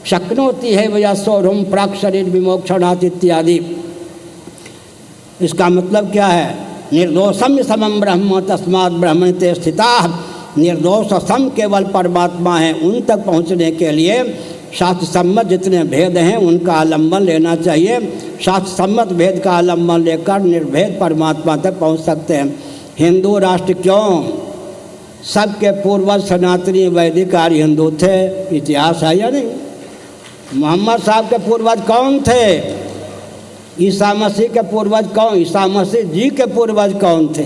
शक्नोति है वया सोरुम प्राक शरीर विमोक्षणात् इत्यादि। इसका मतलब क्या है? निर्दोषम समम ब्रह्म तस्मात् ब्रह्मणि ते स्थिताः। निर्दोष सम केवल परमात्मा है। उन तक पहुँचने के लिए शास्त्र सम्मत जितने भेद हैं उनका आलम्बन लेना चाहिए। शास्त्र सम्मत भेद का आलम्बन लेकर निर्भेद परमात्मा तक पहुंच सकते हैं। हिंदू राष्ट्र क्यों? सबके पूर्वज सनातनी वैदिक आर्य हिंदू थे। इतिहास है या नहीं? मोहम्मद साहब के पूर्वज कौन थे? ईसा मसीह के पूर्वज कौन? ईसा मसीह जी के पूर्वज कौन थे?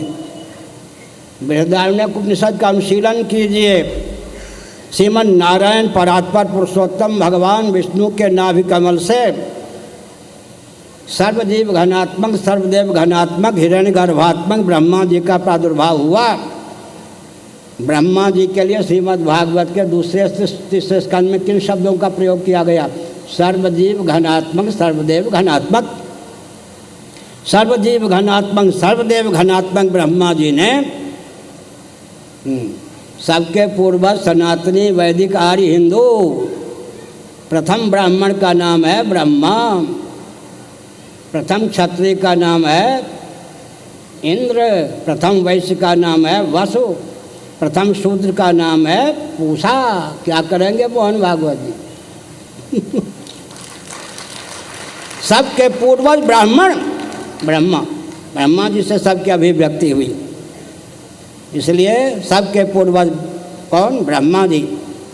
बृहदारण्यक उपनिषद का अनुशीलन कीजिए। श्रीमन नारायण परात्पर पुरुषोत्तम भगवान विष्णु के नाभि कमल से सर्वजीव घनात्मक सर्वदेव घनात्मक हिरण्य गर्भात्मक ब्रह्मा जी का प्रादुर्भाव हुआ। ब्रह्मा जी के लिए श्रीमद् भागवत के दूसरे तीसरे स्कंद में किन शब्दों का प्रयोग किया गया? सर्वजीव घनात्मक सर्वदेव घनात्मक। सर्वजीव घनात्मक सर्वदेव घनात्मक ब्रह्मा जी ने सबके पूर्वज सनातनी वैदिक आर्य हिंदू, प्रथम ब्राह्मण का नाम है ब्रह्मा, प्रथम क्षत्रिय का नाम है इंद्र, प्रथम वैश्य का नाम है वसु, प्रथम शूद्र का नाम है पूषा। क्या करेंगे मोहन भागवत जी? सबके पूर्वज ब्राह्मण ब्रह्मा, ब्रह्मा जी से सबकी अभिव्यक्ति हुई, इसलिए सबके पूर्वज कौन? ब्रह्मा जी।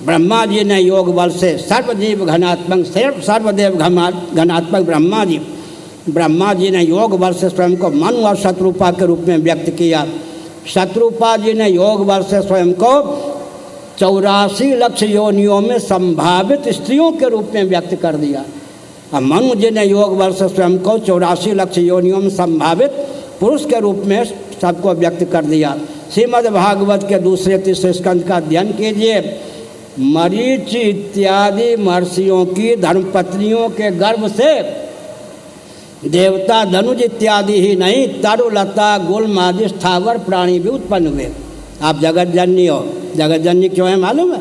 ब्रह्मा जी ने योग बल से सर्वजीव घनात्मक सर्वदेव घनात्मक ब्रह्मा जी ने योग बल से स्वयं को मनु और शत्रुपा के रूप में व्यक्त किया। शत्रुपा जी ने योग बल से स्वयं को 84 लक्ष योनियों में संभावित स्त्रियों के रूप में व्यक्त कर दिया। और मनु जी ने योग बल से स्वयं को 84 लक्ष योनियों में संभावित पुरुष के रूप में सबको व्यक्त कर दिया। श्रीमद् भागवत के दूसरे तीसरे स्कंद का अध्ययन कीजिए। मरीचि इत्यादि महर्षियों की धर्मपत्नियों के गर्भ से देवता धनुज इत्यादि ही नहीं, तरुलता गुल्म आदि स्थावर प्राणी भी उत्पन्न हुए। आप जगत जननी हो, जगत जननी क्यों है मालूम है?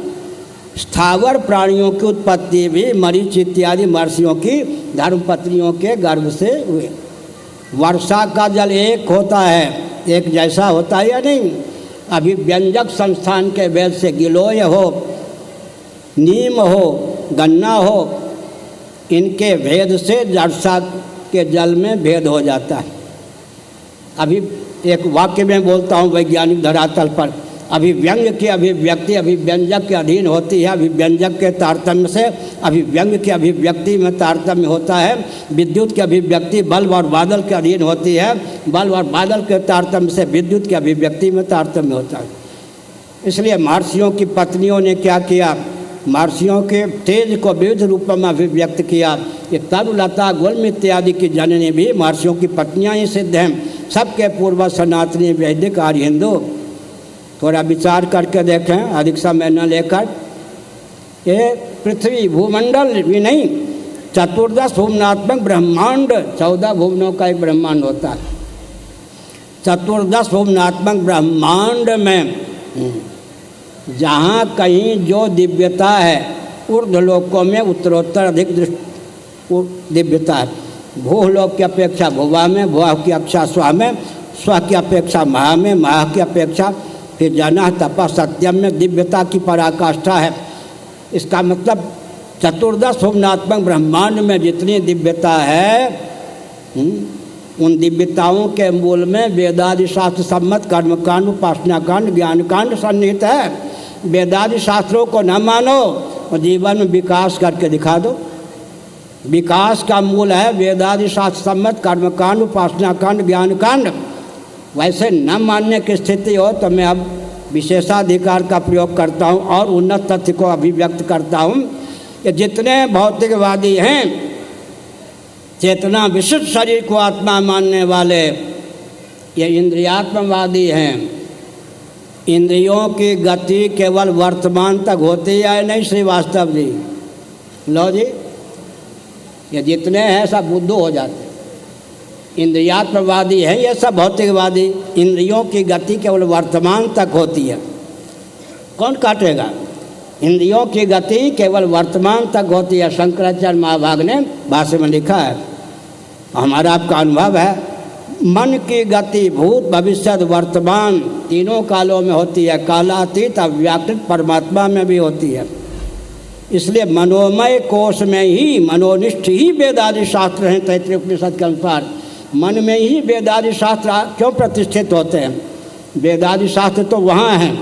स्थावर प्राणियों की उत्पत्ति भी मरीच इत्यादि महर्षियों की धर्मपत्नियों के गर्भ से हुए। वर्षा का जल एक होता है, एक जैसा होता है या नहीं? अभी व्यंजक संस्थान के वेद से गिलोय हो, नीम हो, गन्ना हो, इनके भेद से वर्षा के जल में भेद हो जाता है। अभी एक वाक्य में बोलता हूँ वैज्ञानिक धरातल पर, अभिव्यंग की अभिव्यक्ति अभिव्यंजक के अधीन होती है, अभिव्यंजक के तारतम्य से अभिव्यंग की अभिव्यक्ति में तारतम्य होता है। विद्युत की अभिव्यक्ति बल्ब और बादल के अधीन होती है, बल्ब और बादल के तारतम्य से विद्युत की अभिव्यक्ति में तारतम्य होता है। इसलिए महर्षियों की पत्नियों ने क्या किया? महर्षियों के तेज को विविध रूपों में अभिव्यक्त किया। ये तरुलता गुल्म इत्यादि की जननी भी महर्षियों की पत्नियां ही सिद्ध हैं। सबके पूर्वज सनातनी वैदिक आर्य हिंदू। थोड़ा विचार करके देखें, अधिक समय न लेकर। ये पृथ्वी भूमंडल भी नहीं, 14 भुवनात्मक ब्रह्मांड, 14 भुवनों का एक ब्रह्मांड होता है। 14 भुवनात्मक ब्रह्मांड में जहाँ कहीं जो दिव्यता है, ऊर्ध्वलोकों में उत्तरोत्तर अधिक दिव्यता है। भूलोक की अपेक्षा भुवा में, भुवा की अपेक्षा स्वा में, स्वा की अपेक्षा महा में, महा की अपेक्षा फिर जन तप सत्यम में दिव्यता की पराकाष्ठा है। इसका मतलब 14 भुवनात्मक ब्रह्मांड में जितनी दिव्यता है, उन दिव्यताओं के मूल में वेदादि शास्त्र सम्मत कर्मकांड, उपासना कांड, ज्ञान कांड सन्निहित है। वेदादि शास्त्रों को न मानो और जीवन में विकास करके दिखा दो। विकास का मूल है वेदादि शास्त्र सम्मत कर्मकांड, उपासना कांड, ज्ञान कांड। वैसे न मानने की स्थिति हो तो मैं अब विशेषाधिकार का प्रयोग करता हूँ और उन्नत तथ्य को अभिव्यक्त करता हूँ कि जितने भौतिकवादी हैं, चेतना विशिष्ट शरीर को आत्मा मानने वाले, ये इंद्रियात्मवादी हैं। इंद्रियों की गति केवल वर्तमान तक होती है नहीं श्रीवास्तव जी? लो जी, ये जितने हैं सब बुद्धू हो जाते। इंद्रियात्मवादी हैं ये सब भौतिकवादी। इंद्रियों की गति केवल वर्तमान तक होती है। कौन काटेगा? इंद्रियों की गति केवल वर्तमान तक होती है। शंकराचार्य महाभाग ने भाष्य में लिखा है, हमारा आपका अनुभव है। मन की गति भूत भविष्य वर्तमान तीनों कालों में होती है। कालातीत अव्याकृत परमात्मा में भी होती है। इसलिए मनोमय कोश में ही मनोनिष्ठ ही वेदादि शास्त्र हैं। तैत्तिरीय उपनिषद के अनुसार मन में ही वेदादि शास्त्र क्यों प्रतिष्ठित होते हैं? वेदादि शास्त्र तो वहाँ हैं,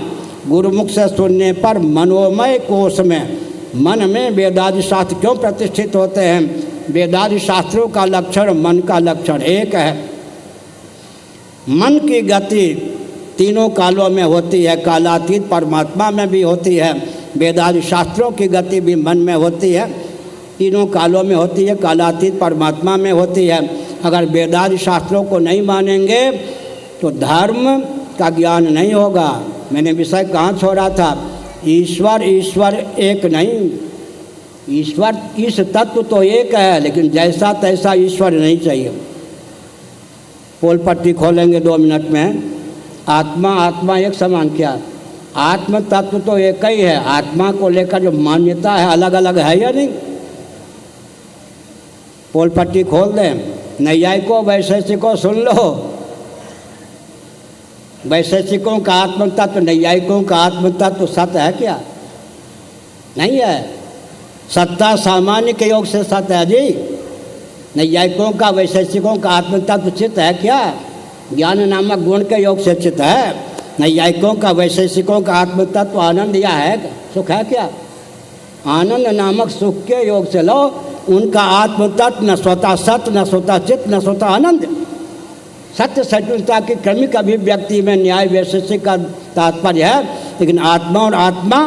गुरुमुख से सुनने पर मनोमय कोश में, मन में वेदादि शास्त्र क्यों प्रतिष्ठित होते हैं? वेदादि शास्त्रों का लक्षण मन का लक्षण एक है। मन की गति तीनों कालों में होती है, कालातीत परमात्मा में भी होती है। वेदादि शास्त्रों की गति भी मन में होती है, तीनों कालों में होती है, कालातीत परमात्मा में होती है। अगर वेदादि शास्त्रों को नहीं मानेंगे तो धर्म का ज्ञान नहीं होगा। मैंने विषय कहाँ छोड़ा था? ईश्वर एक नहीं, ईश्वर इस तत्व तो एक है, लेकिन जैसा तैसा ईश्वर नहीं चाहिए। पोल पट्टी खोलेंगे 2 मिनट में। आत्मा एक समान, क्या आत्म तत्व तो एक ही है, आत्मा को लेकर जो मान्यता है अलग अलग है या नहीं? पोल पट्टी खोल दें, नैयायिकों वैशेषिकों सुन लो। वैशेषिकों का आत्म तत्व, नैयायिकों का आत्म तत्व सत्य है क्या? नहीं है। सत्ता सामान्य के योग से सत्य है जी। नैयायिकों का वैशेषिकों का आत्म तत्व चित्त है क्या? ज्ञान नामक गुण के योग से चित्त है। नैयायिकों का वैशेषिकों का आत्म तत्व आनंद या है, सुख है क्या? आनंद नामक सुख के योग से लो। उनका आत्म तत्व न स्वतः सत्य, न स्वतः चित्त, न स्वतः आनंद। सत्य सचुता की क्रमिक अभिव्यक्ति में न्याय वैशेषिक का तात्पर्य है, लेकिन आत्मा और आत्मा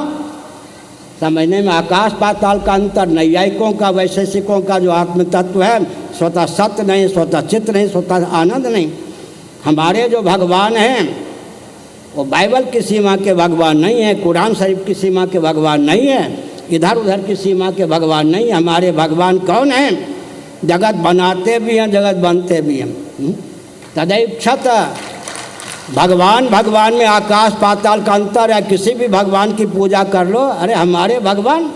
समझने में आकाश पाताल का अंतर। नैयायिकों का वैशेषिकों का जो आत्म तत्व है स्वतः सत्य नहीं, स्वतः चित्त नहीं, स्वतः आनंद नहीं। हमारे जो भगवान हैं वो बाइबल की सीमा के भगवान नहीं है, कुरान शरीफ की सीमा के भगवान नहीं है, इधर उधर की सीमा के भगवान नहीं है। हमारे भगवान कौन हैं? जगत बनाते भी हैं, जगत बनते भी हैं। तदैक्षत भगवान में आकाश पाताल का अंतर है। किसी भी भगवान की पूजा कर लो, अरे हमारे भगवान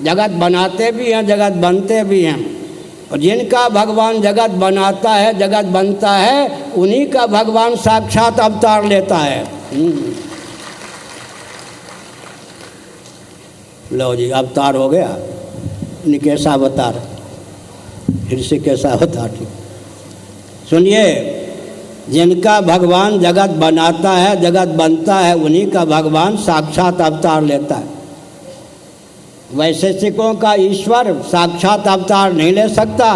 जगत बनाते भी हैं, जगत बनते भी हैं। और जिनका भगवान जगत बनाता है, जगत बनता है, उन्हीं का भगवान साक्षात अवतार लेता है। लो जी, अवतार हो गया। निकेशा अवतार, ऋषिकेशा अवतार। सुनिए, जिनका भगवान जगत बनाता है, जगत बनता है, उन्हीं का भगवान साक्षात अवतार लेता है। वैशेषिकों का ईश्वर साक्षात अवतार नहीं ले सकता,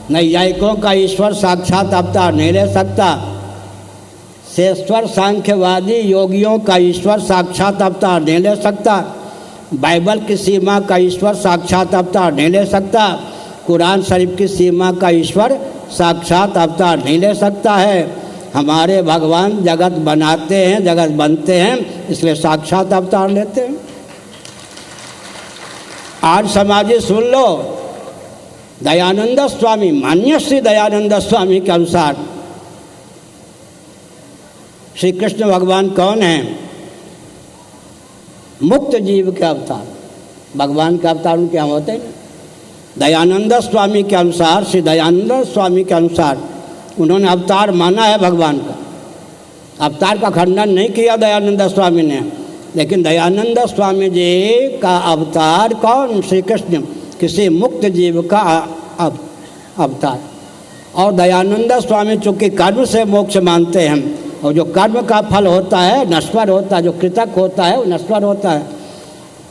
नैयायिकों का ईश्वर साक्षात अवतार नहीं ले सकता, शेश्वर सांख्यवादी योगियों का ईश्वर साक्षात अवतार नहीं ले सकता, बाइबल की सीमा का ईश्वर साक्षात अवतार नहीं ले सकता, कुरान शरीफ की सीमा का ईश्वर साक्षात अवतार नहीं ले सकता है। हमारे भगवान जगत बनाते हैं, जगत बनते हैं, इसलिए साक्षात अवतार लेते हैं। आज समाजी सुन लो, दयानंद स्वामी, मान्य श्री दयानंद स्वामी के अनुसार श्री कृष्ण भगवान कौन हैं? मुक्त जीव के अवतार। भगवान के अवतार उनके यहाँ होते हैं। दयानंद स्वामी के अनुसार, श्री दयानंद स्वामी के अनुसार उन्होंने अवतार माना है भगवान का। अवतार का खंडन नहीं किया दयानंद स्वामी ने, लेकिन दयानंद स्वामी जी का अवतार कौन? श्री कृष्ण, किसी मुक्त जीव का अवतार। और दयानंद स्वामी चूँकि कर्म से मोक्ष मानते हैं, और जो कर्म का फल होता है नश्वर होता है, जो कृतक होता है वो नश्वर होता है।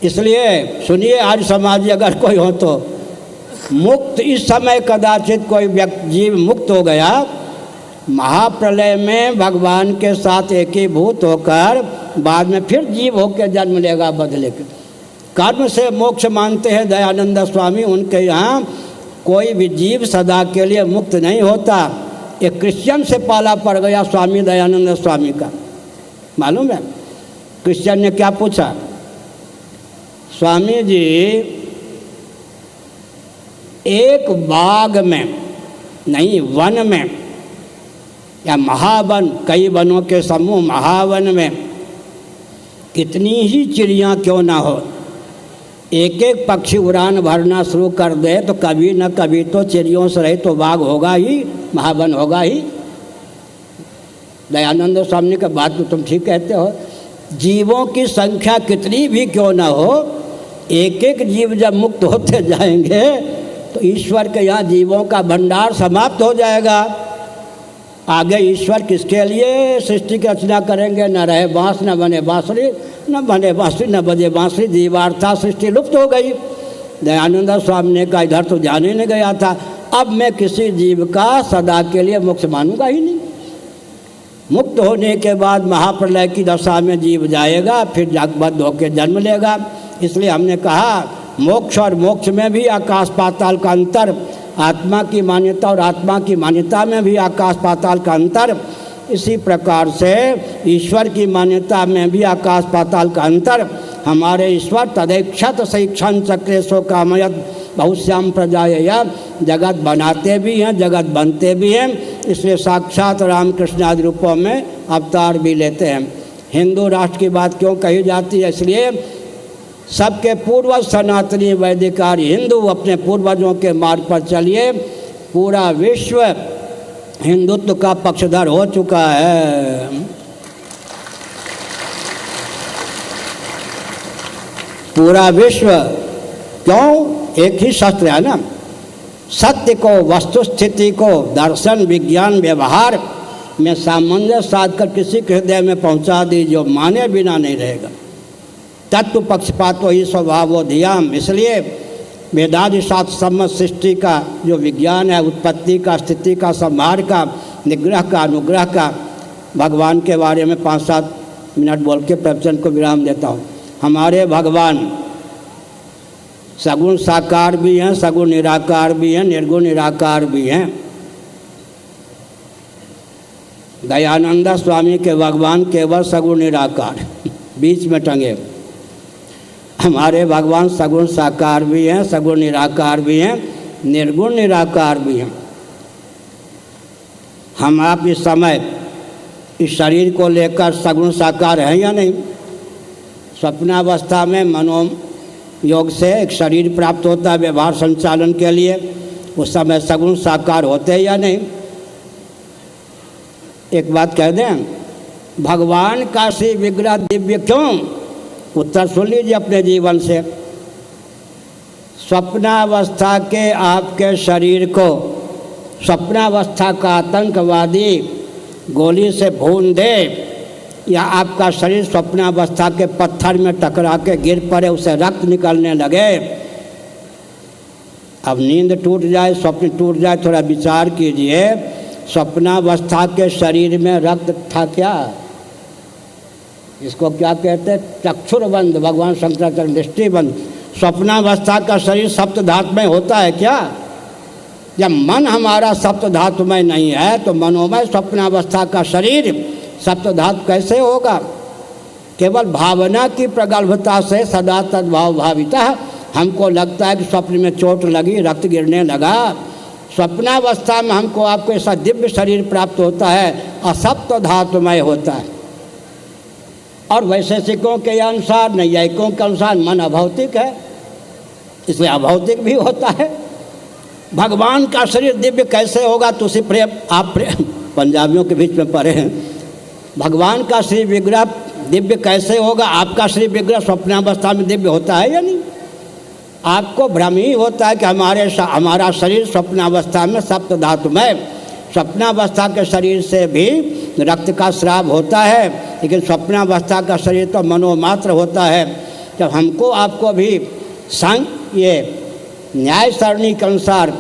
इसलिए सुनिए, आज समाज अगर कोई हो तो मुक्त, इस समय कदाचित कोई व्यक्ति जीव मुक्त हो गया, महाप्रलय में भगवान के साथ एकीभूत होकर बाद में फिर जीव होकर जन्म लेगा बदले के। कर्म से मोक्ष मानते हैं दयानंद स्वामी। उनके यहाँ कोई भी जीव सदा के लिए मुक्त नहीं होता। एक क्रिश्चियन से पाला पड़ गया स्वामी दयानंद स्वामी का, मालूम है? क्रिश्चियन ने क्या पूछा? स्वामी जी, एक बाग में नहीं, वन में या महावन, कई वनों के समूह महावन में कितनी ही चिड़ियाँ क्यों ना हो, एक एक पक्षी उड़ान भरना शुरू कर दे तो कभी न कभी तो चिड़ियों से रहे तो बाग होगा ही, महावन होगा ही। दयानंद स्वामी की बात तो तुम ठीक कहते हो। जीवों की संख्या कितनी भी क्यों ना हो, एक एक जीव जब मुक्त होते जाएंगे तो ईश्वर के यहाँ जीवों का भंडार समाप्त हो जाएगा। आगे ईश्वर किसके लिए सृष्टि की रचना करेंगे? न रहे बांस, न बने बांसुरी, न बने बांसुरी, न बजे बांसुरी, जीवार्था सृष्टि लुप्त हो गई। दयानंद स्वामी ने कहा इधर तो जाने नहीं गया था, अब मैं किसी जीव का सदा के लिए मोक्ष मानूंगा ही नहीं। मुक्त होने के बाद महाप्रलय की दशा में जीव जाएगा, फिर जगबद्ध होकर जन्म लेगा। इसलिए हमने कहा मोक्ष और मोक्ष में भी आकाश पाताल का अंतर, आत्मा की मान्यता और आत्मा की मान्यता में भी आकाश पाताल का अंतर। इसी प्रकार से ईश्वर की मान्यता में भी आकाश पाताल का अंतर। हमारे ईश्वर तदैक्षत शिक्षण चक्रेशो कामयत बहुश्याम प्रजाय, जगत बनाते भी हैं, जगत बनते भी हैं, इसलिए साक्षात रामकृष्ण आदि रूपों में अवतार भी लेते हैं। हिंदू राष्ट्र की बात क्यों कही जाती है? इसलिए सबके पूर्वज सनातनी वैदिक आर्य हिंदू अपने पूर्वजों के मार्ग पर चलिए। पूरा विश्व हिंदुत्व का पक्षधर हो चुका है। पूरा विश्व, क्यों? एक ही शस्त्र है ना, सत्य को, वस्तु स्थिति को दर्शन विज्ञान व्यवहार में सामंजस्य साध कर किसी के हृदय में पहुंचा दी, जो माने बिना नहीं रहेगा। तत्व पक्षपातो ही स्वभावो धियाम। इसलिए वेदादि शास्त्र सम्मत सृष्टि का जो विज्ञान है, उत्पत्ति का, स्थिति का, संहार का, निग्रह का, अनुग्रह का, भगवान के बारे में 5-7 मिनट बोल के प्रवचन को विराम देता हूँ। हमारे भगवान सगुण साकार भी हैं, सगुण निराकार भी हैं, निर्गुण निराकार भी हैं। दयानंद स्वामी के भगवान केवल सगुण निराकार बीच में टंगे। हमारे भगवान सगुण साकार भी हैं, सगुण निराकार भी हैं, निर्गुण निराकार भी हैं। हम आप इस समय इस शरीर को लेकर सगुण साकार हैं या नहीं? स्वप्नावस्था में मनोयोग से एक शरीर प्राप्त होता है व्यवहार संचालन के लिए, उस समय सगुण साकार होते हैं या नहीं? एक बात कह दें, भगवान का श्री विग्रह दिव्य क्यों? उत्तर सुन लीजिए अपने जीवन से। स्वप्नावस्था के आपके शरीर को स्वप्नावस्था का आतंकवादी गोली से भून दे, या आपका शरीर स्वप्नावस्था के पत्थर में टकरा के गिर पड़े, उसे रक्त निकलने लगे, अब नींद टूट जाए, स्वप्न टूट जाए, थोड़ा विचार कीजिए। स्वप्नावस्था के शरीर में रक्त था क्या? इसको क्या कहते हैं? चक्षुरबंध। भगवान शंकराचार्य दृष्टिबंध। स्वप्नावस्था का शरीर सप्त धातुमय होता है क्या? जब मन हमारा सप्त धातुमय नहीं है तो मनोमय स्वप्नावस्था का शरीर सप्त धातु कैसे होगा? केवल भावना की प्रगल्भता से सदा तद्भाव भाविता हमको लगता है कि स्वप्न में चोट लगी, रक्त गिरने लगा। स्वप्नावस्था में हमको आपको ऐसा दिव्य शरीर प्राप्त होता है, असप्त धातुमय होता है। और वैशेषिकों के अनुसार, नैयायिकों के अनुसार मन अभौतिक है, इसलिए अभौतिक भी होता है। भगवान का शरीर दिव्य कैसे होगा? तो उसी प्रेम आप पंजाबियों के बीच में पढ़े हैं। भगवान का श्री विग्रह दिव्य कैसे होगा? आपका श्री विग्रह स्वप्नावस्था में दिव्य होता है या नहीं? आपको भ्रम ही होता है कि हमारा शरीर स्वप्नावस्था में सप्त धातुमय। स्वप्नावस्था के शरीर से भी रक्त का स्राव होता है, लेकिन स्वप्नावस्था का शरीर तो मनोमात्र होता है। जब हमको आपको भी ये न्याय सरणी के अनुसार,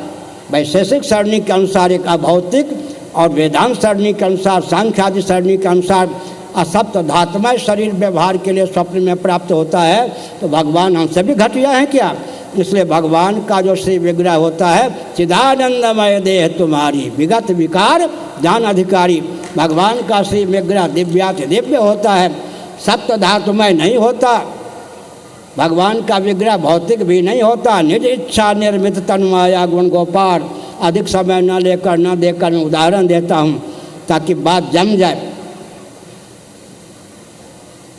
वैशेषिक सरणी के अनुसार एक अभौतिक, और वेदांत सरणी के अनुसार, सांख्य आदि सरणी के अनुसार असप्त धातुमय शरीर व्यवहार के लिए स्वप्न में प्राप्त होता है, तो भगवान हमसे भी घटिया है क्या? इसलिए भगवान का जो श्री विग्रह होता है, चिदानंदमय देह तुम्हारी विगत विकार ज्ञान अधिकारी। भगवान का श्री विग्रह दिव्याति दिव्य होता है, सप्त धातुमय नहीं होता। भगवान का विग्रह भौतिक भी नहीं होता। निज इच्छा निर्मित तन्माया गुण गोपाल। अधिक समय न लेकर न देकर मैं उदाहरण देता हूँ ताकि बात जम जाए।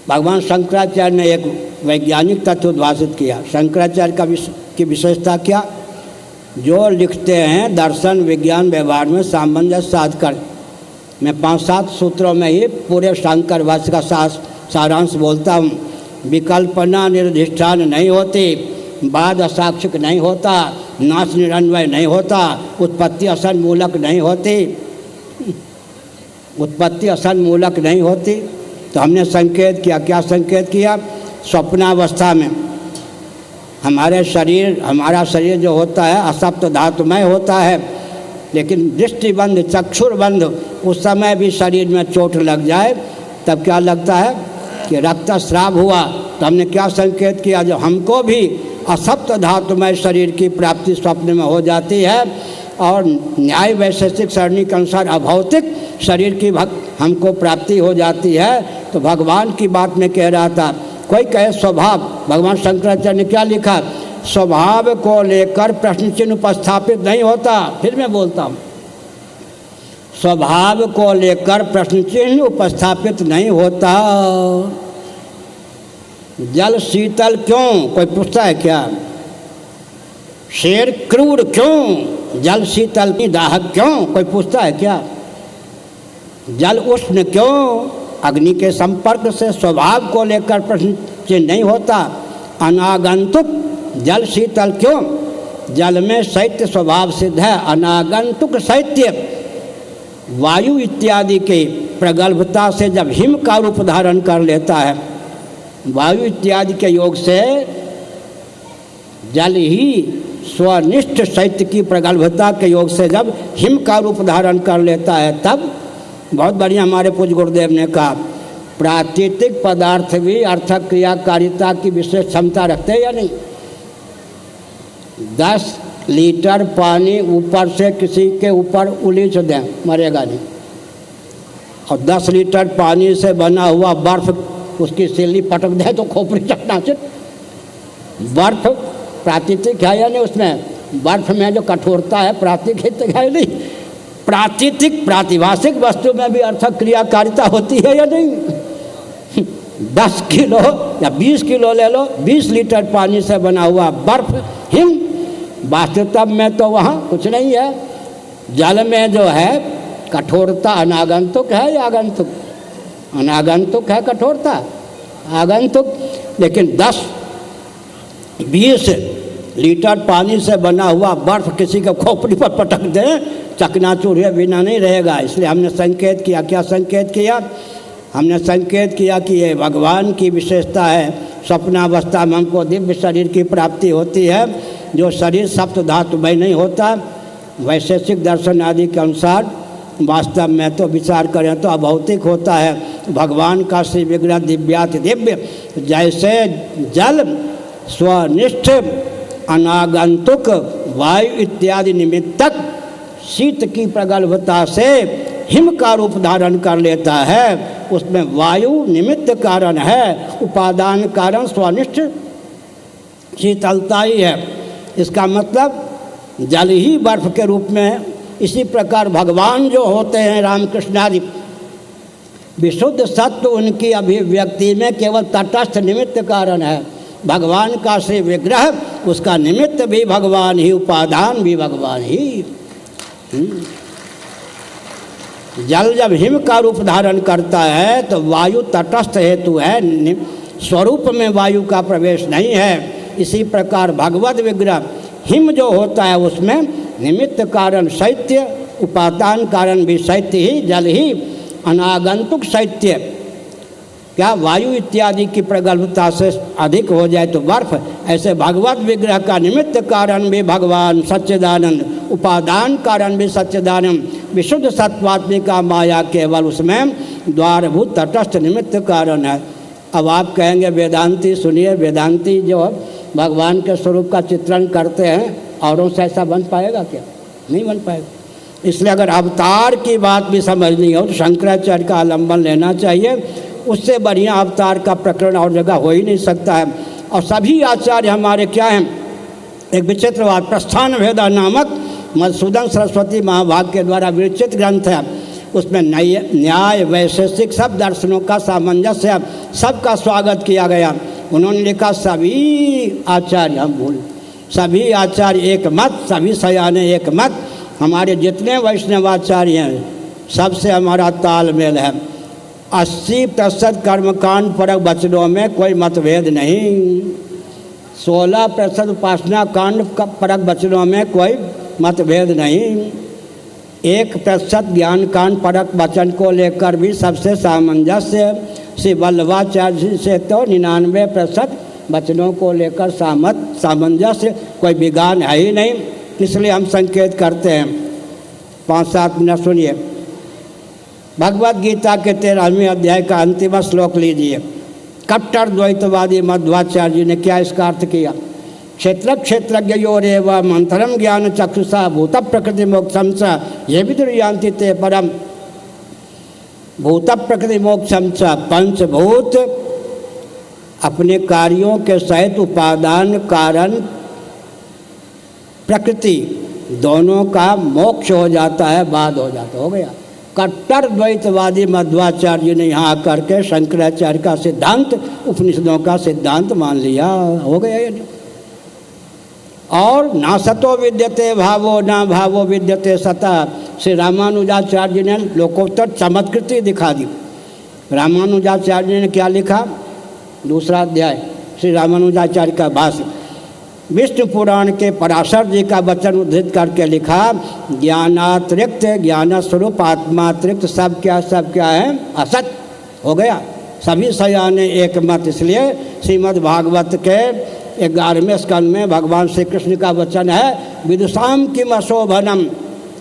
भगवान शंकराचार्य ने एक वैज्ञानिक तथ्य उद्भाषित किया। शंकराचार्य की विशेषता क्या? जो लिखते हैं दर्शन विज्ञान व्यवहार में सामंजस्य साध कर। मैं 5-7 सूत्रों में ही पूरे शंकर भाष्य का सारांश बोलता हूँ। विकल्पना निर्धिष्ठान नहीं होती, बाद असाक्षिक नहीं होता, नाश निरन्वय नहीं होता, उत्पत्ति असन मूलक नहीं होती, उत्पत्ति असन मूलक नहीं होती। तो हमने संकेत किया, क्या संकेत किया? स्वप्नावस्था में हमारा शरीर जो होता है असप्त धातुमय होता है, लेकिन दृष्टिबंध चक्षुर्बंध उस समय भी शरीर में चोट लग जाए तब क्या लगता है कि रक्तस्राव हुआ। तो हमने क्या संकेत किया, जब हमको भी असप्त धातुमय शरीर की प्राप्ति स्वप्न में हो जाती है और न्याय वैशेषिक सरणी के अनुसार अभौतिक शरीर की हमको प्राप्ति हो जाती है, तो भगवान की बात में कह रहा था। कोई कहे स्वभाव, भगवान शंकराचार्य ने क्या लिखा, स्वभाव को लेकर प्रश्न चिन्ह उपस्थापित नहीं होता। फिर मैं बोलता हूँ, स्वभाव को लेकर प्रश्न चिन्ह उपस्थापित नहीं होता। जल शीतल क्यों, कोई पूछता है क्या? शेर क्रूर क्यों, जल शीतल दाहक क्यों, कोई पूछता है क्या? जल उष्ण क्यों, अग्नि के संपर्क से स्वभाव को लेकर प्रश्न चिन्ह नहीं होता। अनागंतुक जल शीतल क्यों, जल में शैत्य स्वभाव सिद्ध है। अनागंतुक शैत्य वायु इत्यादि के प्रगल्भता से जब हिम का रूप धारण कर लेता है, वायु इत्यादि के योग से जल ही स्वनिष्ठ शैत्य की प्रगल्भता के योग से जब हिम का रूप धारण कर लेता है, तब बहुत बढ़िया हमारे पूज्य गुरुदेव ने कहा, प्राकृतिक पदार्थ भी अर्थक क्रियाकारिता की विशेष क्षमता रखते हैं या नहीं। 10 लीटर पानी ऊपर से किसी के ऊपर उलीच दें, मरेगा नहीं। और 10 लीटर पानी से बना हुआ बर्फ उसकी सिल्ली पटक दे तो खोपड़ी चकनाचूर। बर्फ प्राकृतिक है या नहीं, उसमें बर्फ में जो कठोरता है प्राकृतिक है नहीं। प्राकृतिक प्रातिभाषिक वस्तु में भी अर्थक क्रियाकारिता होती है या नहीं। 10 किलो या 20 किलो ले लो, 20 लीटर पानी से बना हुआ बर्फ हिम, वास्तव में तो वहाँ कुछ नहीं है। जल में जो है कठोरता अनागंतुक है या आगंतुक? अनागंतुक है कठोरता, आगंतुक। लेकिन 10-20 लीटर पानी से बना हुआ बर्फ किसी के खोपड़ी पर पटक दें, चकनाचूर हुए बिना नहीं रहेगा। इसलिए हमने संकेत किया, क्या संकेत किया? हमने संकेत किया कि ये भगवान की विशेषता है। स्वप्नावस्था में हमको दिव्य शरीर की प्राप्ति होती है, जो शरीर सप्त धातुमय नहीं होता। वैशेषिक दर्शन आदि के अनुसार वास्तव में तो विचार करें तो अभौतिक होता है। भगवान का श्री विग्रह दिव्याति दिव्य, जैसे जल स्वनिष्ठ अनागंतुक वायु इत्यादि निमित्तक शीत की प्रगल्भता से हिम का रूप धारण कर लेता है, उसमें वायु निमित्त कारण है, उपादान कारण स्वनिष्ठ शीतलता ही है। इसका मतलब जल ही बर्फ के रूप में है। इसी प्रकार भगवान जो होते हैं रामकृष्ण आदि, विशुद्ध सत्व उनकी अभिव्यक्ति में केवल तटस्थ निमित्त कारण है। भगवान का श्री विग्रह, उसका निमित्त भी भगवान ही, उपादान भी भगवान ही। जल जब हिम का रूप धारण करता है तो वायु तटस्थ हेतु है, स्वरूप में वायु का प्रवेश नहीं है। इसी प्रकार भगवत विग्रह हिम जो होता है उसमें निमित्त कारण शैत्य, उपादान कारण भी शैत्य ही, जल ही अनागंतुक शैत्य, क्या वायु इत्यादि की प्रगल्भता से अधिक हो जाए तो बर्फ। ऐसे भगवत विग्रह का निमित्त कारण भी भगवान सच्चिदानंद, उपादान कारण भी सच्चिदानंद, विशुद्ध सत्वात्मिका माया केवल उसमें द्वारभूत तटस्थ निमित्त कारण है। अब आप कहेंगे वेदांती, सुनिए, वेदांती जो भगवान के स्वरूप का चित्रण करते हैं, औरों से ऐसा बन पाएगा क्या? नहीं बन पाएगा। इसलिए अगर अवतार की बात भी समझनी हो तो शंकराचार्य का आलम्बन लेना चाहिए। उससे बढ़िया अवतार का प्रकरण और जगह हो ही नहीं सकता है। और सभी आचार्य हमारे क्या हैं, एक विचित्रवाद प्रस्थान भेदा नामक मधुसूदन सरस्वती महाभाग के द्वारा विरचित ग्रंथ है। उसमें न्याय वैशेषिक सब दर्शनों का सामंजस्य, सबका स्वागत किया गया। उन्होंने लिखा सभी आचार्य, हम भूल, सभी आचार्य एक मत, सभी सयाने एक मत। हमारे जितने वैष्णवाचार्य हैं सबसे हमारा तालमेल है। 80% कर्मकांड परक वचनों में कोई मतभेद नहीं, 16% उपासना कांड परक वचनों में कोई मतभेद नहीं, 1% ज्ञान कांड परक वचन को लेकर भी सबसे सामंजस्य। श्री वल्लभाचार्य से तो 99% वचनों को लेकर सामंजस्य, कोई विज्ञान है ही नहीं। इसलिए हम संकेत करते हैं 5-7 मिनट सुनिए। भगवत गीता के 13वें अध्याय का अंतिम श्लोक लीजिए। कट्टर द्वैतवादी मध्वाचार्य जी ने क्या इसका अर्थ किया? क्षेत्र क्षेत्रज्ञयोरेव मंत्रम ज्ञान चक्षुषा भूत प्रकृति मोक्षम च ये विदुर्यान्ति ते परम। भूत प्रकृति मोक्षम च, पंचभूत अपने कार्यों के सहित उपादान कारण प्रकृति दोनों का मोक्ष हो जाता है, बाद हो जाता, हो गया। कट्टर द्वैतवादी मध्वाचार्य ने यहाँ आकर के शंकराचार्य का सिद्धांत, उपनिषदों का सिद्धांत मान लिया, हो गया ये। और ना सतो विद्यते भावो ना भावो विद्यते सता, श्री रामानुजाचार्य ने लोकोत्तर चमत्कृति दिखा दी। रामानुजाचार्य ने क्या लिखा? 2 अध्याय श्री रामानुजाचार्य का भाष्य, विष्णु पुराण के पराशर जी का वचन उद्धृत करके लिखा, ज्ञानातिरिक्त ज्ञान स्वरूप आत्मातिरिक्त सब क्या है? असत, हो गया। सभी सयाने एक मत। इसलिए श्रीमद् भागवत के 11वें स्कंद में भगवान श्री कृष्ण का वचन है, विदुषाम किम अशोभनम,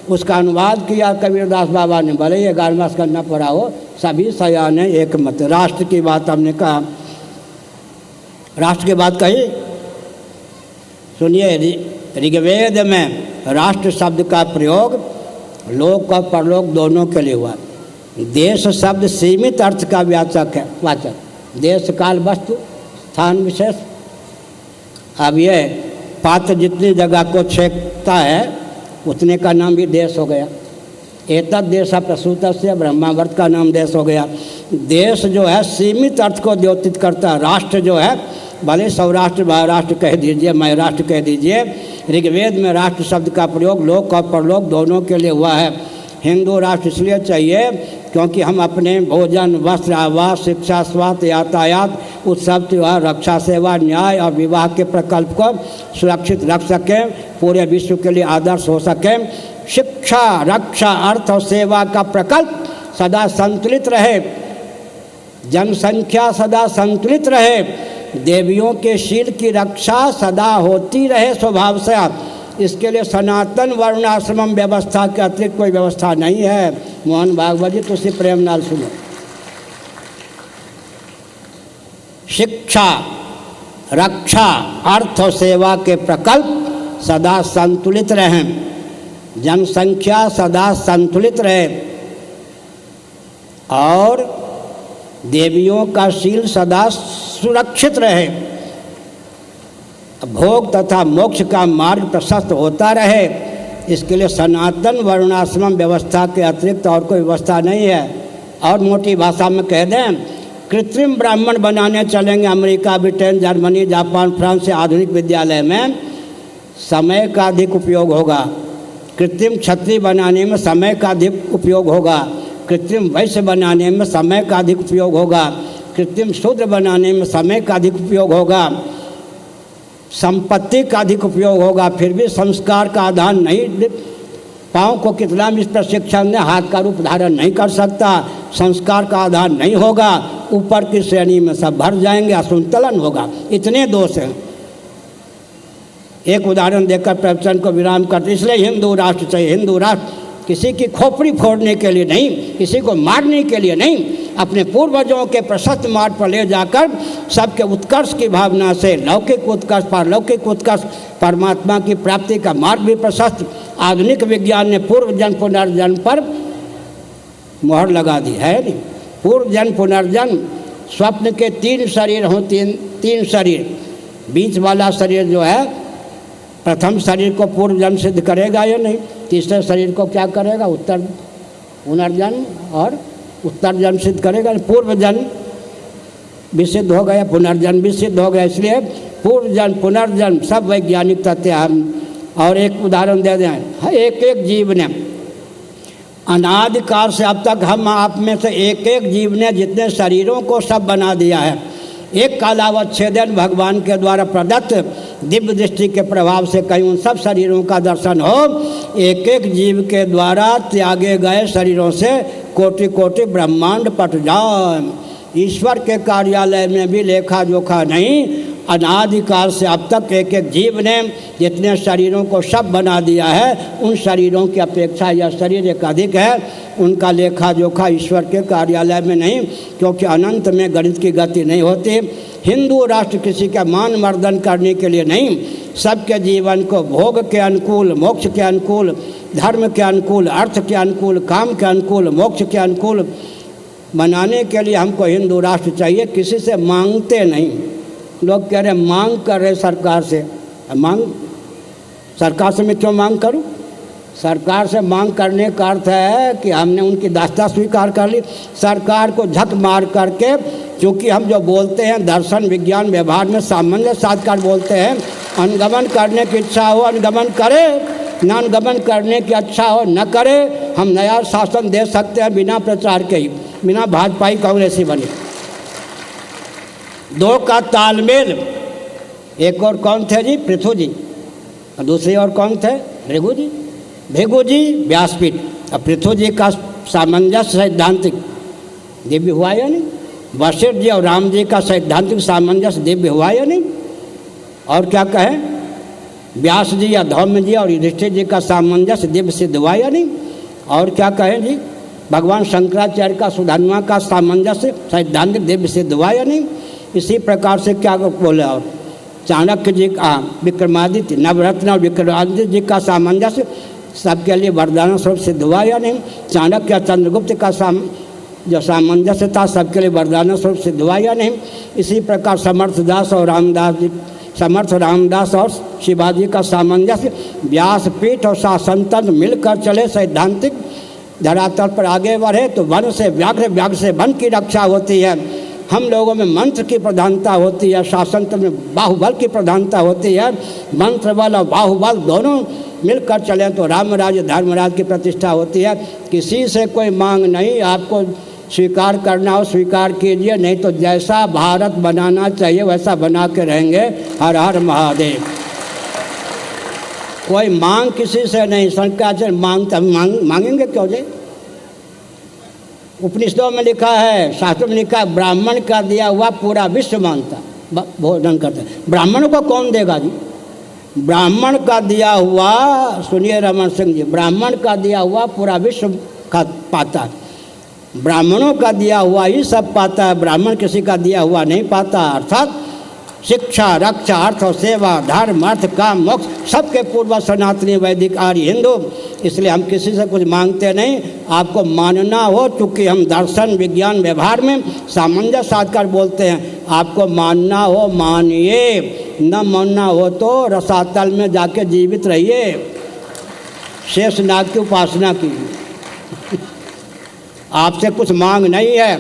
उसका अनुवाद किया कबीरदास बाबा ने, भले ये 11वां स्कंद न पढ़ा हो, सभी सयाने एक मत। राष्ट्र की बात हमने कहा, राष्ट्र की बात कही, सुनिए। ऋग्वेद में राष्ट्र शब्द का प्रयोग लोक और परलोक दोनों के लिए हुआ। देश शब्द सीमित अर्थ का वाचक है, वाचक, देश काल वस्तु स्थान विशेष। अब ये पात्र जितनी जगह को छेकता है उतने का नाम भी देश हो गया। एतद देश प्रसूत से ब्रह्मावर्त का नाम देश हो गया। देश जो है सीमित अर्थ को द्योतित करता है। राष्ट्र जो है, भले सौराष्ट्र महाराष्ट्र कह दीजिए, मैं राष्ट्र कह दीजिए, ऋग्वेद में राष्ट्र शब्द का प्रयोग लोक और परलोक दोनों के लिए हुआ है। हिंदू राष्ट्र इसलिए चाहिए क्योंकि हम अपने भोजन, वस्त्र, आवास, शिक्षा, स्वास्थ्य, यातायात, उत्सव, त्योहार, रक्षा, सेवा, न्याय और विवाह के प्रकल्प को सुरक्षित रख सकें, पूरे विश्व के लिए आदर्श हो सकें। शिक्षा, रक्षा, अर्थ और सेवा का प्रकल्प सदा संतुलित रहे, जनसंख्या सदा संतुलित रहे, देवियों के शील की रक्षा सदा होती रहे स्वभाव से। इसके लिए सनातन वर्णाश्रम व्यवस्था के अतिरिक्त कोई व्यवस्था नहीं है। मोहन भागवत जी तुलसी प्रेम नाल सुनो। शिक्षा, रक्षा, अर्थ और सेवा के प्रकल्प सदा संतुलित रहें, जनसंख्या सदा संतुलित रहे और देवियों का शील सदा सुरक्षित रहे, भोग तथा मोक्ष का मार्ग प्रशस्त होता रहे। इसके लिए सनातन वर्णाश्रम व्यवस्था के अतिरिक्त और कोई व्यवस्था नहीं है। और मोटी भाषा में कह दें, कृत्रिम ब्राह्मण बनाने चलेंगे America, Britain, Germany, Japan, France से आधुनिक विद्यालय में, समय का अधिक उपयोग होगा। कृत्रिम क्षत्रिय बनाने में समय का अधिक उपयोग होगा, कृत्रिम वैश्य बनाने में समय का अधिक उपयोग होगा, कृत्रिम शूद्र बनाने में समय का अधिक उपयोग होगा, संपत्ति का अधिक उपयोग होगा। फिर भी संस्कार का आधान नहीं, पाँव को कितना भी प्रशिक्षण ने हाथ का रूप धारण नहीं कर सकता, संस्कार का आधान नहीं होगा, ऊपर की श्रेणी में सब भर जाएंगे, असंतुलन होगा। इतने दोष हैं। एक उदाहरण देकर प्रवचन को विराम करते, इसलिए हिंदू राष्ट्र चाहिए। हिंदू राष्ट्र किसी की खोपड़ी फोड़ने के लिए नहीं, किसी को मारने के लिए नहीं, अपने पूर्वजों के प्रशस्त मार्ग पर ले जाकर सबके उत्कर्ष की भावना से लौकिक उत्कर्ष, पारलौकिक उत्कर्ष, परमात्मा की प्राप्ति का मार्ग भी प्रशस्त। आधुनिक विज्ञान ने पूर्व जन्म पुनर्जन्म पर मोहर लगा दी है। नहीं, पूर्व जन्म पुनर्जन्म, स्वप्न के 3 शरीर हों, तीन शरीर, बीच वाला शरीर जो है प्रथम शरीर को पूर्व जन्म सिद्ध करेगा या नहीं, तीसरे शरीर को क्या करेगा, उत्तर पुनर्जन्म और उत्तर जन्म सिद्ध करेगा। पूर्व जन्म भी सिद्ध हो गया, पुनर्जन्म भी सिद्ध हो गया। इसलिए पूर्व जन्म पुनर्जन्म सब वैज्ञानिक तथ्य हम। और एक उदाहरण दे दें, एक एक जीव ने अनादिकाल से अब तक हम आप में से एक एक जीव ने जितने शरीरों को सब बना दिया है, एक कालावच्छेदन भगवान के द्वारा प्रदत्त दिव्य दृष्टि के प्रभाव से कहीं उन सब शरीरों का दर्शन हो। एक एक जीव के द्वारा त्यागे गए शरीरों से कोटि कोटि ब्रह्मांड पट जाए। ईश्वर के कार्यालय में भी लेखा जोखा नहीं, अनादिकाल से अब तक एक एक जीव ने जितने शरीरों को सब बना दिया है, उन शरीरों की अपेक्षा यह शरीर एक अधिक है। उनका लेखा जोखा ईश्वर के कार्यालय में नहीं, क्योंकि अनंत में गणित की गति नहीं होती। हिंदू राष्ट्र किसी का मान मर्दन करने के लिए नहीं, सबके जीवन को भोग के अनुकूल, मोक्ष के अनुकूल, धर्म के अनुकूल, अर्थ के अनुकूल, काम के अनुकूल, मोक्ष के अनुकूल बनाने के लिए हमको हिंदू राष्ट्र चाहिए। किसी से मांगते नहीं। लोग कह रहे मांग कर रहे सरकार से। मांग सरकार से मैं क्यों मांग करूं? सरकार से मांग करने का अर्थ है कि हमने उनकी दास्ता स्वीकार कर ली। सरकार को झक मार करके, क्योंकि हम जो बोलते हैं दर्शन विज्ञान व्यवहार में सामान्य साधकार बोलते हैं, अनुगमन करने की इच्छा हो अनुगमन करे, न अनुगमन करने की इच्छा हो न करे। हम नया शासन दे सकते हैं बिना प्रचार के ही, बिना भाजपाई कांग्रेसी बने। दो का तालमेल। एक और कौन थे जी? पृथु जी। और दूसरी और कौन थे? भृगु जी। भृगु जी व्यासपीठ, और पृथु जी का सामंजस्य सैद्धांतिक दिव्य हुआ या नहीं? वशिष्ठ जी और राम जी का सैद्धांतिक सामंजस्य दिव्य हुआ या नहीं? और क्या कहें, व्यास जी या धौम्य जी और युधिष्ठिर जी का सामंजस्य दिव्य सिद्ध हुआ या नहीं? और क्या कहें जी, भगवान शंकराचार्य का सुधन्वा का सामंजस्य सैद्धांतिक दिव्य सिद्ध हुआ या नहीं? इसी प्रकार से क्या बोले, और चाणक्य जी का, विक्रमादित्य नवरत्न और विक्रमादित्य जी का सामंजस्य सबके लिए वरदान स्वरूप सिद्ध हुआ या नहीं? चाणक्य चंद्रगुप्त का जो सामंजस्य था सबके लिए वरदान स्वरूप सिद्ध हुआ या नहीं? इसी प्रकार समर्थ रामदास और शिवाजी का सामंजस्य, व्यासपीठ और शासनतंत्र मिलकर चले, सैद्धांतिक धरातल पर आगे बढ़े तो वन से व्याघ्र, व्याघ्र से वन की रक्षा होती है। हम लोगों में मंत्र की प्रधानता होती है, शासनतंत्र में बाहुबल की प्रधानता होती है। मंत्र बल और बाहुबल दोनों मिलकर चले तो रामराज धर्मराज की प्रतिष्ठा होती है। किसी से कोई मांग नहीं, आपको स्वीकार करना हो स्वीकार कीजिए, नहीं तो जैसा भारत बनाना चाहिए वैसा बना के रहेंगे। हर हर महादेव। कोई मांग किसी से नहीं। शंकराचार्य मांगेंगे क्यों जी? उपनिषदों में लिखा है, शास्त्रों में लिखा है, ब्राह्मण का दिया हुआ पूरा विश्व मांगता भोजन करता है। ब्राह्मण को कौन देगा जी? ब्राह्मण का दिया हुआ, सुनिए रमन सिंह जी, ब्राह्मण का दिया हुआ पूरा विश्व का पाता है। ब्राह्मणों का दिया हुआ ही सब पाता है, ब्राह्मण किसी का दिया हुआ नहीं पाता। अर्थात शिक्षा, रक्षा, अर्थ और सेवा, धर्म, अर्थ, काम, मोक्ष सबके पूर्व सनातनी वैदिक आर्य हिंदू। इसलिए हम किसी से कुछ मांगते नहीं। आपको मानना हो, चूँकि हम दर्शन विज्ञान व्यवहार में सामंजस्य साधकर बोलते हैं, आपको मानना हो मानिए, न मानना हो तो रसातल में जाके जीवित रहिए, शेष नाग की उपासना कीजिए। आपसे कुछ मांग नहीं है।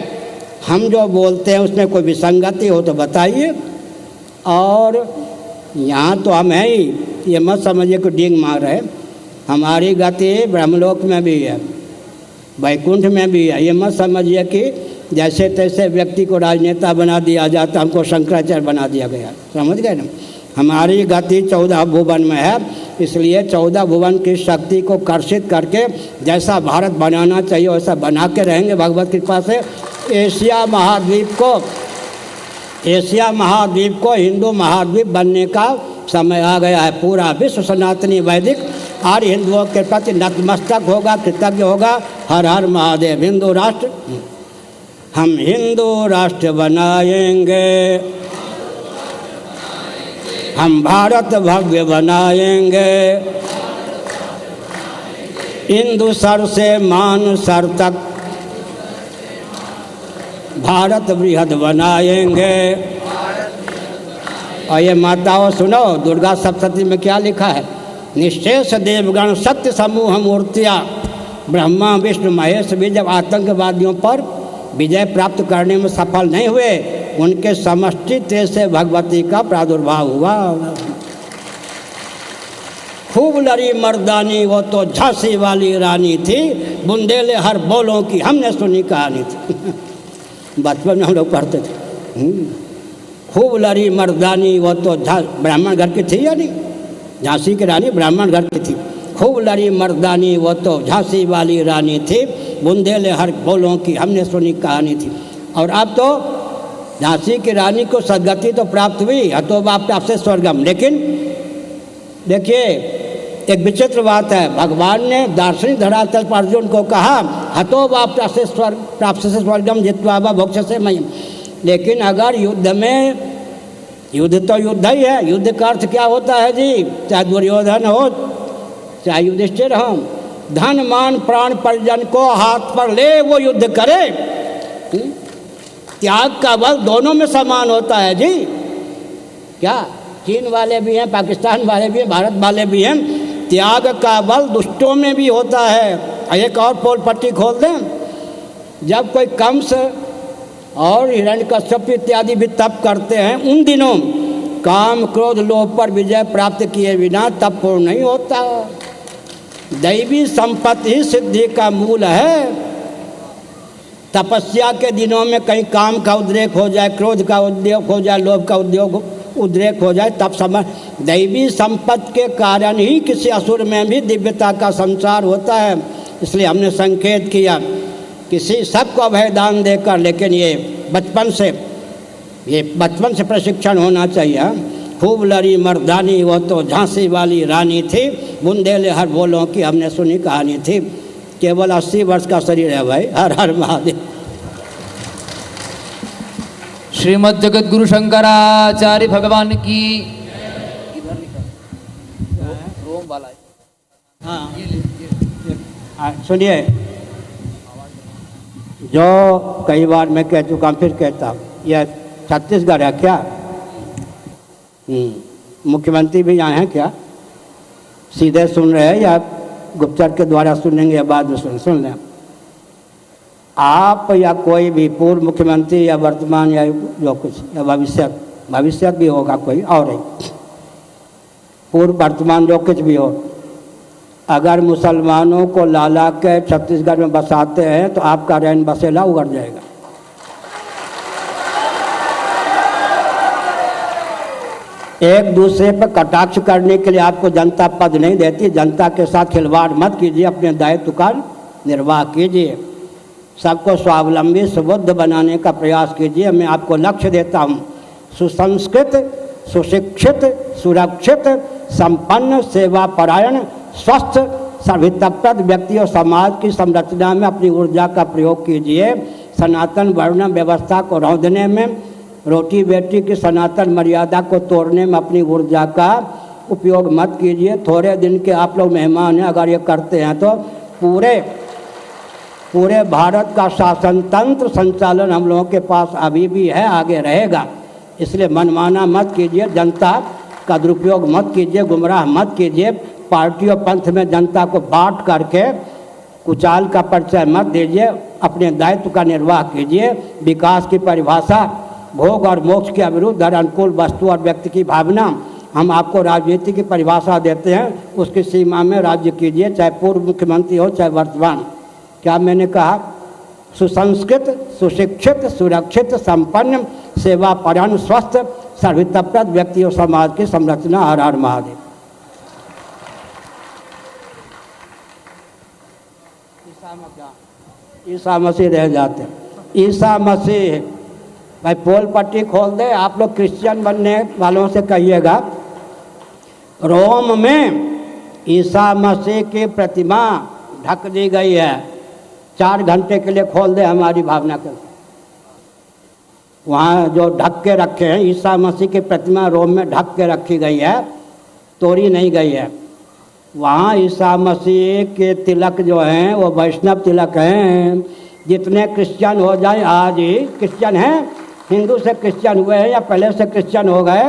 हम जो बोलते हैं उसमें कोई विसंगति हो तो बताइए। और यहाँ तो हम हैं ही, ये मत समझिए कि डींग मार रहे। हमारी गति ब्रह्मलोक में भी है, वैकुंठ में भी है। ये मत समझिए कि जैसे तैसे व्यक्ति को राजनेता बना दिया जाता, हमको शंकराचार्य बना दिया गया। समझ गए ना? हमारी गति 14 भुवन में है, इसलिए 14 भुवन की शक्ति को कर्षित करके जैसा भारत बनाना चाहिए वैसा बना के रहेंगे भगवत कृपा से। एशिया महाद्वीप को हिंदू महाद्वीप बनने का समय आ गया है। पूरा विश्व सनातनी वैदिक आर्य हिंदुओं के प्रति नतमस्तक होगा, कृतज्ञ होगा। हर हर महादेव। हिंदू राष्ट्र, हम हिंदू राष्ट्र बनाएंगे, हम भारत भव्य बनाएंगे, हिंदू सर से मान सर तक भारत बृहद बनाएंगे। और ये माताओं सुनो, दुर्गा सप्तशती में क्या लिखा है? निश्चेष देवगण सत्य समूह मूर्तियाँ, ब्रह्मा विष्णु महेश भी जब आतंकवादियों पर विजय प्राप्त करने में सफल नहीं हुए, उनके समष्टि तेज से भगवती का प्रादुर्भाव हुआ। खूब लड़ी मर्दानी, वो तो झांसी वाली रानी थी, बुंदेले हर बोलों की हमने सुनी कहानी थी। बचपन में हम लोग पढ़ते थे। खूब लड़ी मर्दानी, वो तो ब्राह्मण घर की थी या नहीं? झांसी की रानी ब्राह्मण घर की थी। खूब लड़ी मर्दानी, वो तो झांसी वाली रानी थी, बुंदेले हर बोलों की हमने सुनी कहानी थी। और अब तो झांसी की रानी को सदगति तो प्राप्त हुई, हतो वा प्राप्त स्वर्गम। लेकिन देखिए एक विचित्र बात है, भगवान ने दार्शनिक धरातल पर अर्जुन को कहा हतो वा प्राप्त स्वर्गम जित्वा वा भोक्ष से मयम। लेकिन अगर युद्ध में, युद्ध तो युद्ध ही है, युद्ध का अर्थ क्या होता है जी, चाहे दुर्योधन हो चाहे युधिष्ठिर हो, धन मान प्राण परिजन को हाथ पर ले वो युद्ध करे। त्याग का बल दोनों में समान होता है जी। क्या चीन वाले भी हैं, पाकिस्तान वाले भी हैं, भारत वाले भी हैं, त्याग का बल दुष्टों में भी होता है। एक और पोल पट्टी खोल दें, जब कोई कंस और हिरण्यकश्यप इत्यादि भी तप करते हैं, उन दिनों काम क्रोध लोभ पर विजय प्राप्त किए बिना तप पूर्ण नहीं होता। दैवी संपत्ति ही सिद्धि का मूल है। तपस्या के दिनों में कहीं काम का उद्रेक हो जाए, क्रोध का उद्रेक हो जाए, लोभ का उद्रेक हो जाए, तब समय दैवी संपत्ति के कारण ही किसी असुर में भी दिव्यता का संचार होता है। इसलिए हमने संकेत किया किसी सबको अभय दान देकर, लेकिन ये बचपन से प्रशिक्षण होना चाहिए। खूब लड़ी मर्दानी वो तो झांसी वाली रानी थी, बुंदेले हर बोलों की हमने सुनी कहानी थी। केवल 80 वर्ष का शरीर है भाई, हर हर महादेव। श्रीमद् जगत गुरु शंकराचार्य भगवान की। रोम वाला है। हाँ सुनिए, जो कई बार मैं कह चुका हूँ, फिर कहता हूँ, यह छत्तीसगढ़ है क्या? मुख्यमंत्री भी यहाँ हैं क्या? सीधे सुन रहे हैं या गुप्तचर के द्वारा सुनेंगे या बाद में सुन लें? आप या कोई भी पूर्व मुख्यमंत्री या वर्तमान या जो कुछ या भविष्य भी होगा कोई और ही, पूर्व वर्तमान जो कुछ भी हो, अगर मुसलमानों को लाला के छत्तीसगढ़ में बसाते हैं तो आपका रैन बसेला उगड़ जाएगा। एक दूसरे पर कटाक्ष करने के लिए आपको जनता पद नहीं देती। जनता के साथ खिलवाड़ मत कीजिए, अपने दायित्व का निर्वाह कीजिए, सबको स्वावलंबी सुबुद्ध बनाने का प्रयास कीजिए। मैं आपको लक्ष्य देता हूँ, सुसंस्कृत, सुशिक्षित, सुरक्षित, संपन्न, सेवापरायण, स्वस्थ, सर्वहितप्रद व्यक्ति और समाज की संरचना में अपनी ऊर्जा का प्रयोग कीजिए। सनातन वर्ण व्यवस्था को रौंदने में, रोटी बेटी की सनातन मर्यादा को तोड़ने में अपनी ऊर्जा का उपयोग मत कीजिए। थोड़े दिन के आप लोग मेहमान हैं, अगर ये करते हैं तो पूरे भारत का शासन तंत्र संचालन हम लोगों के पास अभी भी है, आगे रहेगा। इसलिए मनमाना मत कीजिए, जनता का दुरुपयोग मत कीजिए, गुमराह मत कीजिए। पार्टी और पंथ में जनता को बांट करके कुचाल का परिचय मत दीजिए। अपने दायित्व का निर्वाह कीजिए। विकास की परिभाषा भोग और मोक्ष के अविरुद्ध हर अनुकूल वस्तु और व्यक्ति की भावना, हम आपको राजनीति की परिभाषा देते हैं, उसकी सीमा में राज्य कीजिए, चाहे पूर्व मुख्यमंत्री हो चाहे वर्तमान। क्या मैंने कहा? सुसंस्कृत, सुशिक्षित, सुरक्षित, संपन्न, सेवापरायण, स्वस्थ, सर्वहितप्रद व्यक्ति और समाज की संरचना। हर हर महादेव। ईसा मसीह रह जाते, ईसा मसीह। भाई पोल पट्टी खोल दे, आप लोग क्रिश्चियन बनने वालों से कहिएगा, रोम में ईसा मसीह की प्रतिमा ढक दी गई है। 4 घंटे के लिए खोल दे हमारी भावना के, वहाँ जो ढक के रखे हैं ईसा मसीह की प्रतिमा रोम में ढक के रखी गई है, तोड़ी नहीं गई है। वहाँ ईसा मसीह के तिलक जो हैं वो वैष्णव तिलक हैं। जितने क्रिश्चियन हो जाए, आज ही क्रिश्चियन हैं, हिंदू से क्रिश्चियन हुए हैं या पहले से क्रिश्चियन हो गए,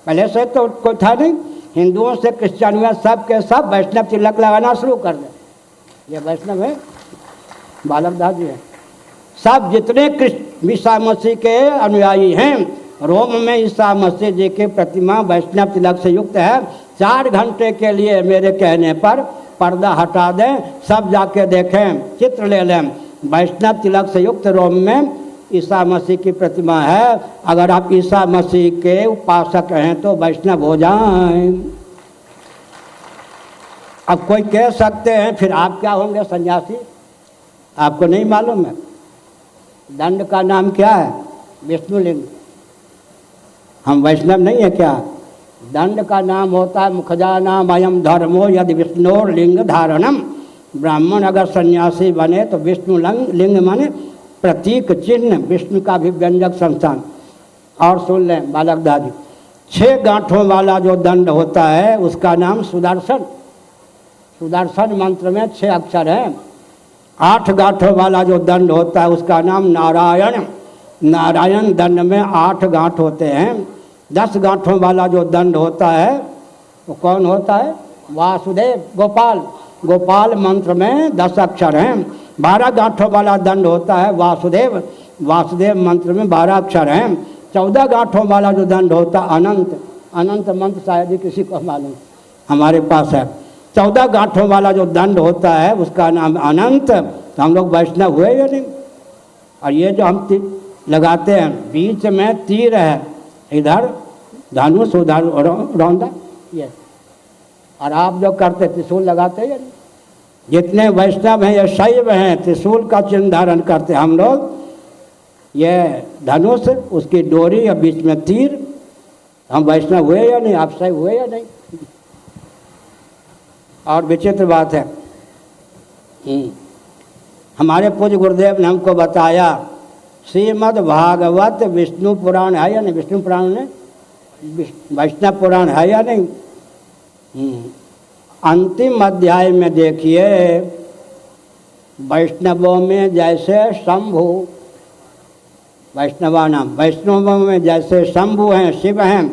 पहले से तो कोई था नहीं, हिंदुओं से क्रिश्चियन हुए, सब के सब वैष्णव तिलक लगाना शुरू कर दें। ये वैष्णव है, बालक दास जी है, सब जितने ईसा मसीह के अनुयायी हैं, रोम में ईसा मसीह जी की प्रतिमा वैष्णव तिलक से युक्त है। 4 घंटे के लिए मेरे कहने पर पर्दा हटा दें, सब जाके देखें, चित्र ले लें, वैष्णव तिलक से युक्त रोम में ईसा मसीह की प्रतिमा है। अगर आप ईसा मसीह के उपासक हैं तो वैष्णव हो जाएं। अब कोई कह सकते हैं फिर आप क्या होंगे सन्यासी? आपको नहीं मालूम है? दंड का नाम क्या है? विष्णुलिंग। हम वैष्णव नहीं है क्या? दंड का नाम होता है मुखजा नाम अयम धर्मो यदि विष्णुर लिंग धारणम। ब्राह्मण अगर सन्यासी बने तो विष्णु लिंग माने प्रतीक चिन्ह, विष्णु का भी व्यंजक संस्थान। और सुन लें बालक दादी, 6 गांठों वाला जो दंड होता है उसका नाम सुदर्शन। सुदर्शन मंत्र में 6 अक्षर हैं। 8 गांठों वाला जो दंड होता है उसका नाम नारायण। नारायण दंड में 8 गांठ होते हैं। 10 गांठों वाला जो दंड होता है वो कौन होता है? वासुदेव, गोपाल। गोपाल मंत्र में 10 अक्षर हैं। 12 गांठों वाला दंड होता है वासुदेव। वासुदेव मंत्र में 12 अक्षर हैं। 14 गांठों वाला जो दंड होता है अनंत। अनंत मंत्र शायद ही किसी को मालूम, हमारे पास है। 14 गांठों वाला जो दंड होता है उसका नाम अनंत। तो हम लोग वैष्णव हुए या नहीं? और ये जो हम लगाते हैं, बीच में तीर है, इधर धनुष उधर रौंदा, ये। और आप जो करते त्रिशूल लगाते हैं या नहीं? जितने वैष्णव हैं ये शैव हैं, त्रिशूल का चिन्ह धारण करते। हम लोग ये धनुष, उसकी डोरी या बीच में तीर। हम वैष्णव हुए या नहीं? आप शैव हुए या नहीं? और विचित्र बात है, हमारे पूज्य गुरुदेव ने हमको बताया, श्रीमद् भागवत विष्णु पुराण है या नहीं? विष्णु पुराण ने वैष्णव पुराण है या नहीं? अंतिम अध्याय में देखिए, वैष्णवों में जैसे शंभु, वैष्णवा नाम, वैष्णवों में जैसे शंभु हैं, शिव हैं,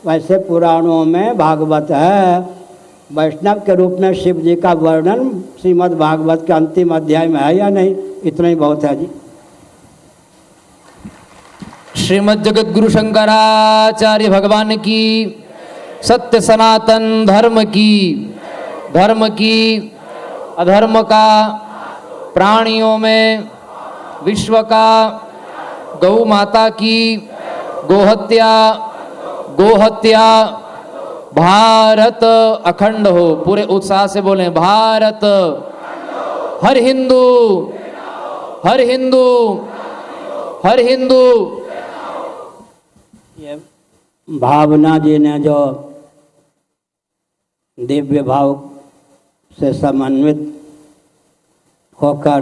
वैसे पुराणों में भागवत है। वैष्णव के रूप में शिव जी का वर्णन श्रीमद् भागवत के अंतिम अध्याय में है या नहीं? इतना ही बहुत है जी। श्रीमद् जगत गुरु शंकराचार्य भगवान की, सत्य सनातन धर्म की अधर्म का, प्राणियों में विश्व का, गौ माता की गोहत्या भारत अखंड हो। पूरे उत्साह से बोलें, भारत, हर हिंदू, हर हिंदू, हर हिंदू। ये भावना जी ने जो दिव्य भाव से समन्वित होकर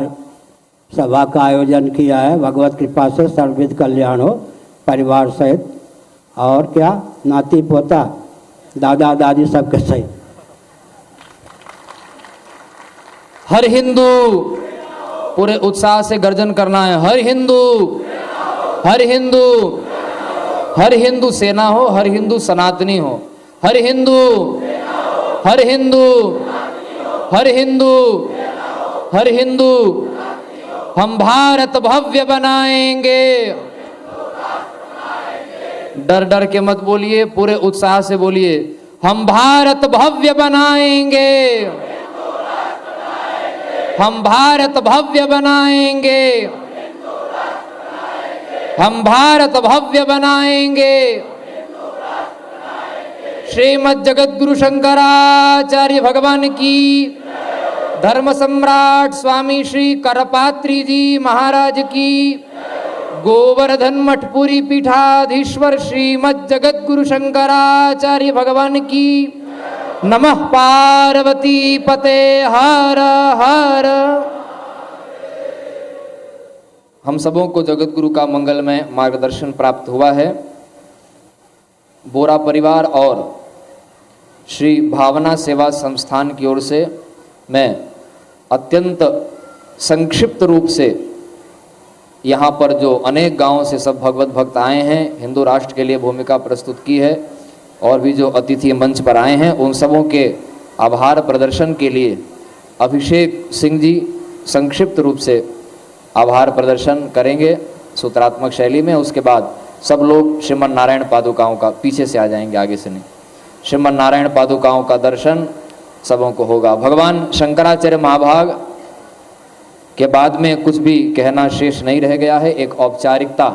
सभा का आयोजन किया है, भगवत कृपा से सर्वविध कल्याण हो परिवार सहित। और क्या, नाती पोता, दादा दादी सबके सही। हर हिंदू, पूरे उत्साह से गर्जन करना है, हर हिंदू, हर हिंदू, हर हिंदू सेना हो, हर हिंदू सनातनी हो, हर हिंदू, हर हिंदू, हर हिंदू, हर हिंदू। हम भारत भव्य बनाएंगे। डर डर के मत बोलिए, पूरे उत्साह से बोलिए, हम भारत भव्य बनाएंगे, हम भारत भव्य बनाएंगे, हम भारत भव्य बनाएंगे। श्रीमद् जगत गुरु शंकराचार्य भगवान की, धर्म सम्राट स्वामी श्री करपात्री जी महाराज की, गोवर्धन मठपुरी पीठाधीश्वर श्रीमद् जगत गुरु शंकराचार्य भगवान की। नमः पार्वती पते हर हर। हम सबों को जगत गुरु का मंगलमय मार्गदर्शन प्राप्त हुआ है। बोरा परिवार और श्री भावना सेवा संस्थान की ओर से मैं अत्यंत संक्षिप्त रूप से यहाँ पर जो अनेक गांवों से सब भगवत भक्त आए हैं, हिंदू राष्ट्र के लिए भूमिका प्रस्तुत की है, और भी जो अतिथि मंच पर आए हैं, उन सबों के आभार प्रदर्शन के लिए अभिषेक सिंह जी संक्षिप्त रूप से आभार प्रदर्शन करेंगे सूत्रात्मक शैली में। उसके बाद सब लोग श्रीमन नारायण पादुकाओं का, पीछे से आ जाएंगे, आगे से नहीं, श्रीमन नारायण पादुकाओं का दर्शन सबों को होगा। भगवान शंकराचार्य महाभाग के बाद में कुछ भी कहना शेष नहीं रह गया है। एक औपचारिकता